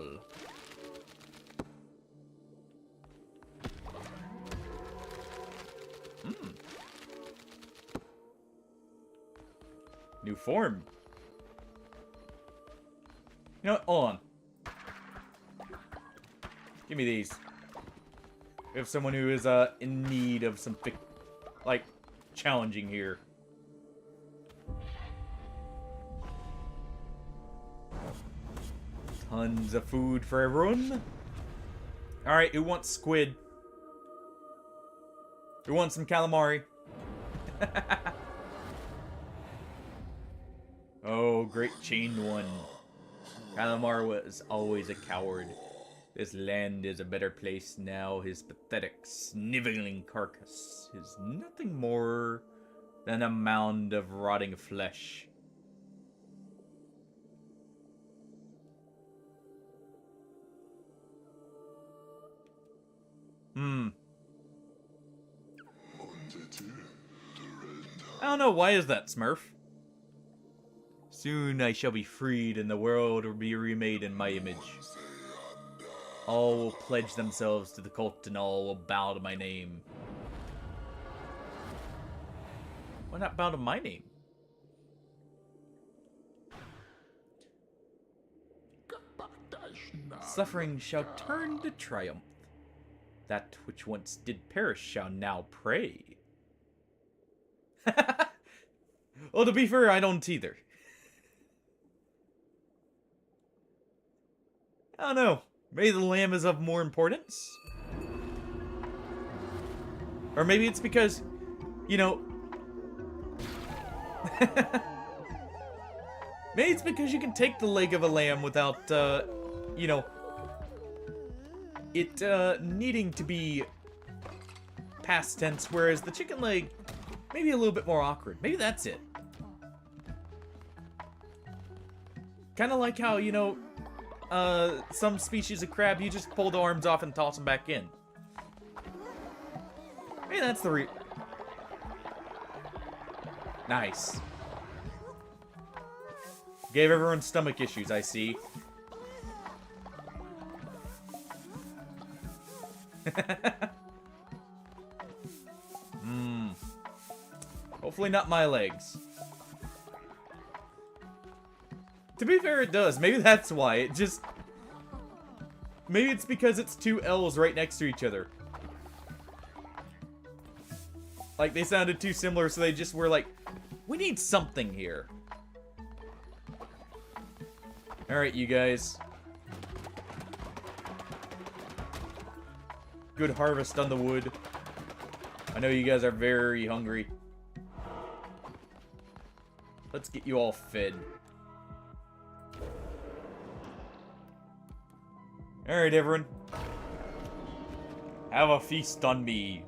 New form. You know what? Hold on. Give me these. We have someone who is in need of some like challenging here. Tons of food for everyone. Alright, who wants squid? Who wants some calamari? Oh, great chained one. Calamar was always a coward. This land is a better place now. His pathetic, sniveling carcass is nothing more than a mound of rotting flesh. I don't know, why is that, Smurf? Soon I shall be freed and the world will be remade in my image. All will pledge themselves to the cult and all will bow to my name. Why not bow to my name? Suffering shall turn to triumph. That which once did perish shall now pray. Well, to be fair, I don't either. I don't know. Maybe the lamb is of more importance? Or maybe it's because, you know... Maybe it's because you can take the leg of a lamb without, you know, it needing to be past tense, whereas the chicken leg, maybe a little bit more awkward. Maybe that's it. Kind of like how, you know, some species of crab, you just pull the arms off and toss them back in. Maybe that's the Nice. Gave everyone stomach issues, I see. Hopefully not my legs. To be fair, it does. Maybe that's why. It just... Maybe it's because it's two L's right next to each other. Like, they sounded too similar, so they just were like, we need something here. Alright, you guys. Good harvest on the wood. I know you guys are very hungry. Let's get you all fed. Alright, everyone. Have a feast on me.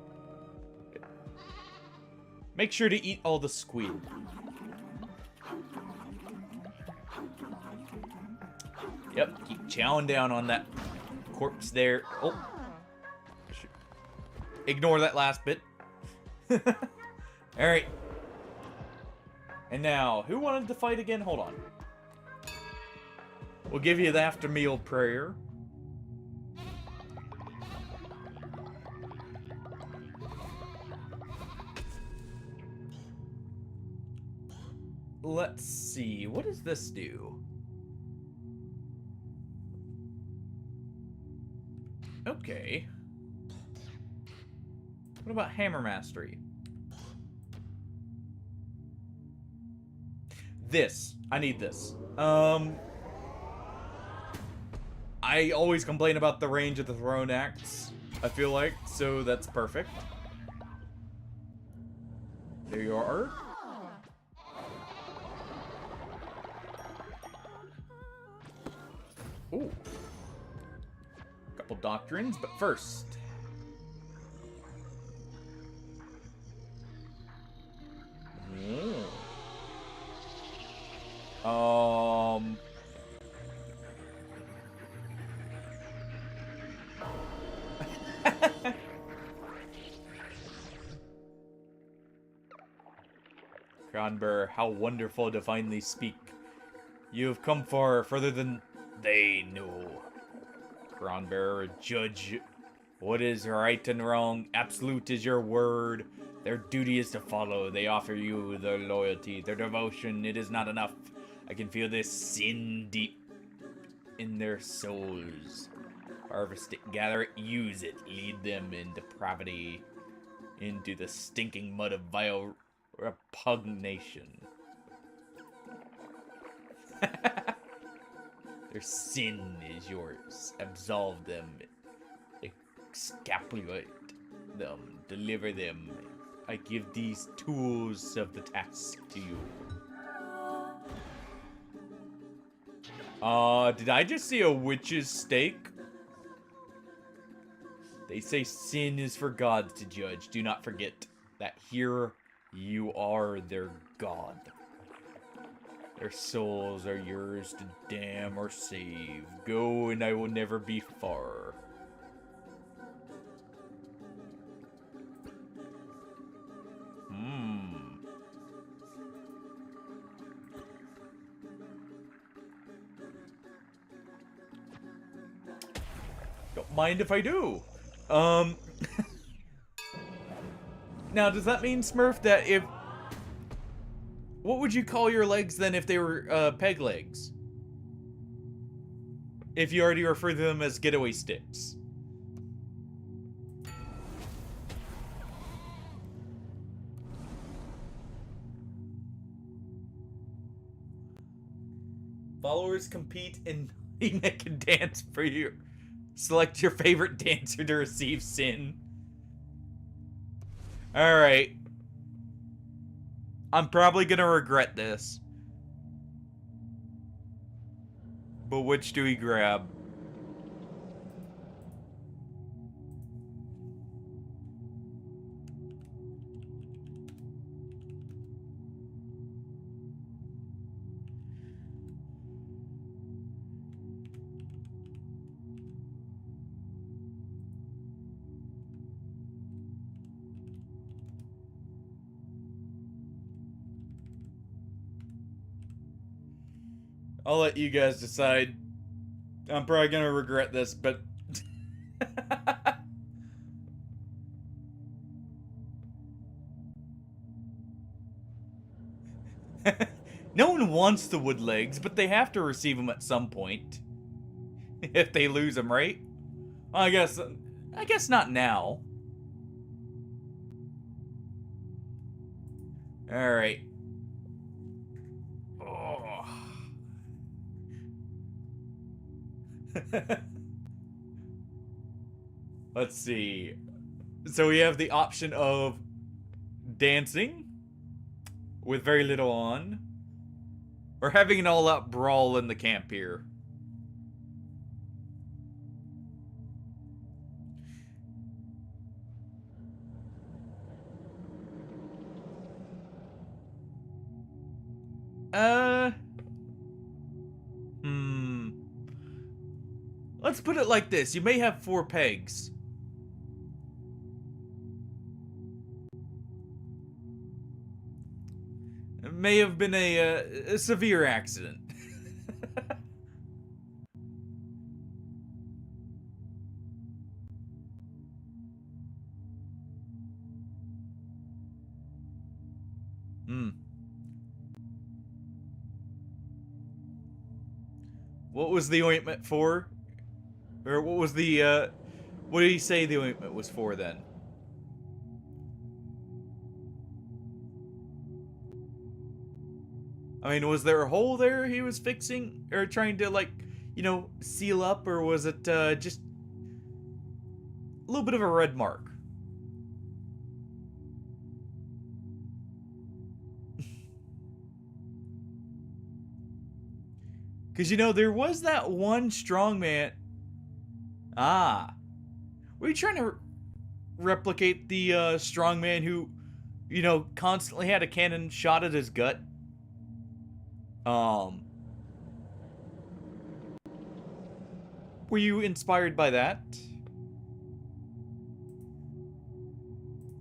Make sure to eat all the squid. Yep, keep chowing down on that corpse there. Oh. Ignore that last bit. Alright. And now, who wanted to fight again? Hold on. We'll give you the after meal prayer. Let's see. What does this do? Okay. What about hammer mastery? This. I need this. I always complain about the range of the thrown axe, I feel like, so that's perfect. There you are. Ooh. Couple doctrines, but first. Kronber, how wonderful to finally speak. You have come far, further than they knew. Kronber, judge what is right and wrong. Absolute is your word. Their duty is to follow. They offer you their loyalty, their devotion. It is not enough. I can feel this sin deep in their souls. Harvest it, gather it, use it. Lead them in depravity, into the stinking mud of vile repugnation. Their sin is yours. Absolve them. Excapulate them. Deliver them. I give these tools of the task to you. Did I just see a witch's stake? They say sin is for gods to judge. Do not forget that here you are their god. Their souls are yours to damn or save. Go and I will never be far. Don't mind if I do. Now, does that mean, Smurf, that if... What would you call your legs then if they were peg legs? If you already refer to them as getaway sticks. Followers compete in that can dance for you. Select your favorite dancer to receive sin. Alright. I'm probably gonna regret this. But which do we grab? I'll let you guys decide. I'm probably gonna regret this, but... No one wants the wood legs, but they have to receive them at some point. If they lose them, right? Well, I guess not now. Alright. Oh. Let's see. So we have the option of dancing with very little on, or having an all-out brawl in the camp here. Let's put it like this. You may have 4 pegs. It may have been a severe accident. What was the ointment for? Or what was the, what did he say the ointment was for then? I mean, was there a hole there he was fixing? Or trying to, like, you know, seal up? Or was it, just a little bit of a red mark? Because, you know, there was that one strongman. Ah. Were you trying to replicate the strongman who, you know, constantly had a cannon shot at his gut? Were you inspired by that?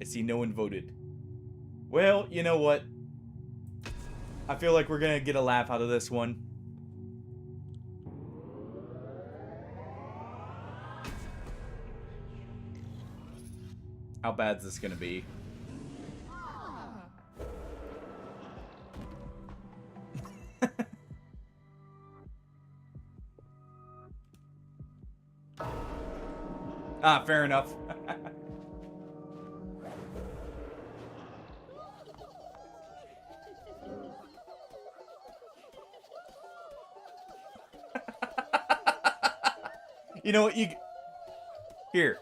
I see no one voted. Well, you know what? I feel like we're gonna get a laugh out of this one. How bad's this gonna be? Ah, fair enough. You know what, you... Here.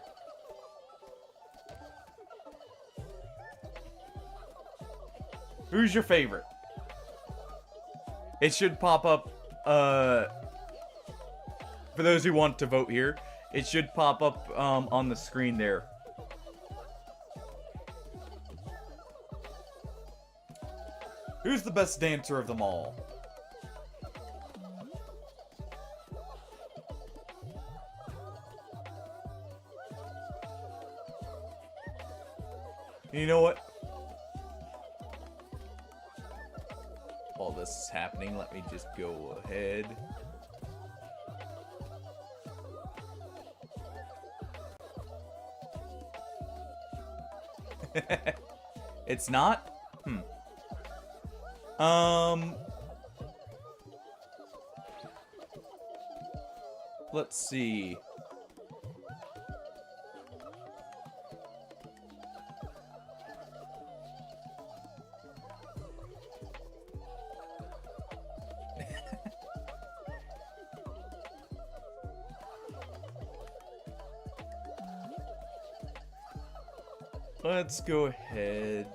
Who's your favorite? It should pop up, for those who want to vote here, it should pop up, on the screen there. Who's the best dancer of them all? You know what? While this is happening, let me just go ahead. It's not? Let's see. Let's go ahead.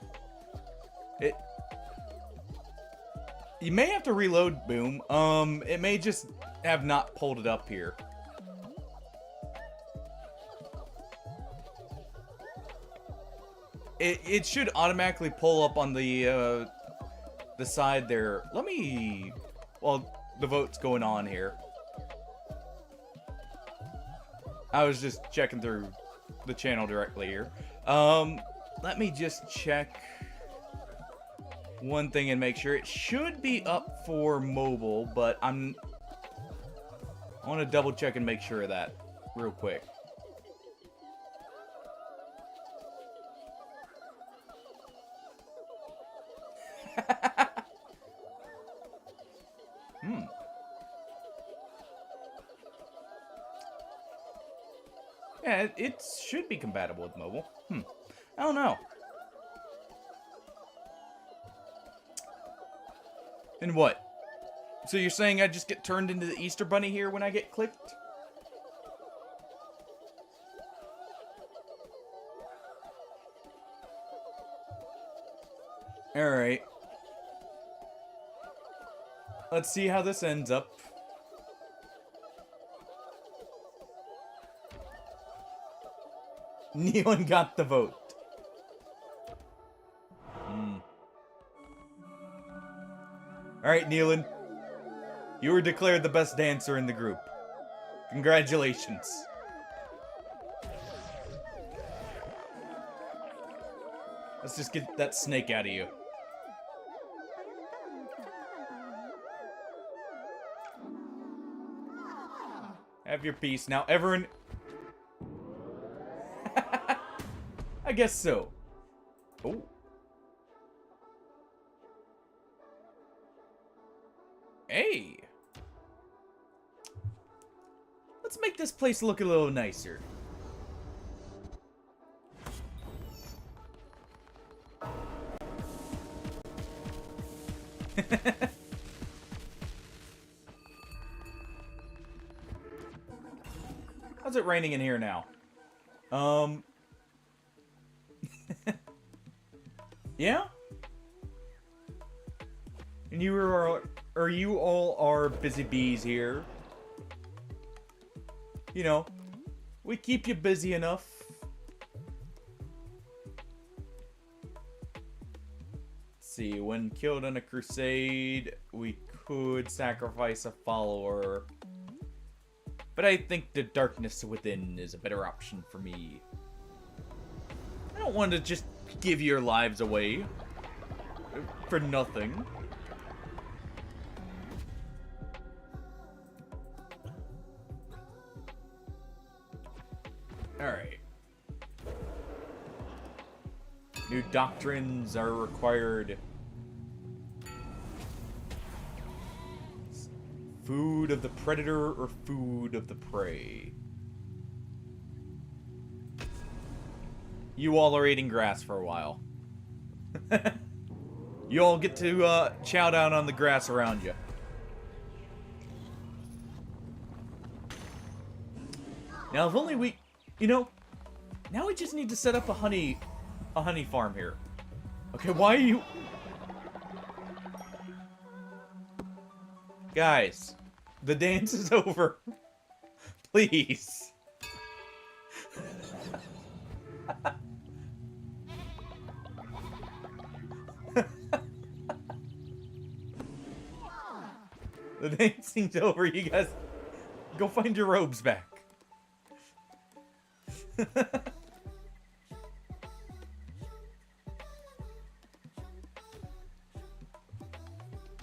You may have to reload, Boom. It may just have not pulled it up here. It should automatically pull up on the side there. Let me... Well, the vote's going on here. I was just checking through the channel directly here. Let me just check one thing and make sure. It should be up for mobile, but I want to double check and make sure of that real quick. Yeah, it should be compatible with mobile. I don't know. And what? So you're saying I just get turned into the Easter Bunny here when I get clicked? Alright. Let's see how this ends up. Neon got the vote. Alright, Neelan. You were declared the best dancer in the group. Congratulations. Let's just get that snake out of you. Have your piece. Now, everyone... I guess so. Oh. Hey. Let's make this place look a little nicer. How's it raining in here now? Yeah? And you all are busy bees here. You know, we keep you busy enough. Let's see, when killed on a crusade, we could sacrifice a follower. But I think the darkness within is a better option for me. I don't want to just give your lives away for nothing. Alright. New doctrines are required. Food of the predator or food of the prey? You all are eating grass for a while. You all get to chow down on the grass around you. Now, if only we... You know, now we just need to set up a honey farm here. Okay, why are you... Guys, the dance is over. Please. The dancing's over. You guys go find your robes back.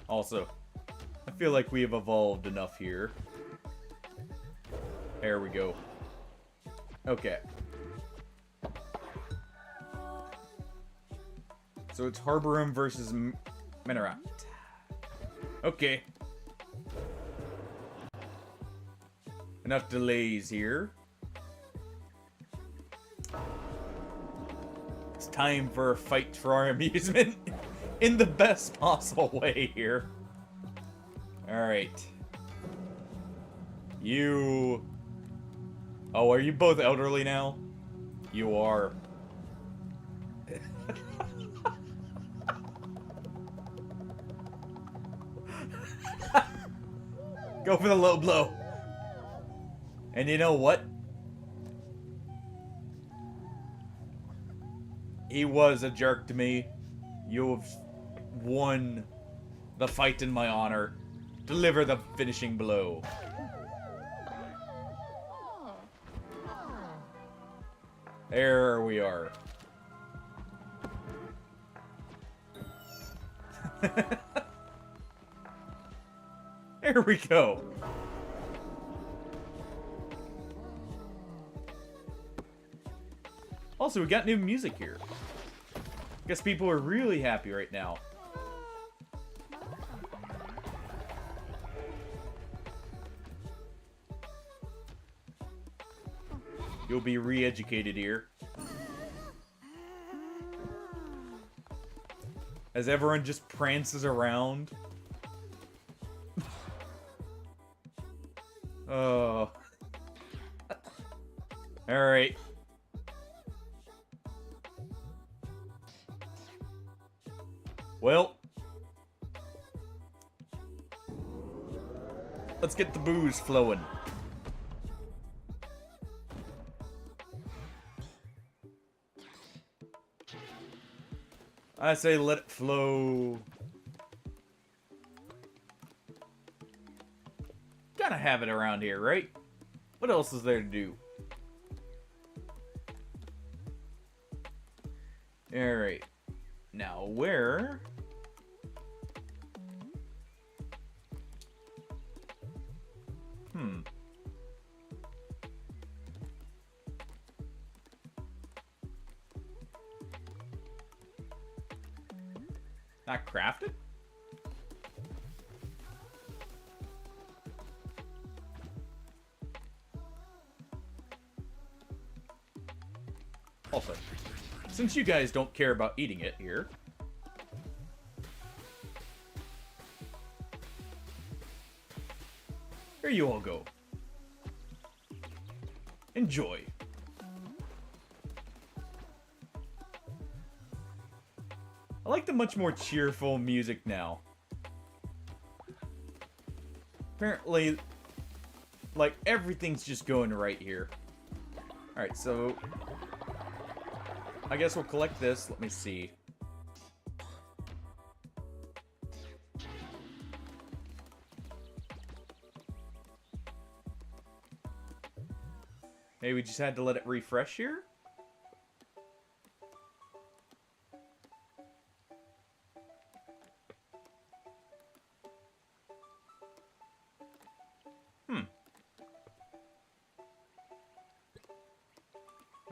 Also, I feel like we have evolved enough here. There we go. Okay. So it's Harborum versus Minarat. Okay. Enough delays here. It's time for a fight for our amusement in the best possible way here. Alright. You... Oh, are you both elderly now? You are. Go for the low blow. And you know what? He was a jerk to me. You have won the fight in my honor. Deliver the finishing blow. There we are. There we go. Also, we got new music here. Guess people are really happy right now. You'll be re-educated here. As everyone just prances around. Oh. Alright. Well. Let's get the booze flowing. I say let it flow. Gotta have it around here, right? What else is there to do? Alright. Now, where? Not crafted? Also, since you guys don't care about eating it here, here you all go. Enjoy. I like the much more cheerful music now. Apparently, like, everything's just going right here. Alright, so I guess we'll collect this. Let me see. Maybe we just had to let it refresh here?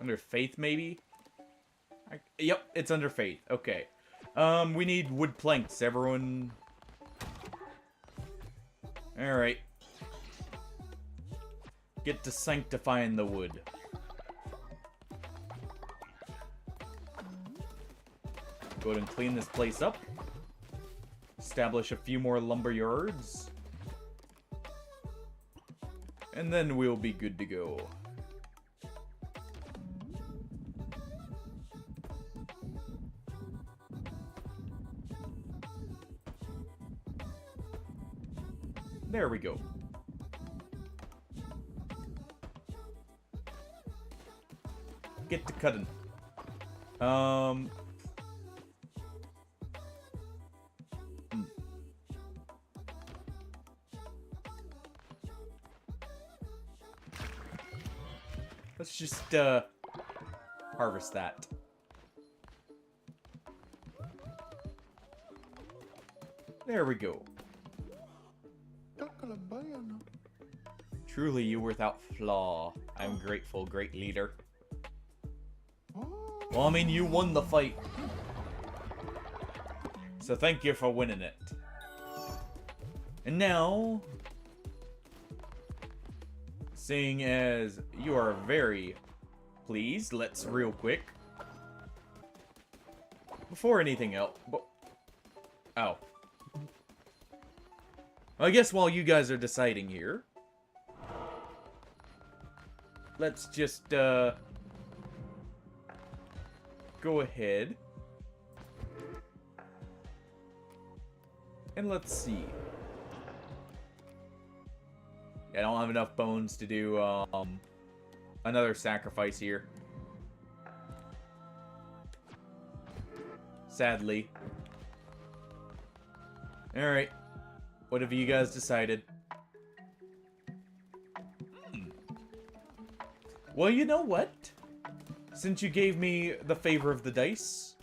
Under faith, maybe? Yep, it's under faith. Okay. We need wood planks, everyone. Alright. Get to sanctifying the wood. Go ahead and clean this place up. Establish a few more lumber yards. And then we'll be good to go. There we go. Get to cutting. Let's just, harvest that. There we go. Truly, you without flaw. I'm grateful, great leader. Well, I mean, you won the fight. So thank you for winning it. And now, seeing as you are very pleased, let's real quick. Before anything else. Oh. Well, I guess while you guys are deciding here, let's just, go ahead. And let's see. I don't have enough bones to do another sacrifice here. Sadly. Alright. What have you guys decided? Well, you know what? Since you gave me the favor of the dice,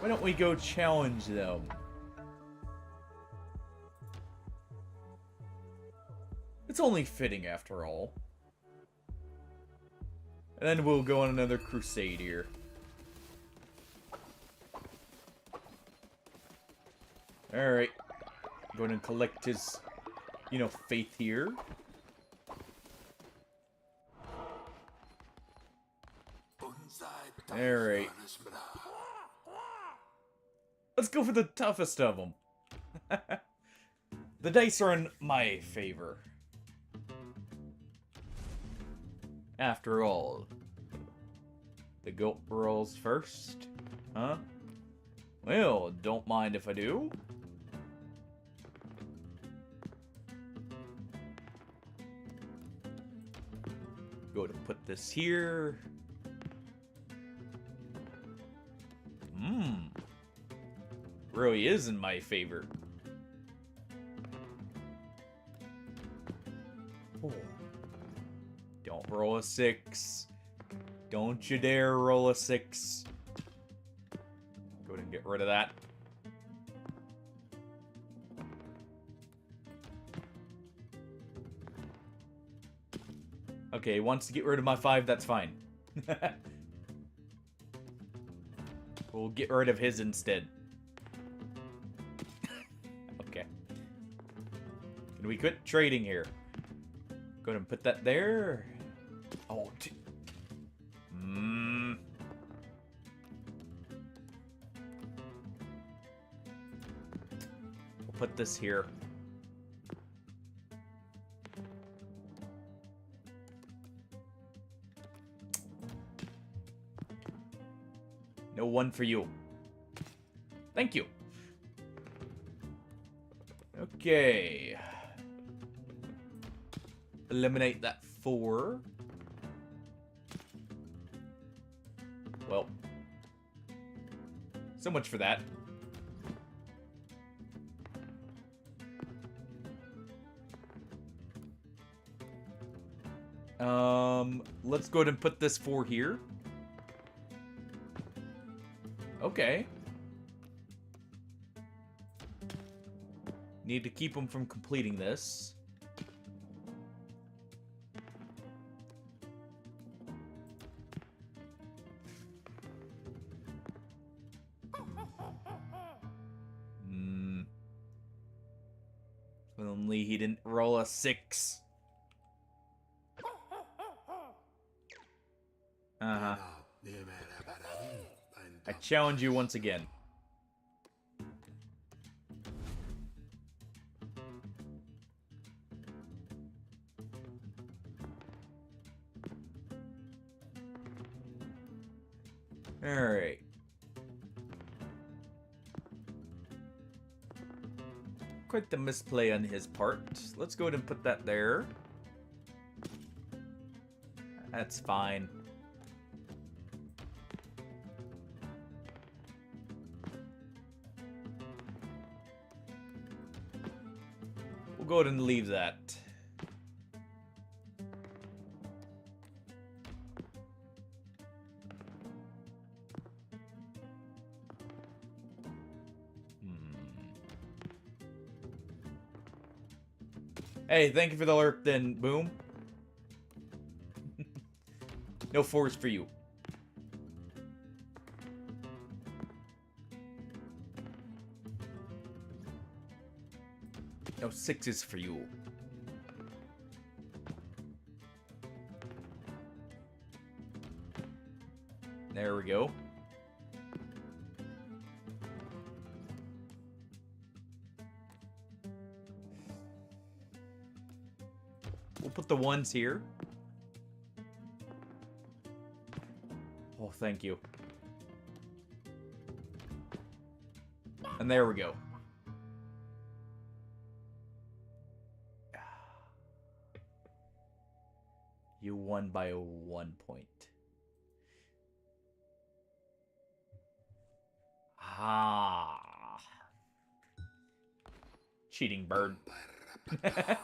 why don't we go challenge them? It's only fitting after all. And then we'll go on another crusade here. Alright. Go ahead and collect his, you know, faith here. Alright. Let's go for the toughest of them. The dice are in my favor. After all. The goat rolls first. Huh? Well, don't mind if I do. Go to put this here. Really is in my favor. Oh. Don't roll a 6. Don't you dare roll a 6. Go ahead and get rid of that. Okay, he wants to get rid of my 5, that's fine. We'll get rid of his instead. Okay. Can we quit trading here? Go ahead and put that there. Oh, We'll put this here. No one for you. Thank you. Okay. Eliminate that 4. Well. So much for that. Let's go ahead and put this 4 here. Okay. Need to keep him from completing this. Only he didn't roll a 6. Uh-huh. I challenge you once again. Alright. Quite the misplay on his part. Let's go ahead and put that there. That's fine. We'll go ahead and leave that. Hey, thank you for the alert then, Boom. No 4s for you. No 6s for you. There we go. We'll put the 1s here. Oh, thank you. And there we go. You won by 1 point. Ah. Cheating bird. I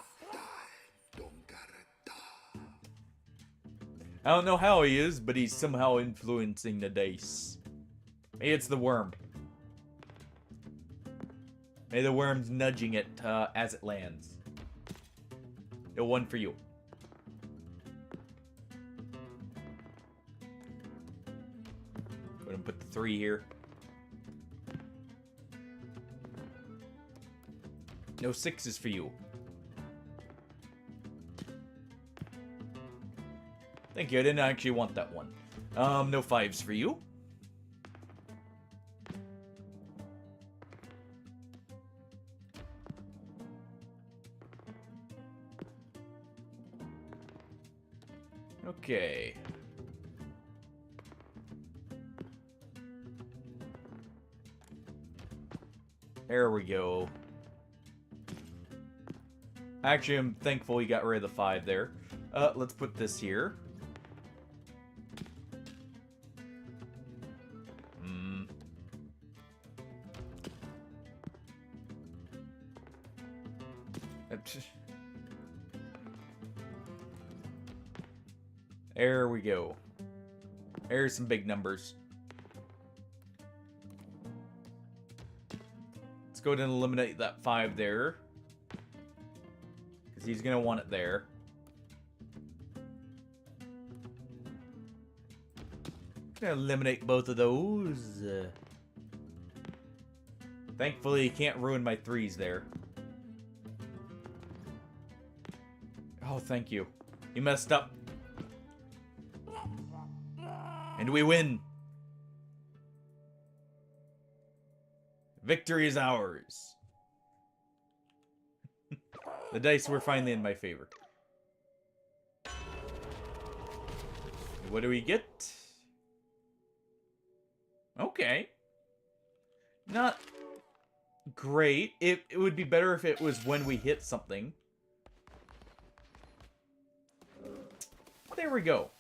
don't know how he is, but he's somehow influencing the dice. Maybe it's the worm. Maybe the worm's nudging it as it lands. No one for you. Go ahead and put the 3 here. No 6s for you. Thank you, I didn't actually want that one. No 5s for you. Okay. There we go. Actually, I'm thankful he got rid of the 5 there. Let's put this here. There we go. There's some big numbers. Let's go ahead and eliminate that 5 there. Because he's going to want it there. Gonna eliminate both of those. Thankfully, he can't ruin my 3s there. Oh, thank you. You messed up. And we win. Victory is ours. The dice were finally in my favor. What do we get? Okay. Not great. It would be better if it was when we hit something. There we go.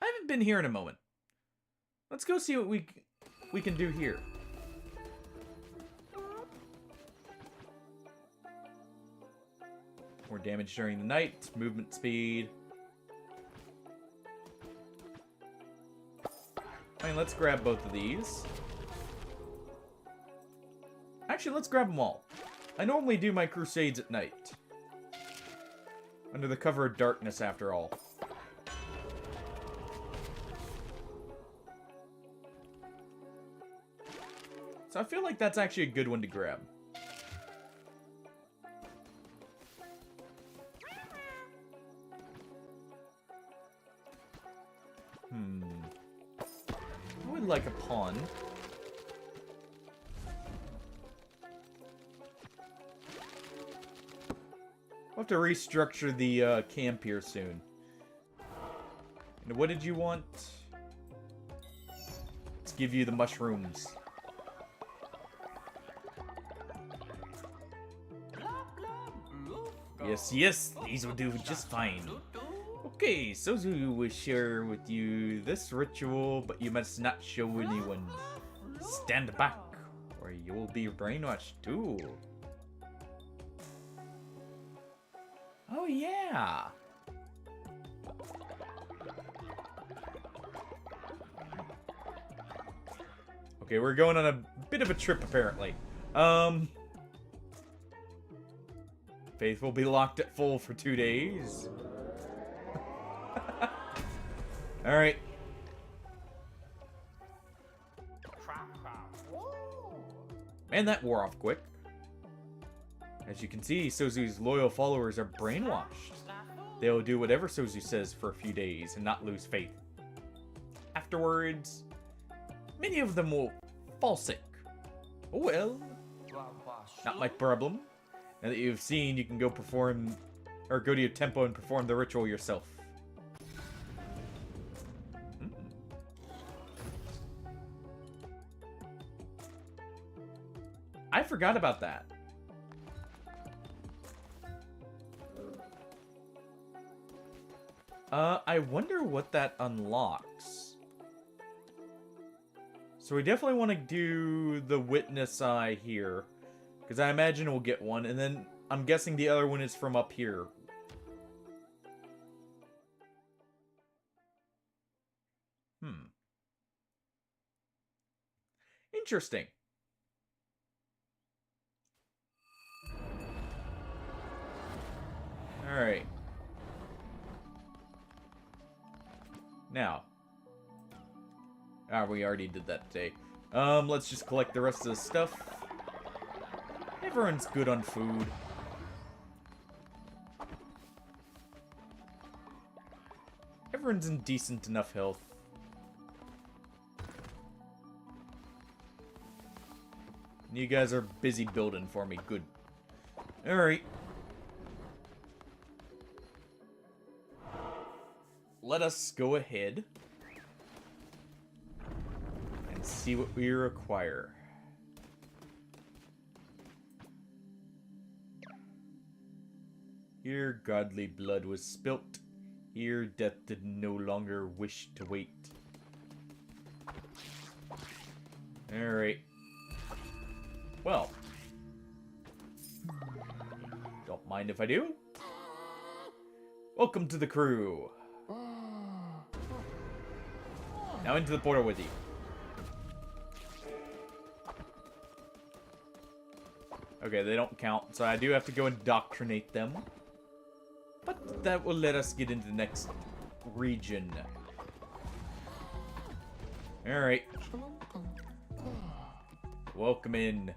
I haven't been here in a moment. Let's go see what we can do here. More damage during the night, movement speed. I mean, let's grab both of these. Actually, let's grab them all. I normally do my Crusades at night. Under the cover of darkness, after all. So I feel like that's actually a good one to grab. I would like a pawn. We'll have to restructure the camp here soon. And what did you want? Let's give you the mushrooms. Yes, yes, these will do just fine. Okay, Sozu will share with you this ritual, but you must not show anyone. Stand back, or you will be brainwashed too. Oh yeah! Okay, we're going on a bit of a trip apparently. Faith will be locked at full for 2 days. Alright. Man, that wore off quick. As you can see, Sozu's loyal followers are brainwashed. They'll do whatever Sozu says for a few days and not lose faith. Afterwards, many of them will fall sick. Oh well. Not my problem. Now that you've seen, you can go perform, or go to your temple and perform the ritual yourself. forgot about that. I wonder what that unlocks. So we definitely want to do the witness eye here. Because I imagine we'll get one. And then I'm guessing the other one is from up here. Interesting. Alright. Now. We already did that today. Let's just collect the rest of the stuff. Everyone's good on food. Everyone's in decent enough health. You guys are busy building for me. Good. Alright. Let us go ahead and see what we require. Here godly blood was spilt. Here death did no longer wish to wait. Alright. Well. Don't mind if I do. Welcome to the crew. Now into the portal with you. Okay, they don't count, so I do have to go indoctrinate them. But that will let us get into the next region. Alright. Welcome in.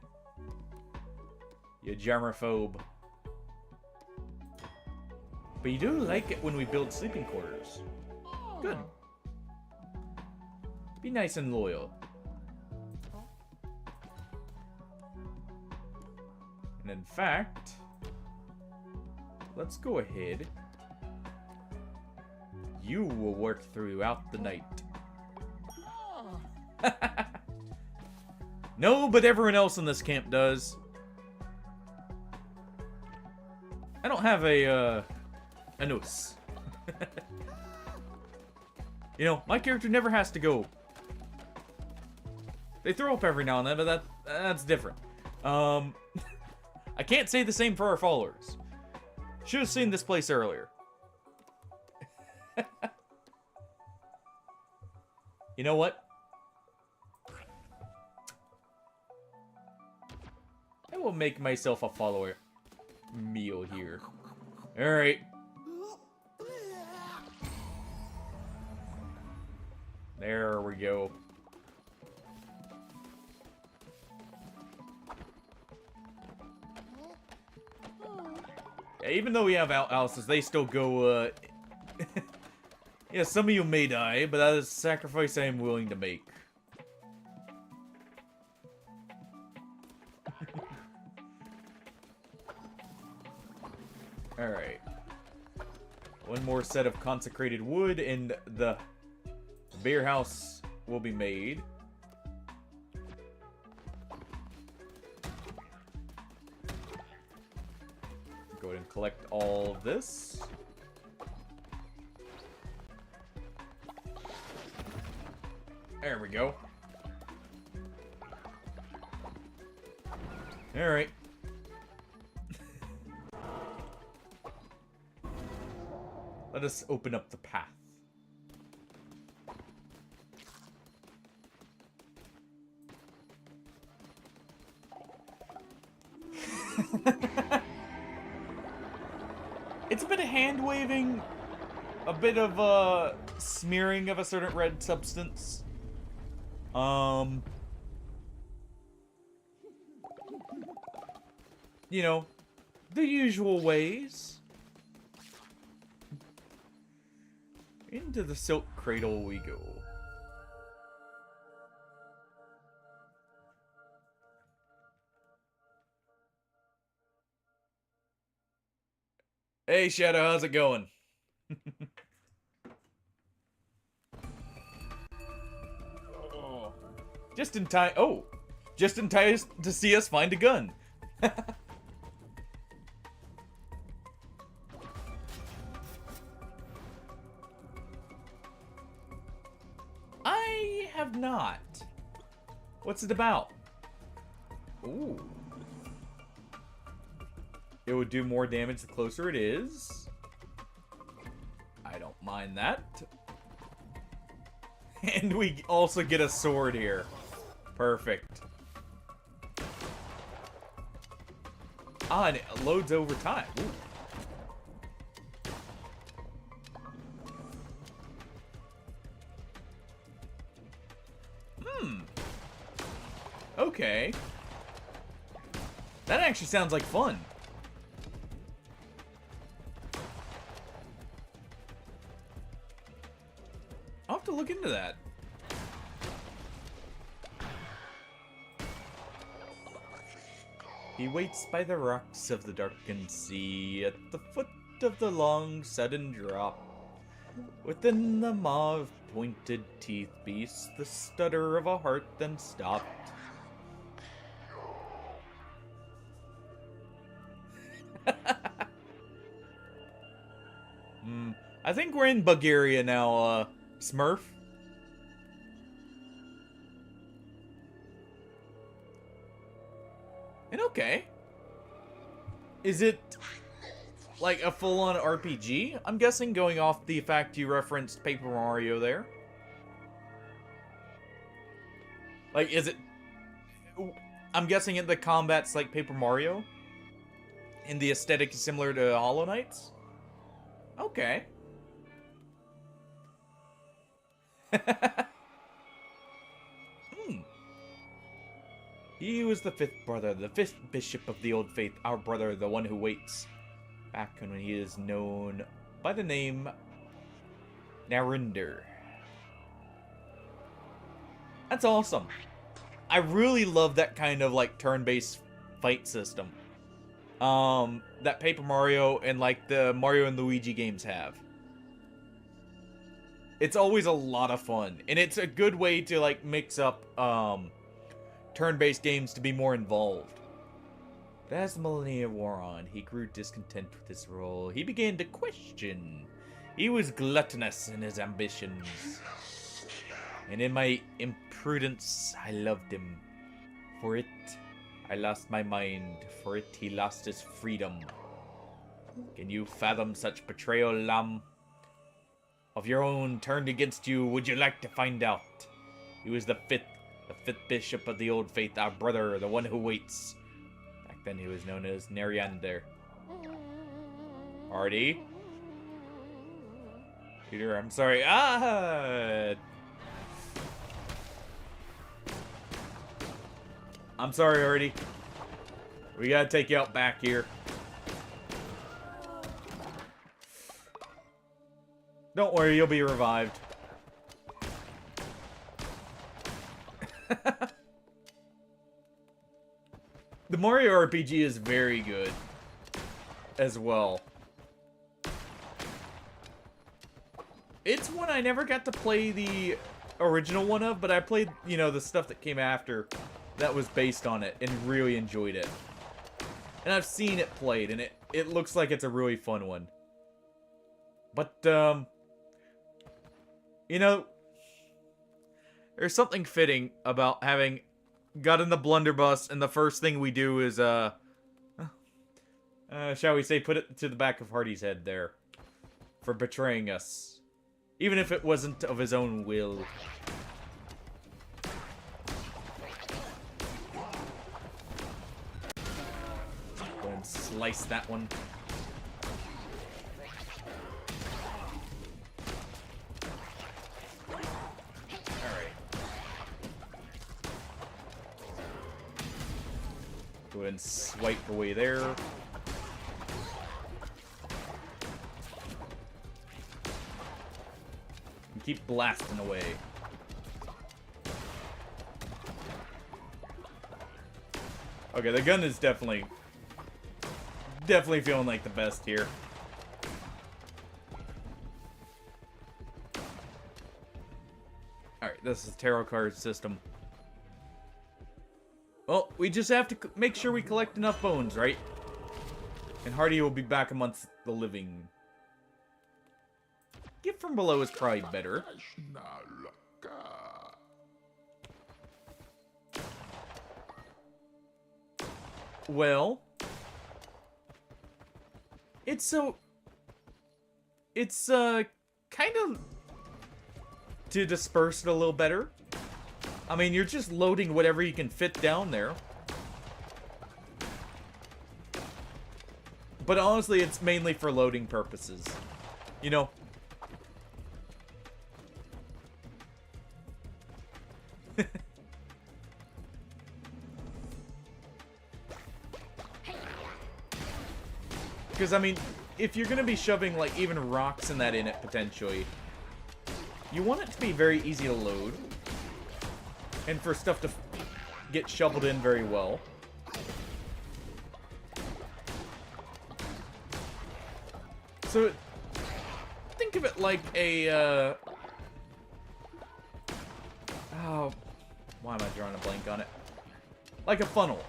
You germaphobe. But you do like it when we build sleeping quarters. Good. Be nice and loyal. And in fact, let's go ahead. You will work throughout the night. No, but everyone else in this camp does. I don't have a noose. You know, my character never has to go. They throw up every now and then, but that's different. I can't say the same for our followers. Should have seen this place earlier. You know what? I will make myself a follower meal here. Alright. There we go. Yeah, even though we have outhouses, they still go, yeah, some of you may die, but that is a sacrifice I am willing to make. Alright. One more set of consecrated wood, and the beer house will be made. Go ahead and collect all of this. There we go. Alright. Let us open up the path. It's a bit of hand-waving, a bit of smearing of a certain red substance. You know, the usual ways. Into the silk cradle we go. Hey, Shadow, how's it going? Oh, just in time. Oh, Just in time to see us find a gun. I have not. What's it about? Ooh. It would do more damage the closer it is. I don't mind that. And we also get a sword here. Perfect. Ah, and it loads over time. Ooh. Okay. That actually sounds like fun. I'll have to look into that. He waits by the rocks of the darkened sea, at the foot of the long sudden drop. Within the maw of pointed teeth beats the stutter of a heart then stopped. I think we're in Bulgaria now, Smurf. And okay. Is it like a full-on RPG? I'm guessing, going off the fact you referenced Paper Mario there. Like, is it... I'm guessing the combat's like Paper Mario? And the aesthetic is similar to Hollow Knight's? Okay. He was the fifth brother, the fifth bishop of the old faith, our brother, the one who waits. Back when he is known by the name Narinder. That's awesome. I really love that kind of like turn-based fight system. That Paper Mario and like the Mario and Luigi games have. It's always a lot of fun, and it's a good way to like mix up turn-based games to be more involved. But as the millennia wore on, he grew discontent with his role. He began to question. He was gluttonous in his ambitions. And in my imprudence, I loved him. For it, I lost my mind. For it, he lost his freedom. Can you fathom such betrayal, Lam? Of your own turned against you, would you like to find out? He was the fifth bishop of the old faith, our brother, the one who waits. Back then he was known as Nariander. Artie? Peter, I'm sorry. I'm sorry, Artie. We gotta take you out back here. Don't worry, you'll be revived. The Mario RPG is very good as well. It's one I never got to play the original one of, but I played, you know, the stuff that came after that was based on it and really enjoyed it. And I've seen it played, and it looks like it's a really fun one. But, you know, there's something fitting about having got in the blunderbuss, and the first thing we do is, shall we say, put it to the back of Hardy's head there. For betraying us. Even if it wasn't of his own will. Go and slice that one. Go ahead and swipe away there. And keep blasting away. Okay, the gun is definitely feeling like the best here. Alright, this is tarot card system. Well, we just have to make sure we collect enough bones, right? And Hardy will be back amongst the living. Gift from below is probably better. Well, it's kind of to disperse it a little better. I mean, you're just loading whatever you can fit down there. But honestly, it's mainly for loading purposes. You know? Because, I mean, if you're going to be shoving, like, even rocks and that in it, potentially, you want it to be very easy to load. And for stuff to get shoveled in very well. So, think of it like a, oh, why am I drawing a blank on it? Like a funnel.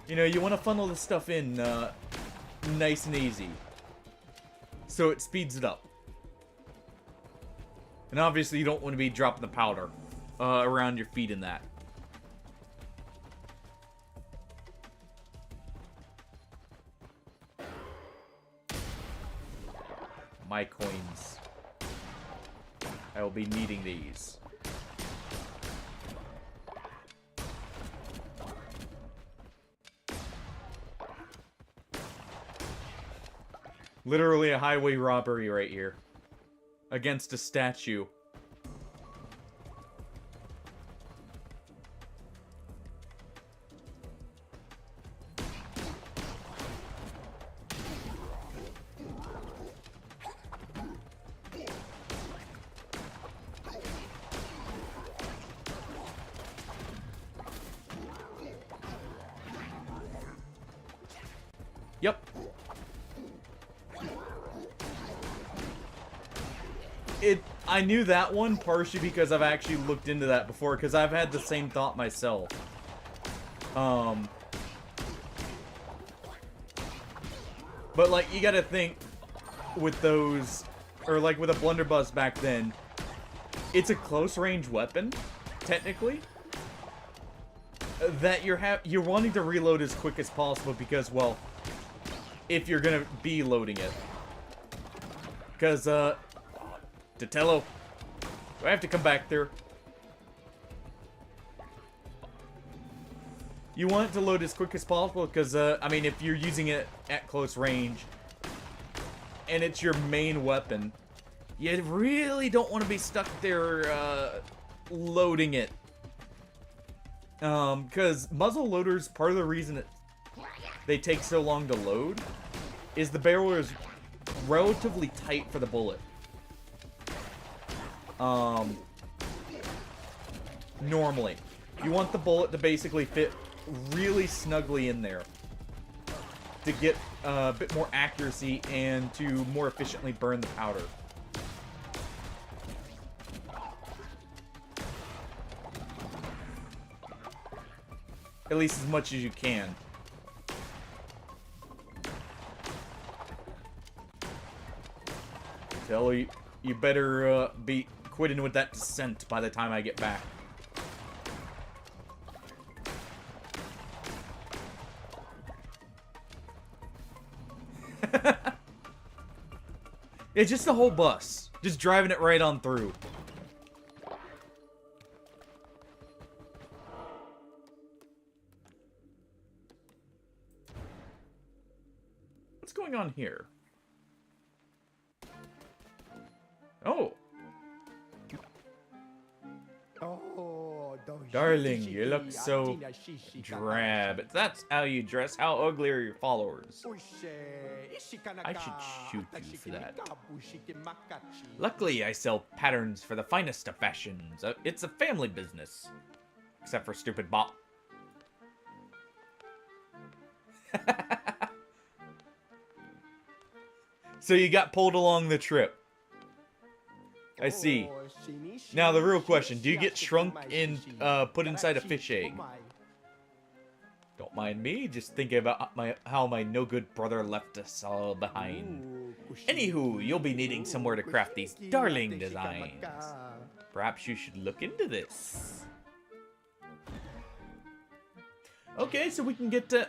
You know, you want to funnel the stuff in nice and easy. So it speeds it up. And obviously you don't want to be dropping the powder around your feet in that. My coins. I will be needing these. Literally a highway robbery right here. Against a statue. Yep. I knew that one partially because I've actually looked into that before, because I've had the same thought myself. But, like, you gotta think with those, or, like, with a blunderbuss back then, it's a close-range weapon, technically, that you're wanting to reload as quick as possible because, well, if you're gonna be loading it. Because, Tatello, do I have to come back there? You want it to load as quick as possible because, I mean, if you're using it at close range and it's your main weapon, you really don't want to be stuck there, loading it. Because muzzle loaders, part of the reason they take so long to load is the barrel is relatively tight for the bullet. Normally. You want the bullet to basically fit really snugly in there to get a bit more accuracy and to more efficiently burn the powder. At least as much as you can. Tell you better be quitting with that descent by the time I get back. It's just the whole bus. Just driving it right on through. What's going on here? Oh. Darling, you look so drab. If that's how you dress, how ugly are your followers? I should shoot you for that. Luckily, I sell patterns for the finest of fashions. It's a family business. Except for stupid Bop. So you got pulled along the trip. I see. Now, the real question, do you get shrunk and put inside a fish egg? Don't mind me, just thinking about how my no-good brother left us all behind. Anywho, you'll be needing somewhere to craft these darling designs. Perhaps you should look into this. Okay, so we can get to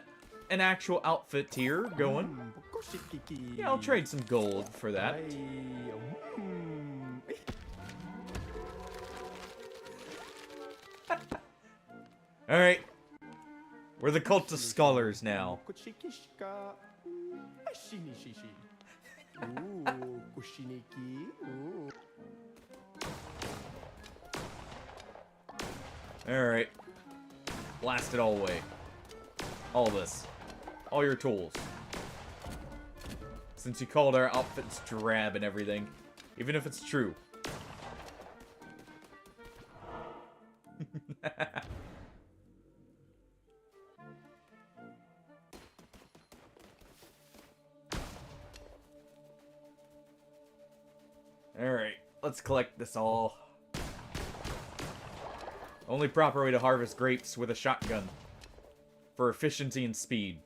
an actual outfit here going. Yeah, I'll trade some gold for that. Alright. We're the cultist scholars now. Alright. Blast it all away. All this. All your tools. Since you called our outfits drab and everything. Even if it's true. Alright, let's collect this all. Only proper way to harvest grapes with a shotgun. For efficiency and speed.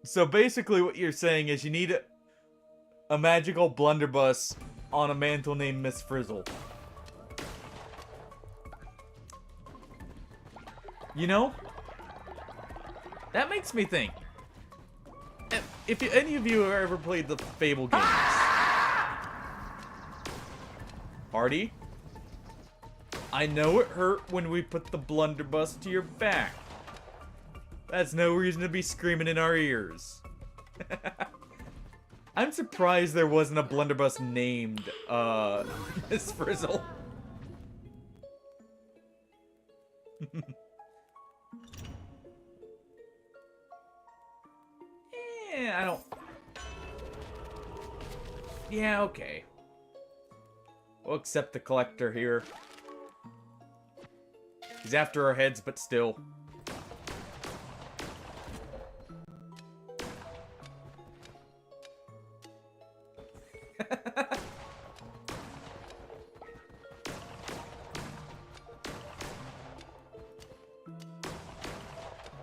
So basically what you're saying is you need a magical blunderbuss on a mantle named Miss Frizzle. You know? That makes me think. If any of you have ever played the Fable games. Hardy? I know it hurt when we put the blunderbuss to your back. That's no reason to be screaming in our ears. I'm surprised there wasn't a blunderbuss named, Miss Frizzle. I don't... Yeah, okay. We'll accept the collector here. He's after our heads, but still.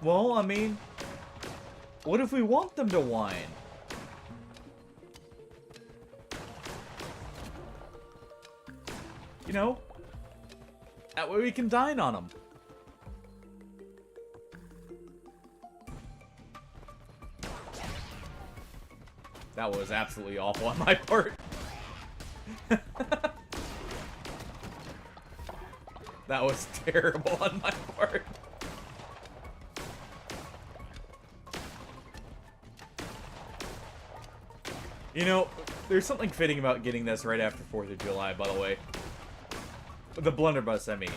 Well, I mean... What if we want them to whine? You know? That way we can dine on them. That was absolutely awful on my part. That was terrible on my part. You know, there's something fitting about getting this right after 4th of July, by the way. The blunderbuss, I mean.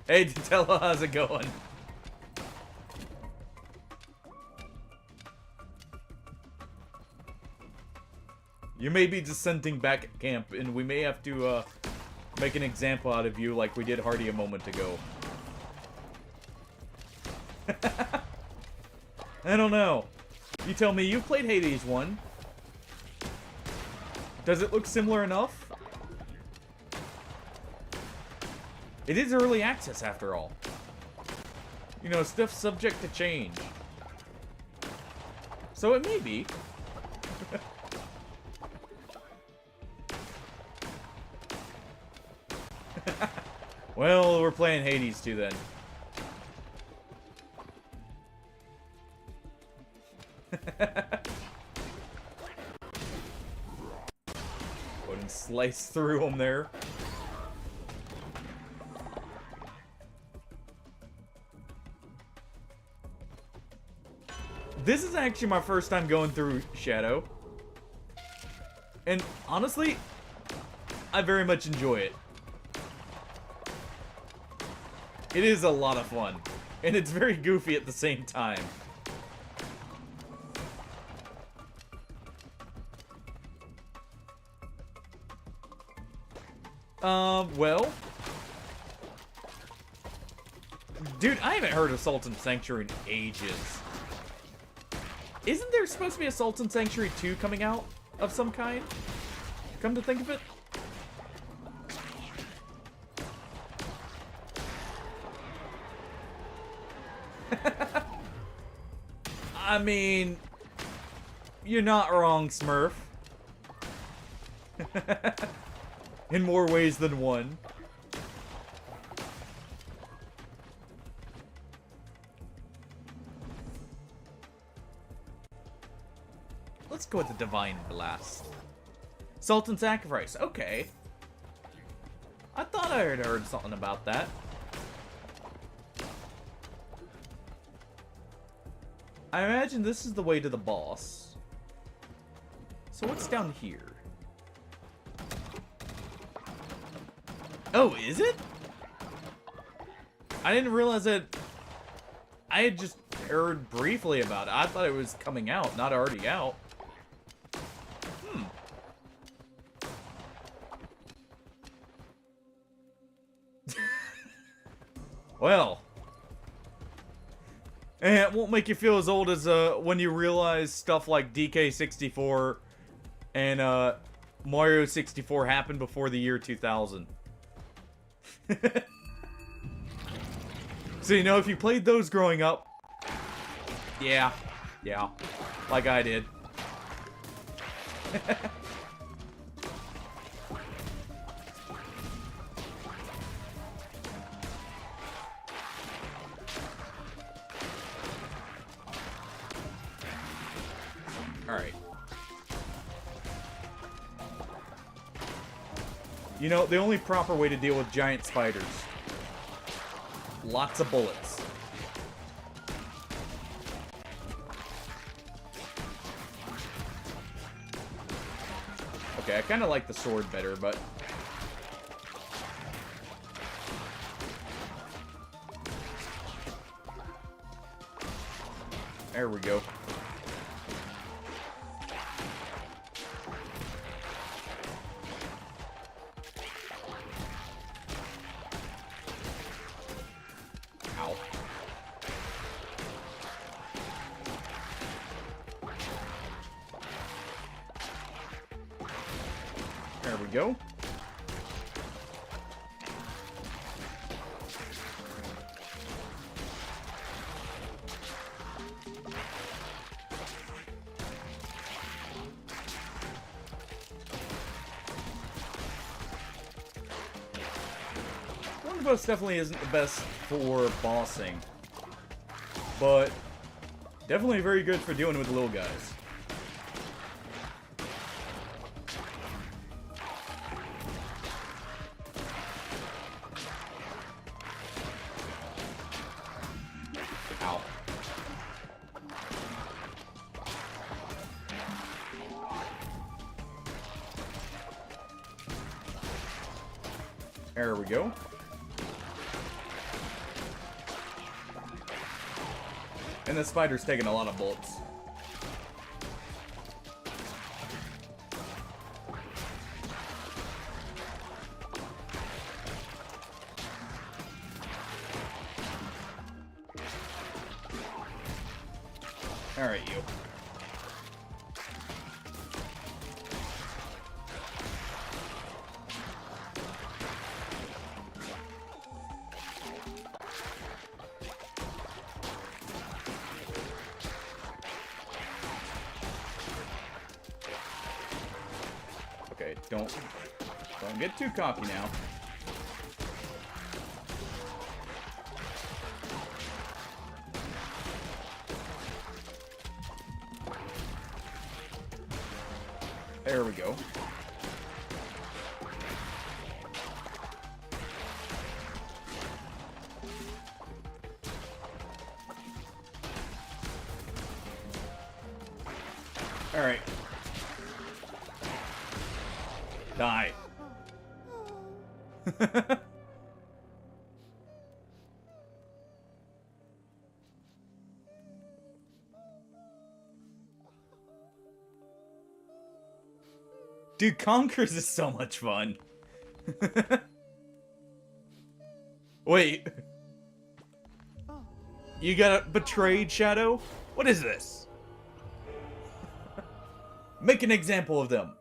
Hey, Datello, how's it going? You may be dissenting back at camp, and we may have to, make an example out of you like we did Hardy a moment ago. I don't know. You tell me, you've played Hades 1. Does it look similar enough? It is early access, after all. You know, stuff's subject to change. So it may be. Well, we're playing Hades 2 then. Go ahead and slice through them there. This is actually my first time going through Shadow. And honestly, I very much enjoy it. It is a lot of fun. And it's very goofy at the same time. Well, Dude, I haven't heard of Sultan Sanctuary in ages. Isn't there supposed to be a Sultan Sanctuary 2 coming out of some kind? Come to think of it? I mean, you're not wrong, Smurf. In more ways than one. Let's go with the Divine Blast. Sultan Sacrifice, okay. I thought I had heard something about that. I imagine this is the way to the boss. So what's down here? Oh, is it? I didn't realize that. I had just heard briefly about it. I thought it was coming out, not already out. Well. And it won't make you feel as old as when you realize stuff like DK64 and Mario 64 happened before the year 2000. So, you know, if you played those growing up, yeah, like I did. Alright. You know, the only proper way to deal with giant spiders. Lots of bullets. Okay, I kind of like the sword better, but... There we go. Ow. There we go. One of us definitely isn't the best for bossing, but definitely very good for dealing with the little guys. Ow. There we go. And the spider's taking a lot of bullets. Alright, you. Okay, don't get too cocky now. There we go. All right. Die. Dude, Conquers is so much fun. Wait. You got a betrayed shadow? What is this? Make an example of them.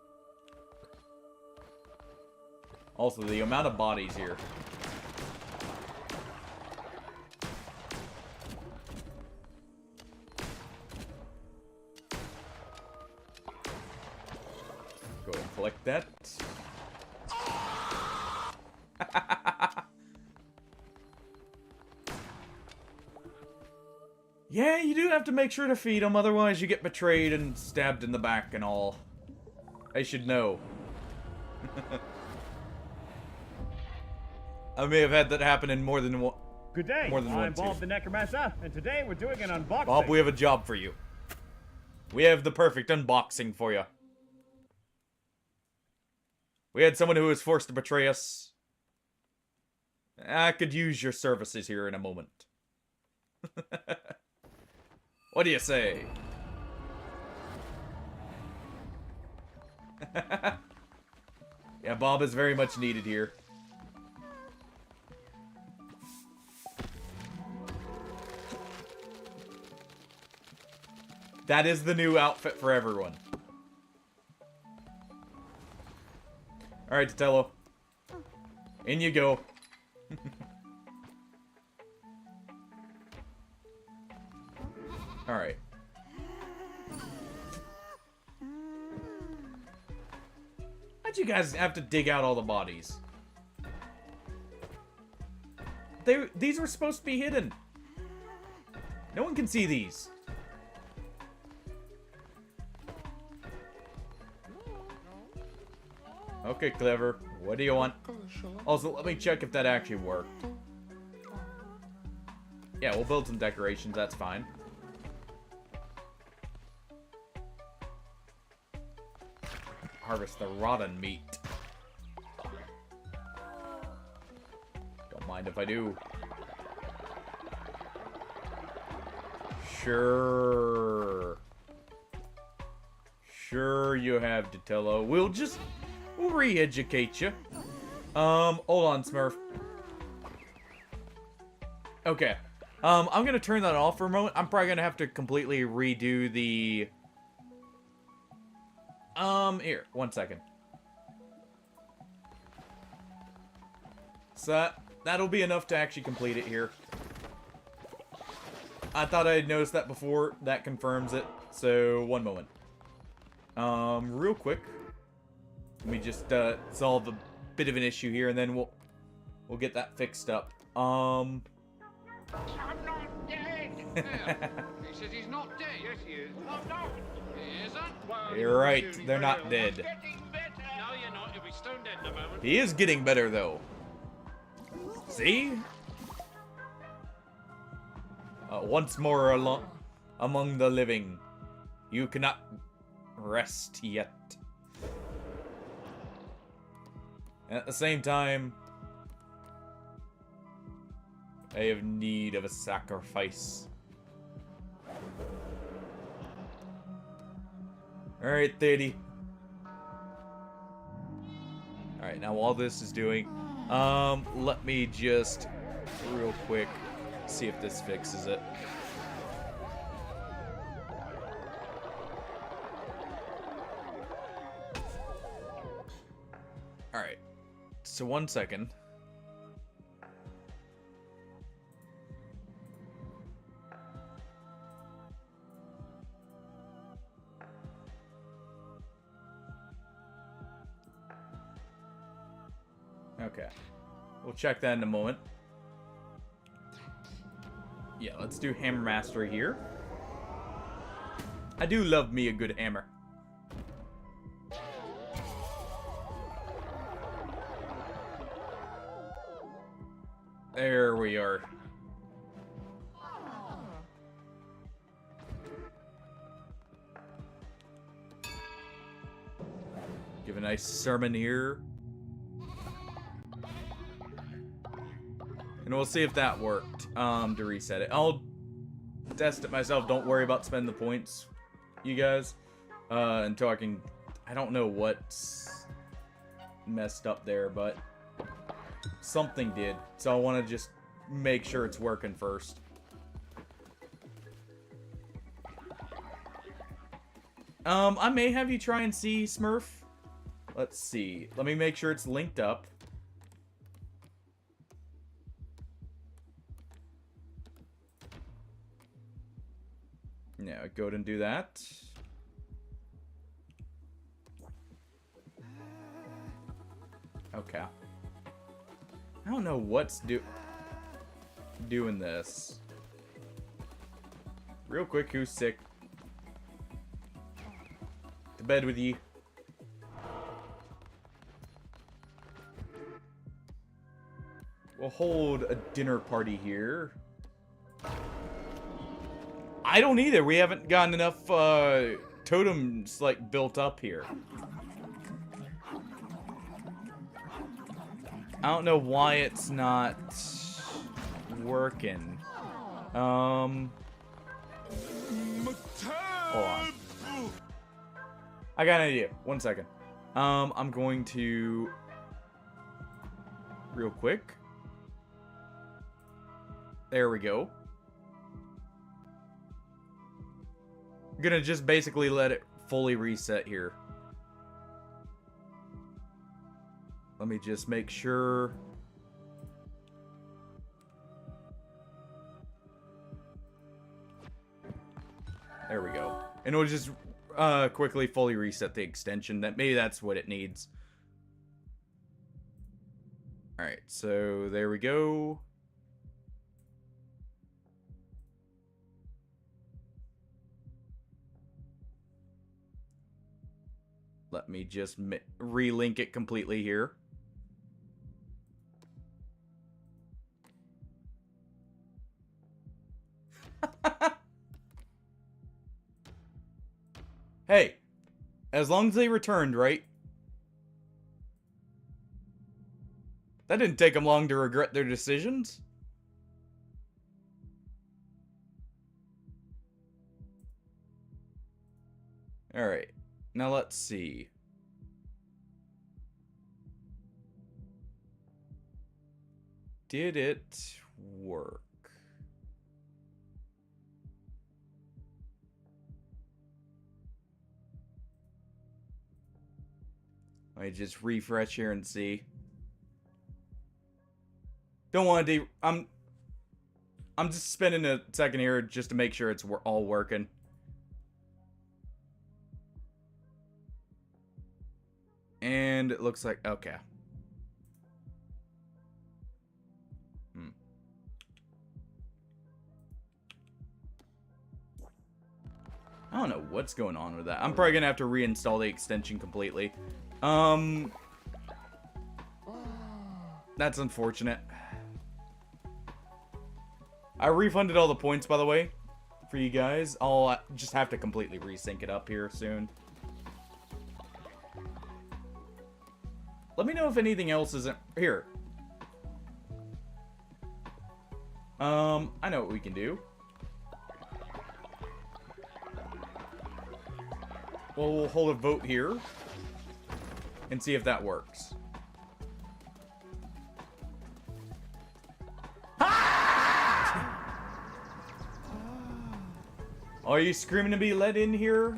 Also, the amount of bodies here. Go and collect that. Yeah, you do have to make sure to feed them, otherwise you get betrayed and stabbed in the back and all. I should know. I may have had that happen in more than one. Good day, More than I'm once here. Bob the Necromancer, and today we're doing an unboxing. Bob, we have a job for you. We have the perfect unboxing for you. We had someone who was forced to betray us. I could use your services here in a moment. What do you say? Yeah, Bob is very much needed here. That is the new outfit for everyone. Alright, Tatello. In you go. Alright. Why'd you guys have to dig out all the bodies? These were supposed to be hidden. No one can see these. Okay, clever. What do you want? Also, let me check if that actually worked. Yeah, we'll build some decorations, that's fine. Harvest the rotten meat. Don't mind if I do. Sure. Sure you have, Datello. We'll re-educate you. Hold on, Smurf. Okay. I'm gonna turn that off for a moment. I'm probably gonna have to completely redo the... Here, 1 second. So that'll be enough to actually complete it here. I thought I had noticed that before. That confirms it. So, 1 moment. Real quick. Let me just, solve a bit of an issue here, and then we'll get that fixed up. I'm not dead! He says he's not dead. Yes, he is. Oh, no! He isn't? Well, You're right, they're not dead. Getting better. No, you're not. You'll be stone dead in a moment. He is getting better, though. See? Once more among the living. You cannot rest yet. And at the same time, I have need of a sacrifice. Alright, 30. Alright, now all this is doing, let me just real quick see if this fixes it. Alright, so 1 second. Okay. We'll check that in a moment. Yeah, let's do Hammer Mastery here. I do love me a good hammer. There we are. Give a nice sermon here. And we'll see if that worked, to reset it. I'll test it myself. Don't worry about spending the points, you guys. Until I don't know what's messed up there, but something did. So I want to just make sure it's working first. I may have you try and see, Smurf. Let's see. Let me make sure it's linked up. Yeah, go ahead and do that. Okay. I don't know what's doing this. Real quick, who's sick? To bed with ye. We'll hold a dinner party here. I don't either. We haven't gotten enough totems like built up here. I don't know why it's not working. Hold on. I got an idea. 1 second. I'm going to real quick. There we go. I'm gonna just basically let it fully reset here. Let me just make sure. There we go. And it'll just quickly fully reset the extension. Maybe that's what it needs. Alright, so there we go. Let me just relink it completely here. Hey, as long as they returned, right? That didn't take them long to regret their decisions. Alright, now let's see. Did it work? Let me just refresh here and see. Don't want to I'm just spending a second here just to make sure it's all working. And it looks like okay. I don't know what's going on with that. I'm probably gonna have to reinstall the extension completely. That's unfortunate. I refunded all the points, by the way, for you guys. I'll just have to completely resync it up here soon. Let me know if anything else isn't here. I know what we can do. Well, we'll hold a vote here and see if that works. Are you screaming to be let in here?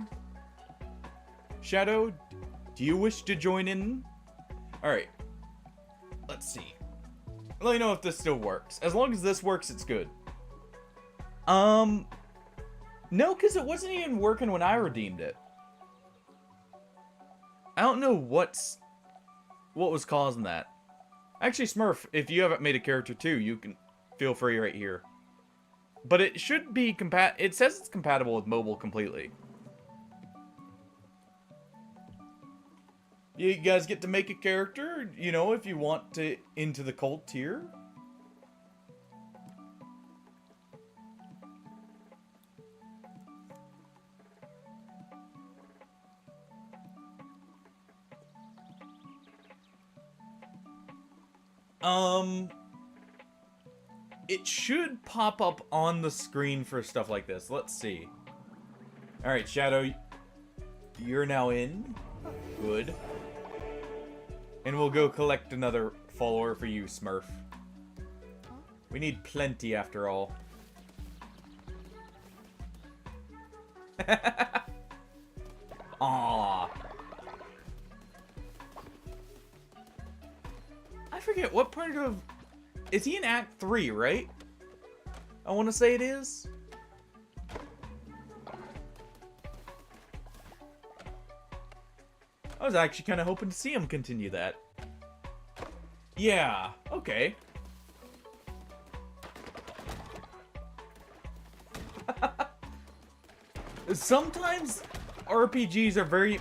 Shadow, do you wish to join in? Alright. Let's see. Let me know if this still works. As long as this works, it's good. No, because it wasn't even working when I redeemed it. I don't know what was causing that. Actually, Smurf, if you haven't made a character too, you can feel free right here. But it should be it says it's compatible with mobile completely. You guys get to make a character, you know, if you want to into the cult tier. It should pop up on the screen for stuff like this. Let's see. Alright, Shadow, you're now in. Good. And we'll go collect another follower for you, Smurf. We need plenty after all. I forget what part of... Is he in Act 3, right? I want to say it is. I was actually kind of hoping to see him continue that. Yeah, okay. Sometimes RPGs are very...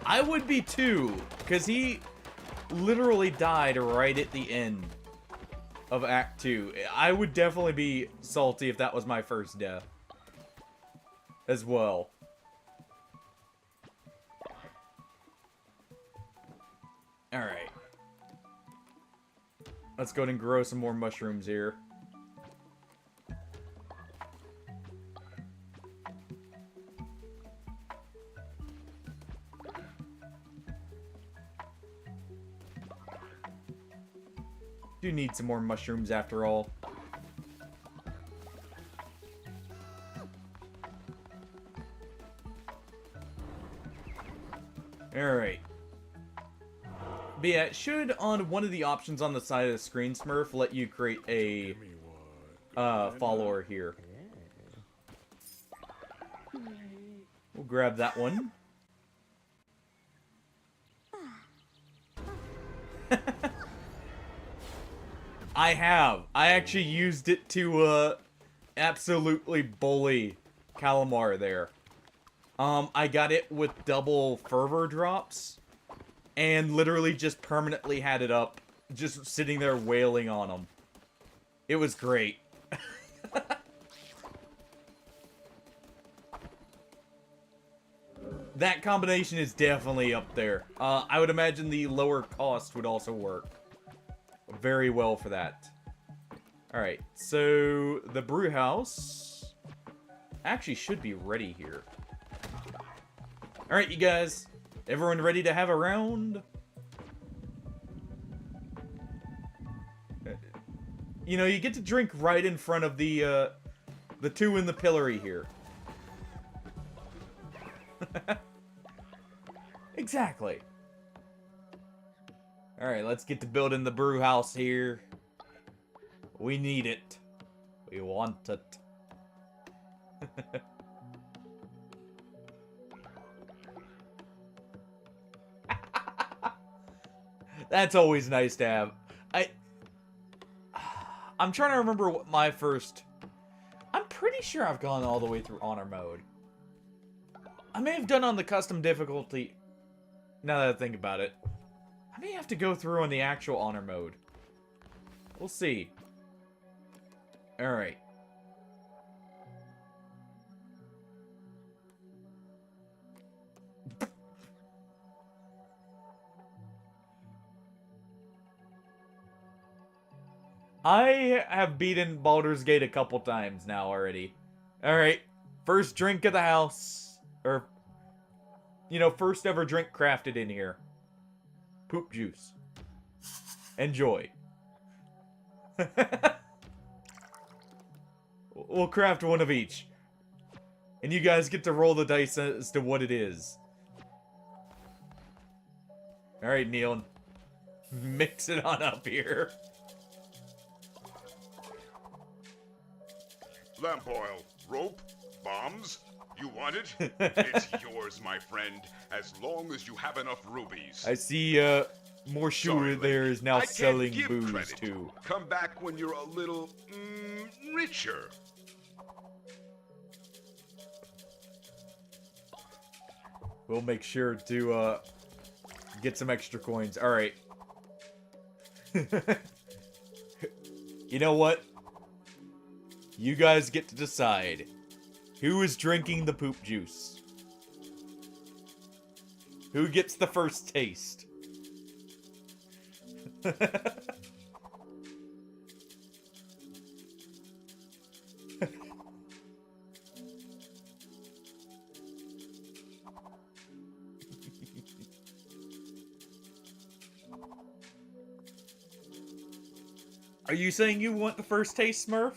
I would be too, because he literally died right at the end of Act 2. I would definitely be salty if that was my first death as well. Alright. Let's go ahead and grow some more mushrooms here. Do need some more mushrooms after all. Alright. But yeah, it should, on one of the options on the side of the screen, Smurf, let you create a follower here. We'll grab that one. I have. I actually used it to, absolutely bully Calamar there. I got it with double fervor drops, and literally just permanently had it up, just sitting there wailing on him. It was great. That combination is definitely up there. I would imagine the lower cost would also work very well for that. Alright, so the brew house actually should be ready here. Alright, you guys. Everyone ready to have a round? You know, you get to drink right in front of the two in the pillory here. Exactly. Alright, let's get to building the brew house here. We need it. We want it. That's always nice to have. I'm trying to remember what my first... I'm pretty sure I've gone all the way through honor mode. I may have done on the custom difficulty. Now that I think about it. I may have to go through on the actual honor mode. We'll see. Alright. I have beaten Baldur's Gate a couple times now already. Alright. First drink of the house. Or, you know, first ever drink crafted in here. Poop juice. Enjoy. We'll craft one of each. And you guys get to roll the dice as to what it is. Alright, Neil. Mix it on up here. Lamp oil, rope, bombs. You want it? It's yours, my friend, as long as you have enough rubies. I see, more sure there is now selling booze, credit. too. Come back when you're a little, richer. We'll make sure to, get some extra coins. Alright. You know what? You guys get to decide. Who is drinking the poop juice? Who gets the first taste? Are you saying you want the first taste, Smurf?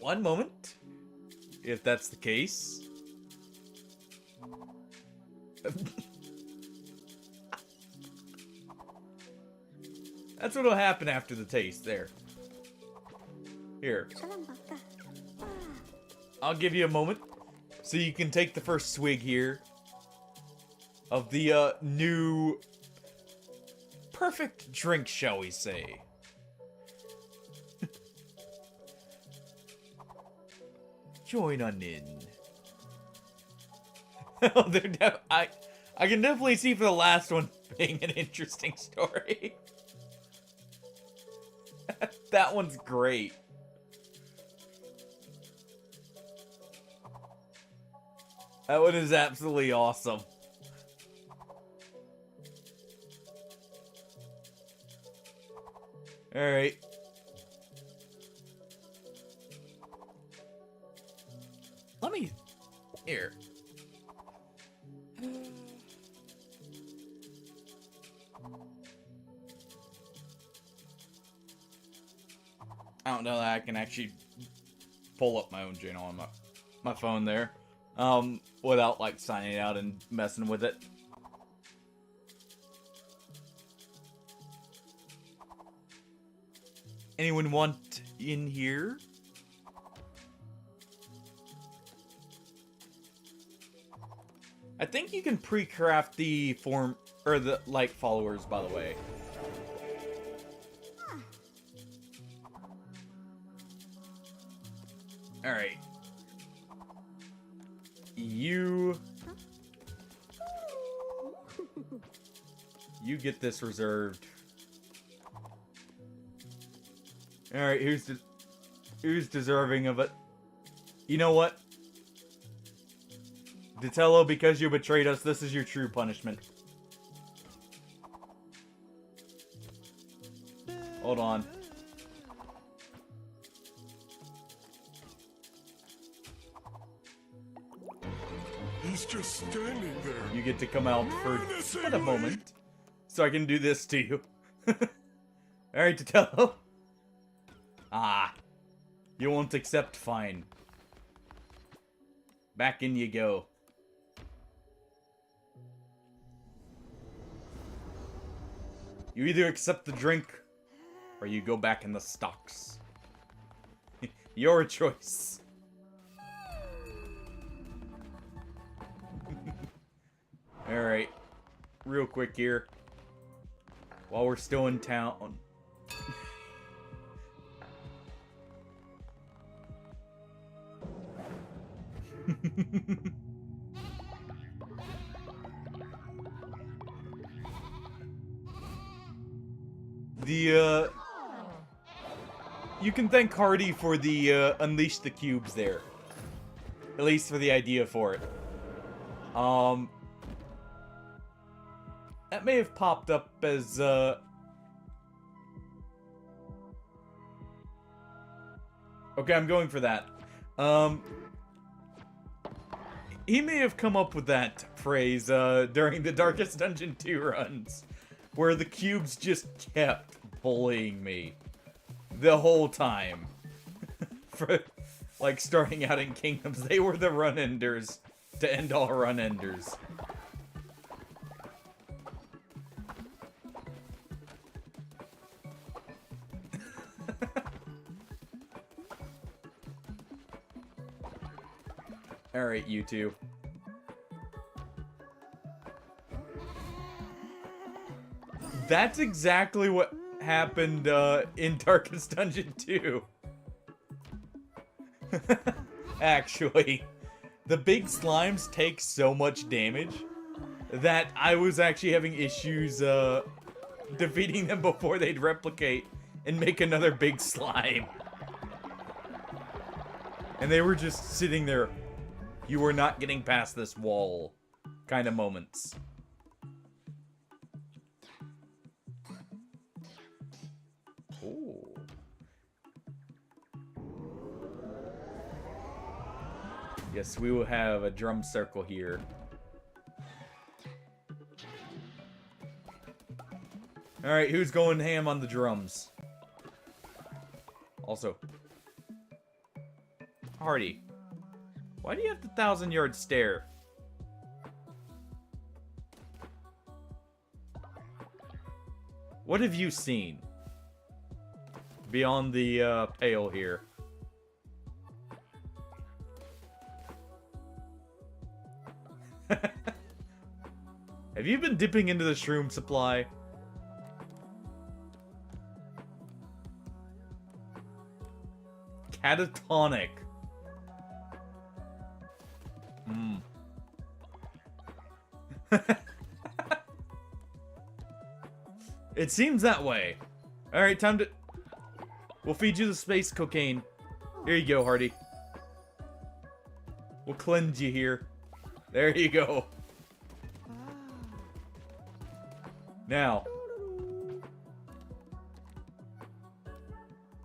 One moment. If that's the case. That's what'll happen after the taste. There. Here. I'll give you a moment so you can take the first swig here of the new perfect drink, shall we say. Join on in. Oh, I can definitely see for the last one being an interesting story. That one's great. That one is absolutely awesome. Alright. Let me... Here. I don't know that I can actually pull up my own channel on my phone there. Without, like, signing out and messing with it. Anyone want in here? I think you can pre-craft the form, or the, like, followers, by the way. Alright. You get this reserved. Alright, who's deserving of it? You know what? Ditello, because you betrayed us, this is your true punishment. Hold on. He's just standing there. You get to come out for a moment, so I can do this to you. Alright, Ditello. Ah. You won't accept, fine. Back in you go. You either accept the drink, or you go back in the stocks. Your choice. Alright. Real quick here. While we're still in town. You can thank Hardy for the, Unleash the Cubes there. At least for the idea for it. That may have popped up as, Okay, I'm going for that. He may have come up with that phrase, during the Darkest Dungeon 2 runs. Where the cubes just kept bullying me. The whole time. For, like, starting out in Kingdoms. They were the run-enders to end all run-enders. Alright, you two. That's exactly what happened in Darkest Dungeon 2. Actually, the big slimes take so much damage that I was actually having issues defeating them before they'd replicate and make another big slime. And they were just sitting there. You were not getting past this wall kind of moments. Ooh. Yes, we will have a drum circle here. Alright, who's going ham on the drums? Also. Hardy, why do you have the 1,000-yard stare? What have you seen? Beyond the, pale here. Have you been dipping into the shroom supply? Catatonic. Hmm. It seems that way. Alright, time to... We'll feed you the space cocaine. Here you go, Hardy. We'll cleanse you here. There you go. Now,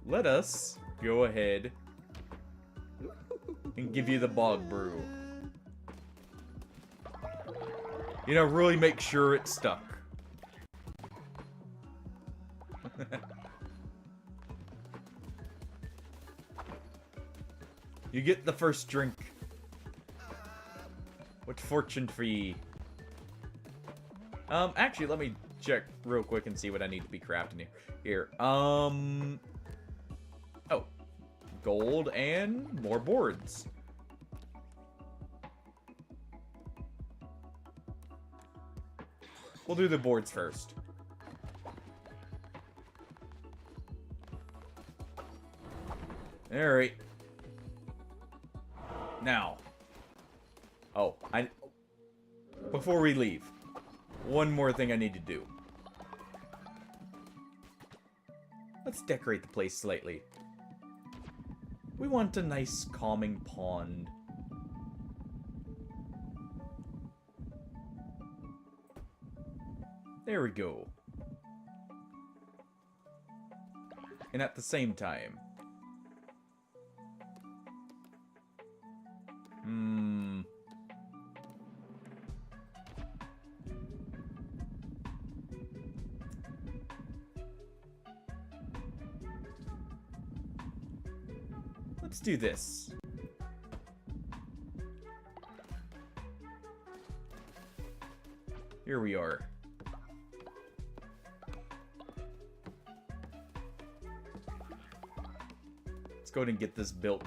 let us go ahead and give you the bog brew. You know, really make sure it's stuck. You get the first drink. What fortune for ye? Actually, let me check real quick and see what I need to be crafting here. Oh. Gold and more boards. We'll do the boards first. Alright. Now. Oh, before we leave, one more thing I need to do. Let's decorate the place slightly. We want a nice, calming pond. There we go. And at the same time... Let's do this. Here we are. Let's go ahead and get this built.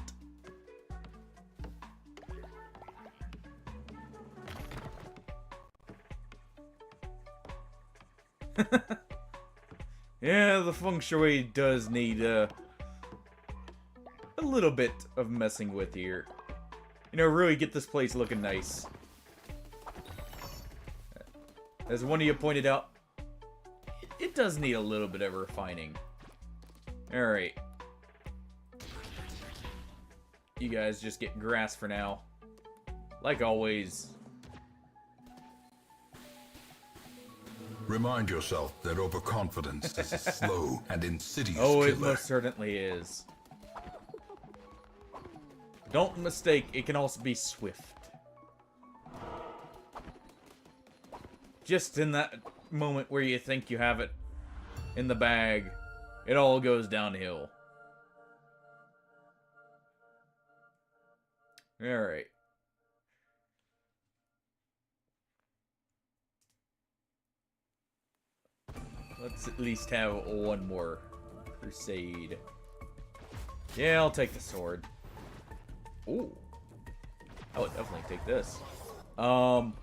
Yeah, the feng shui does need a little bit of messing with here. You know, really get this place looking nice. As one of you pointed out, it does need a little bit of refining. Alright. You guys just get grass for now. Like always. Remind yourself that overconfidence is a slow and insidious Oh, it killer. most certainly is. Don't mistake, it can also be swift. Just in that moment where you think you have it in the bag, it all goes downhill. Alright. Let's at least have one more Crusade. Yeah, I'll take the sword. Ooh. I would definitely take this. One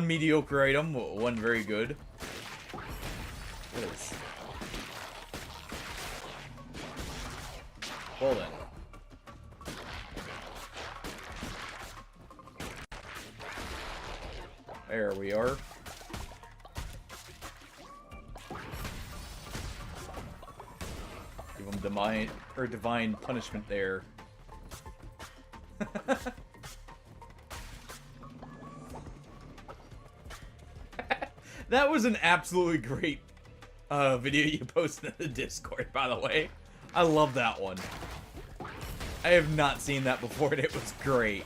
mediocre item, one very good. What is... Hold on. There we are. Give him divine punishment there. That was an absolutely great video you posted in the Discord, by the way. I love that one. I have not seen that before, and it was great.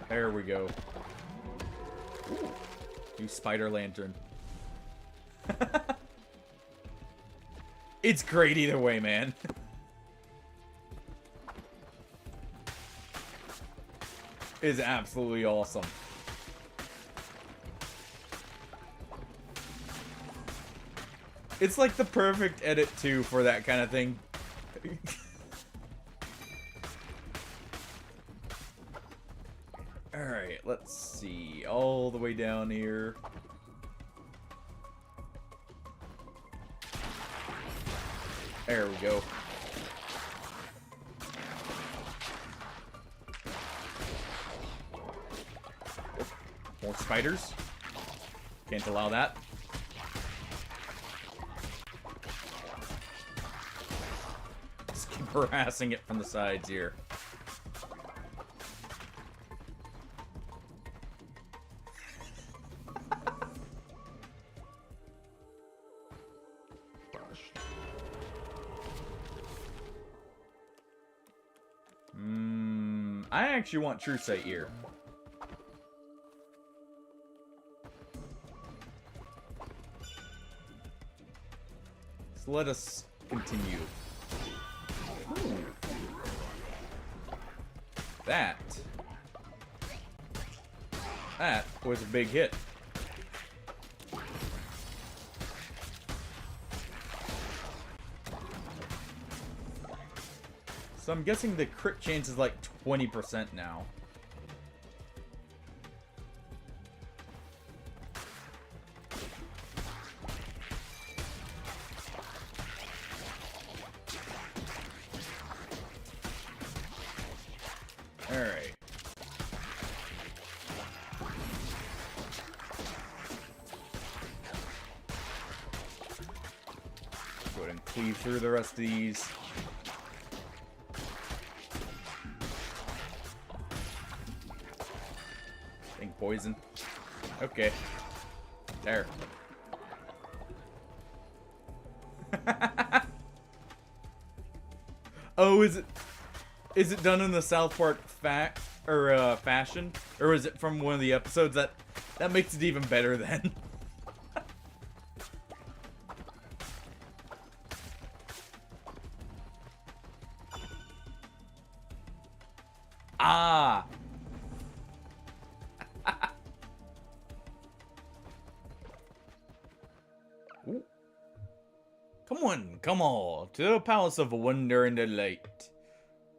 There we go. Ooh, new spider lantern. It's great either way, man. It's absolutely awesome. It's like the perfect edit too for that kind of thing. Alright, let's see. All the way down here. There we go. More spiders. Can't allow that. Just keep harassing it from the sides here. I actually want True Sight here. So let us continue. Ooh. That was a big hit. So I'm guessing the crit chance is like 20% now. Alright. Go ahead and cleave through the rest of these. Poison. Okay. There. Oh, is it done in the South Park fashion? Or is it from one of the episodes? That makes it even better then. Ah. Ooh. Come on, to the Palace of Wonder and Delight,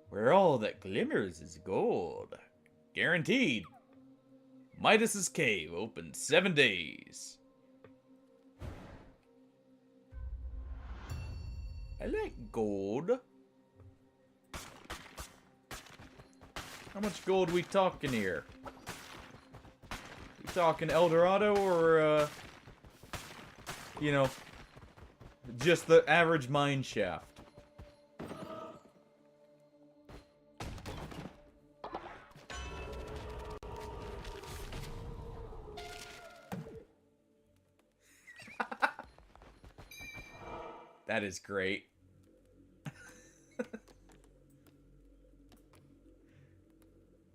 where all that glimmers is gold. Guaranteed. Midas's Cave, open 7 days. I like gold. How much gold we talking here? We talking El Dorado or, you know, just the average mine shaft? That is great.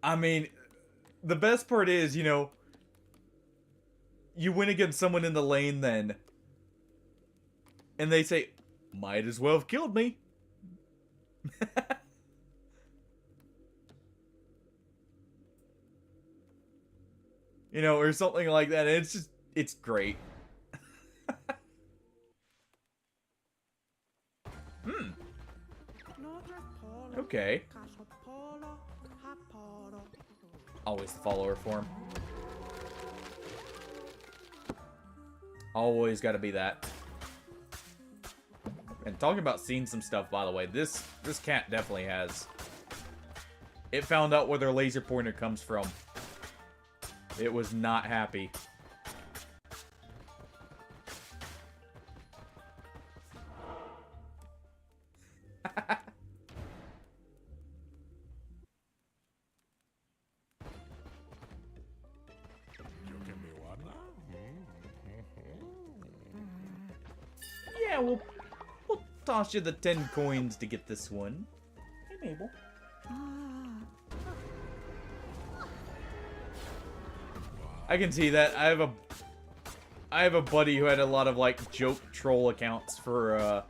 I mean, the best part is, you know, you win against someone in the lane then, and they say, might as well have killed me. You know, or something like that. And it's just, it's great. Okay. Always the follower form. Always gotta be that. And talking about seeing some stuff, by the way, this cat definitely has. It found out where their laser pointer comes from. It was not happy. Yeah, we'll toss you the 10 coins to get this one. Hey, Mabel. I can see that. I have a buddy who had a lot of like joke troll accounts for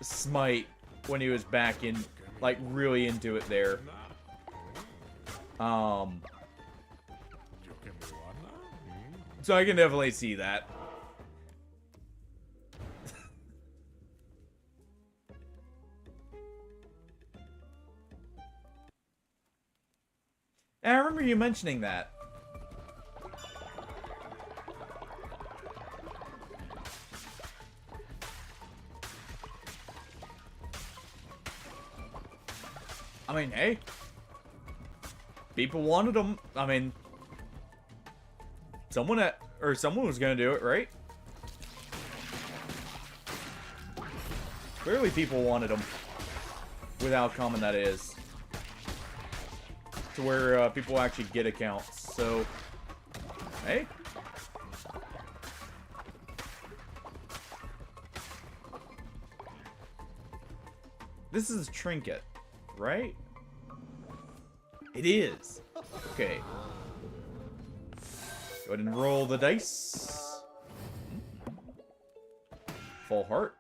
Smite when he was back in like really into it there. So I can definitely see that. I remember you mentioning that. I mean, hey. People wanted them. I mean, someone was gonna do it, right? Clearly people wanted them. With how common that is. To where people actually get accounts. So, hey. This is a trinket, right? It is. Okay. Go ahead and roll the dice. Full heart.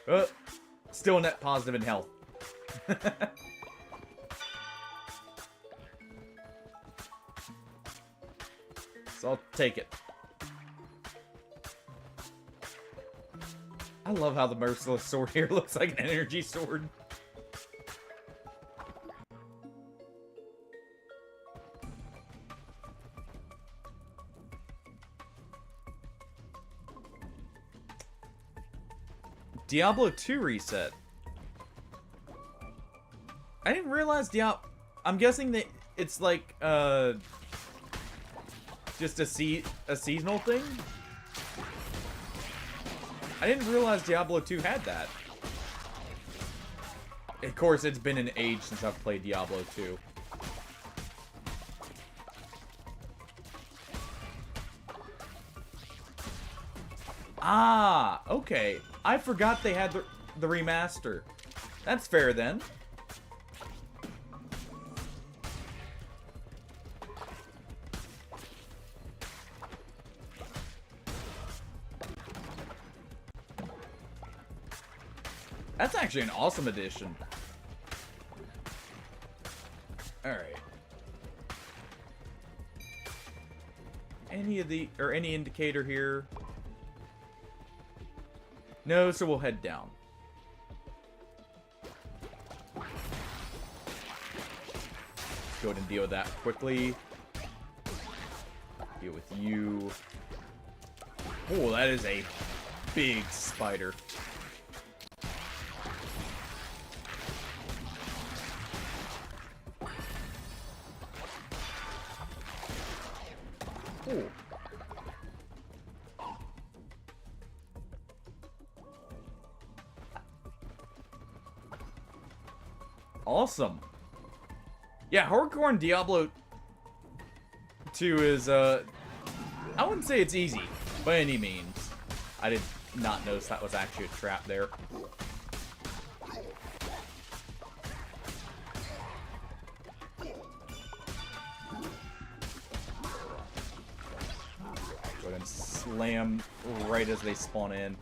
Nice. Still net positive in health. So I'll take it. I love how the merciless sword here looks like an energy sword. Diablo 2 reset. I didn't realize I'm guessing that it's like just a seasonal thing. I didn't realize Diablo 2 had that. Of course, it's been an age since I've played Diablo 2. Ah, okay. I forgot they had the remaster. That's fair then. That's actually an awesome addition. Alright. Any indicator here? No, so we'll head down. Let's go ahead and deal with that quickly. Deal with you. Oh, that is a big spider. Ooh. Awesome. Yeah, hardcore in Diablo 2 is, I wouldn't say it's easy, by any means. I did not notice that was actually a trap there. Go ahead and slam right as they spawn in.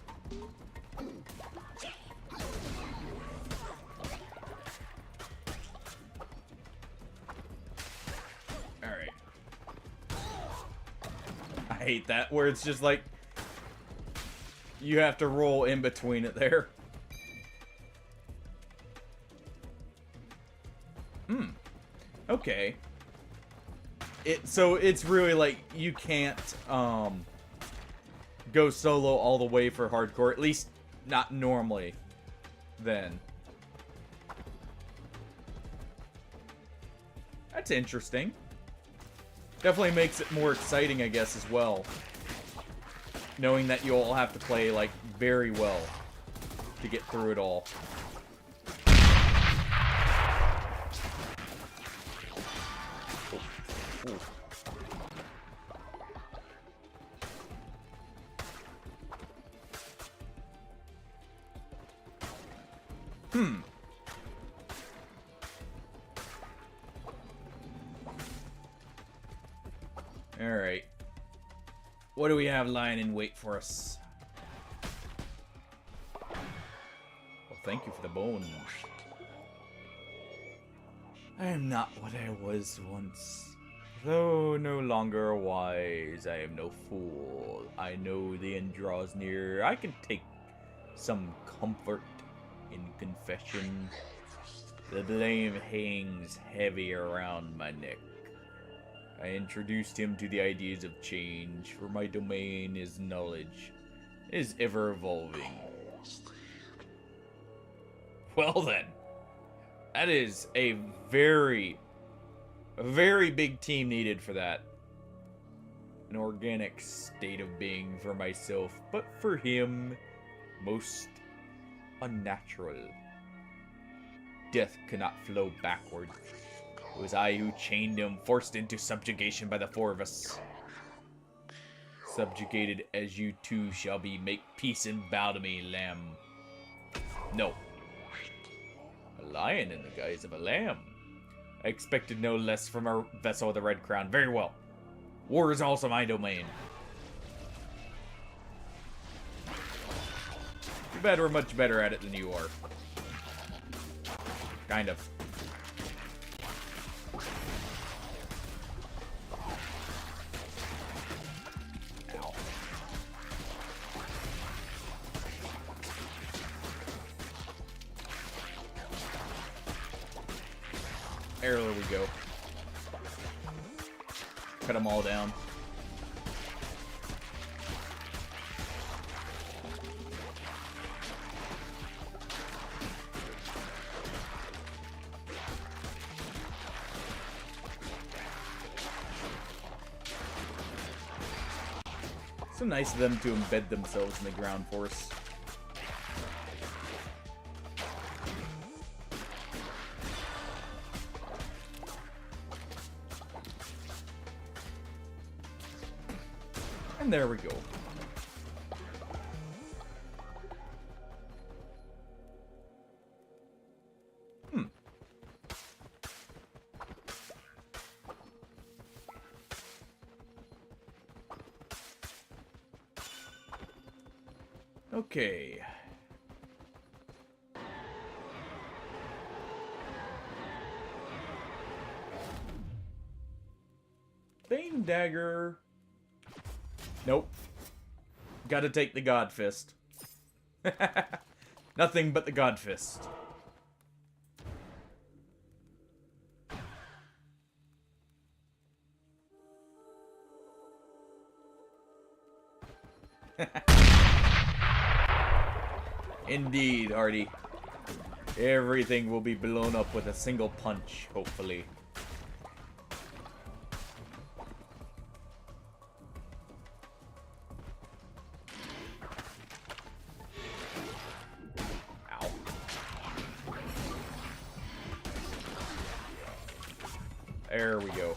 I hate that, where it's just like you have to roll in between it there. Okay. So it's really like you can't go solo all the way for hardcore, at least not normally then. That's interesting. Definitely makes it more exciting, I guess, as well. Knowing that you all have to play, like, very well to get through it all. Alright. What do we have lying in wait for us? Well, thank you for the bones. I am not what I was once. Though no longer wise, I am no fool. I know the end draws near. I can take some comfort in confession. The blame hangs heavy around my neck. I introduced him to the ideas of change, for my domain is knowledge, is ever evolving. Well then, that is a very big team needed for that. An organic state of being for myself, but for him, most unnatural. Death cannot flow backward. It was I who chained him, forced into subjugation by the four of us. Subjugated as you two shall be, make peace and bow to me, lamb. No. A lion in the guise of a lamb. I expected no less from a vessel with a red crown. Very well. War is also my domain. Too bad we're much better at it than you are. Kind of. Ow. There we go. Cut them all down. So nice of them to embed themselves in the ground force. And there we go. Okay. Bane Dagger. Nope. Gotta take the God Fist. Nothing but the God Fist. Indeed, Artie. Everything will be blown up with a single punch, hopefully. Ow. There we go.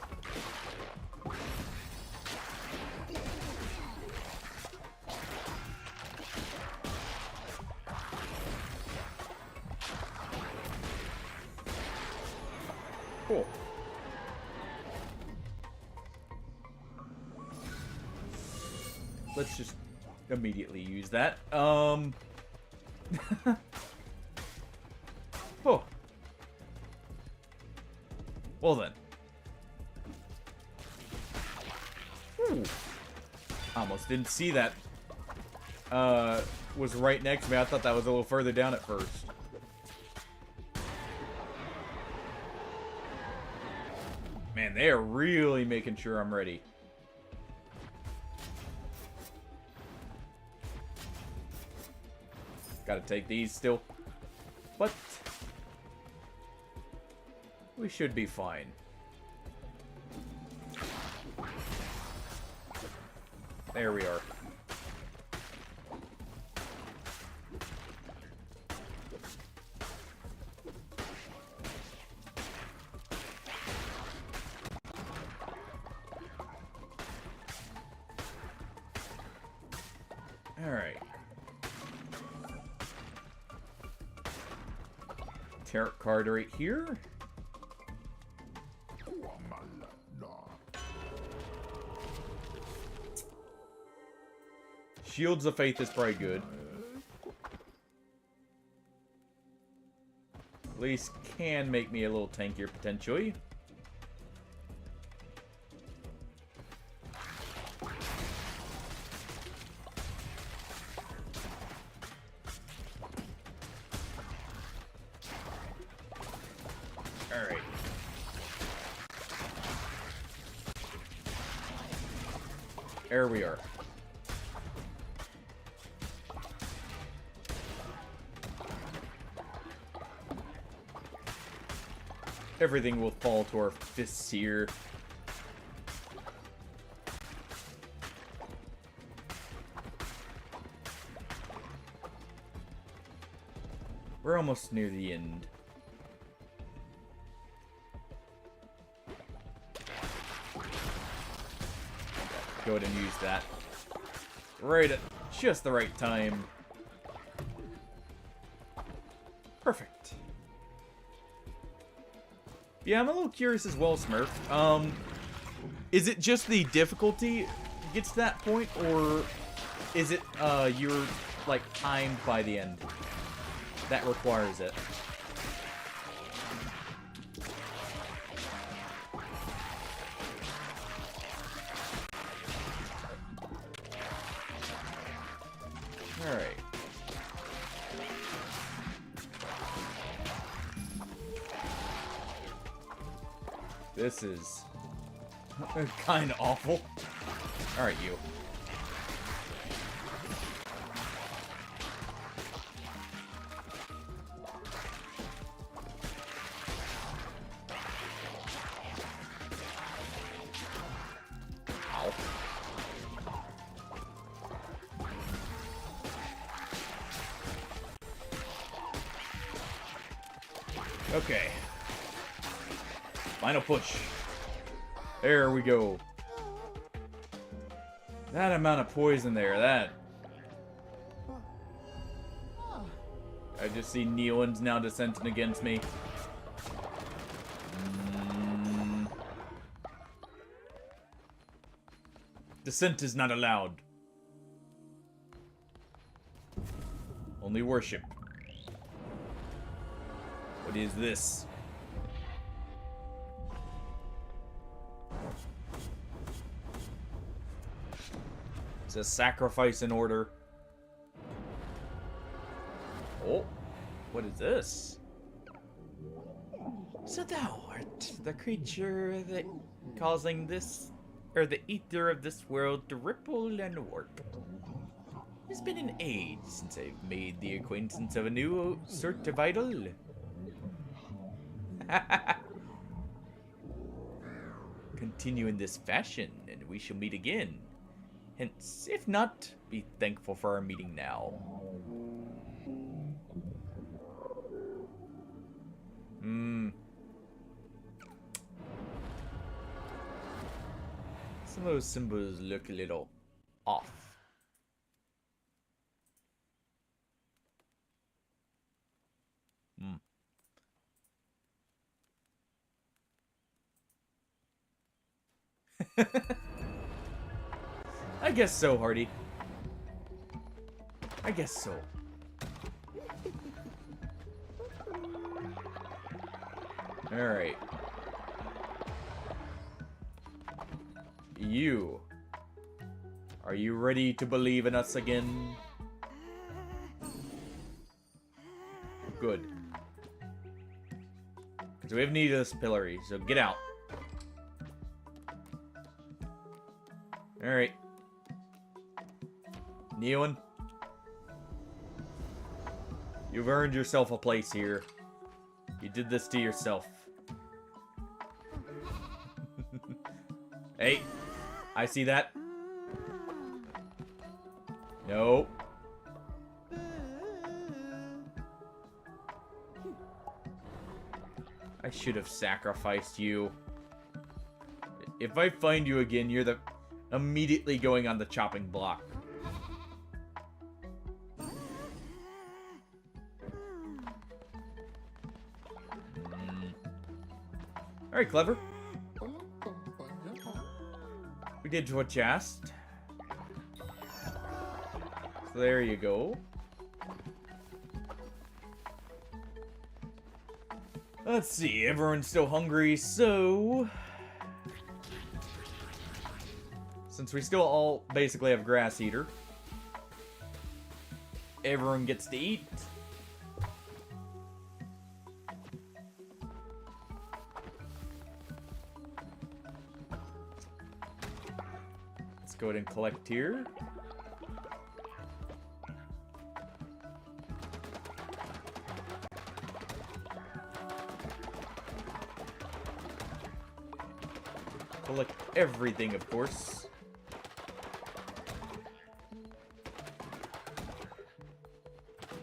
Cool. Let's just immediately use that. Oh. Well then. Ooh. Almost didn't see that. Was right next to me. I thought that was a little further down at first. Man, they are really making sure I'm ready. Gotta take these still. But we should be fine. There we are. Alright. Tarot card right here. Shields of Faith is probably good. At least can make me a little tankier, potentially. Alright. There we are. Everything will fall to our fists here. We're almost near the end. Go ahead and use that. Right at just the right time. Perfect. Yeah, I'm a little curious as well, Smurf. Is it just the difficulty gets to that point, or is it, you're, like, timed by the end that requires it? Alright. This is kind of awful. Alright, you. Ow. Okay. Final push. There we go. That amount of poison there, that... I just see Neoans now dissenting against me. Dissent is not allowed. Only worship. What is this? It's a sacrifice in order. Oh, what is this? So thou art the creature that causing this, or the ether of this world to ripple and warp. It's been an age since I've made the acquaintance of a new sort of idol. Continue in this fashion, and we shall meet again. Hence, if not, be thankful for our meeting now. Some of those symbols look a little off. I guess so, Hardy. I guess so. Alright. You. Are you ready to believe in us again? Good. Because we have need of this pillory, so get out. Alright. Neoan. You've earned yourself a place here. You did this to yourself. Hey. I see that. No. I should have sacrificed you. If I find you again, you're the immediately going on the chopping block. Alright, clever. We did what you asked. So there you go. Let's see, everyone's still hungry, so... Since we still all basically have grass eater, everyone gets to eat. Let's go ahead and collect here. Collect everything, of course.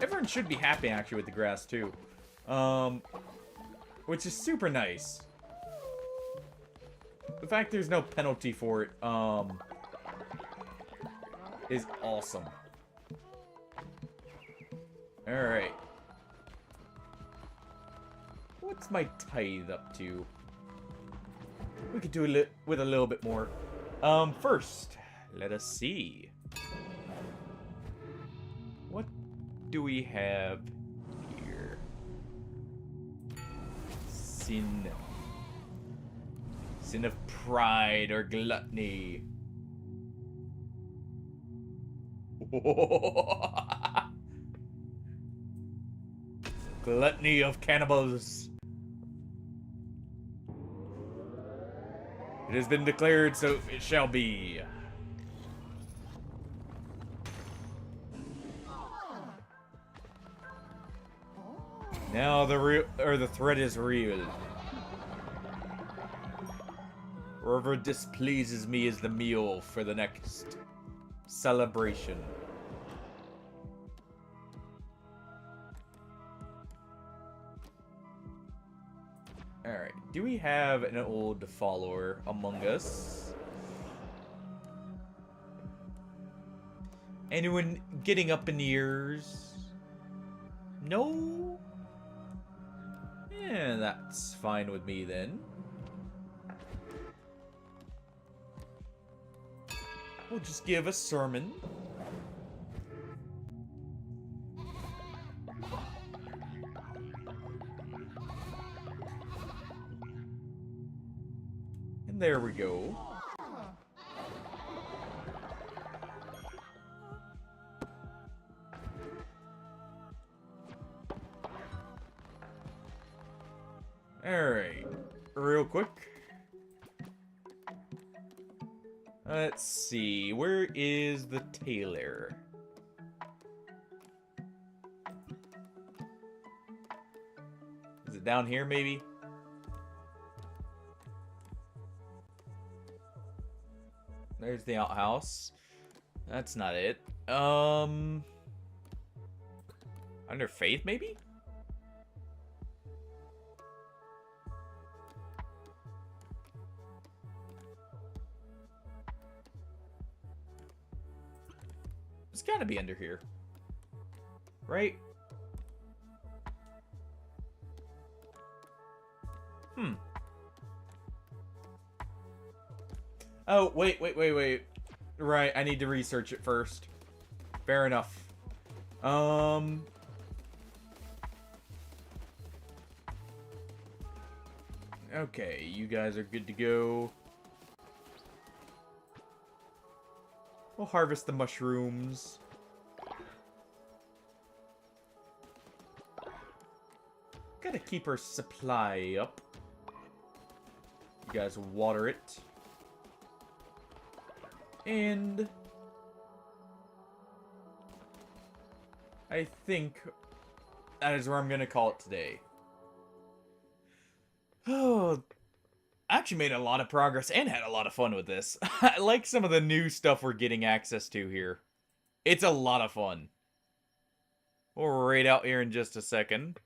Everyone should be happy, actually, with the grass, too. Which is super nice. The fact there's no penalty for it, is awesome. Alright. What's my tithe up to? We could do it with a little bit more. First, let us see. What do we have here? Sin. Sin of pride or gluttony. Gluttony of cannibals. It has been declared, so it shall be. Now the threat is real. Whatever displeases me is the meal for the next celebration. Alright, do we have an old follower among us? Anyone getting up in years? No? Yeah, that's fine with me then. We'll just give a sermon. And there we go. Alright, real quick. Let's see, where is the tailor? Is it down here, maybe? There's the outhouse. That's not it. Under Faith, maybe? It's gotta be under here. Right? Oh, wait. Right, I need to research it first. Fair enough. Okay, you guys are good to go. We'll harvest the mushrooms. Gotta keep our supply up. You guys water it. And I think that is where I'm gonna call it today. Oh, I actually made a lot of progress and had a lot of fun with this. I like some of the new stuff we're getting access to here. It's a lot of fun. We'll raid out here in just a second.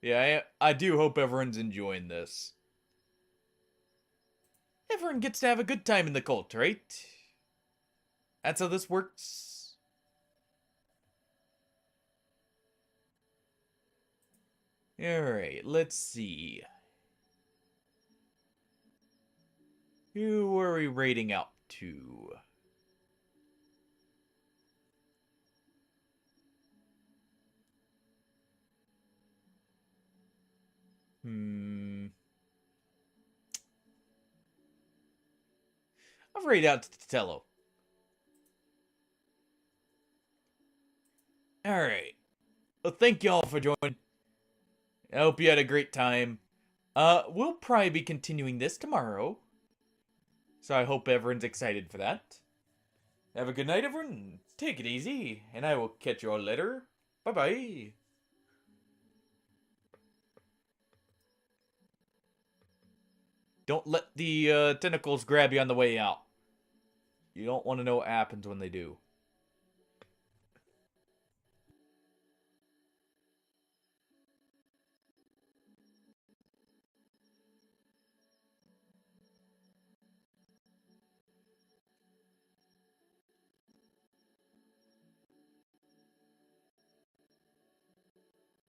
Yeah, I do hope everyone's enjoying this. Everyone gets to have a good time in the cult, right? That's how this works. Alright, let's see. Who are we raiding out to? I'll read out to Titello. Alright. Well, thank y'all for joining. I hope you had a great time. We'll probably be continuing this tomorrow. So I hope everyone's excited for that. Have a good night, everyone. Take it easy. And I will catch you all later. Bye-bye. Don't let the tentacles grab you on the way out. You don't want to know what happens when they do.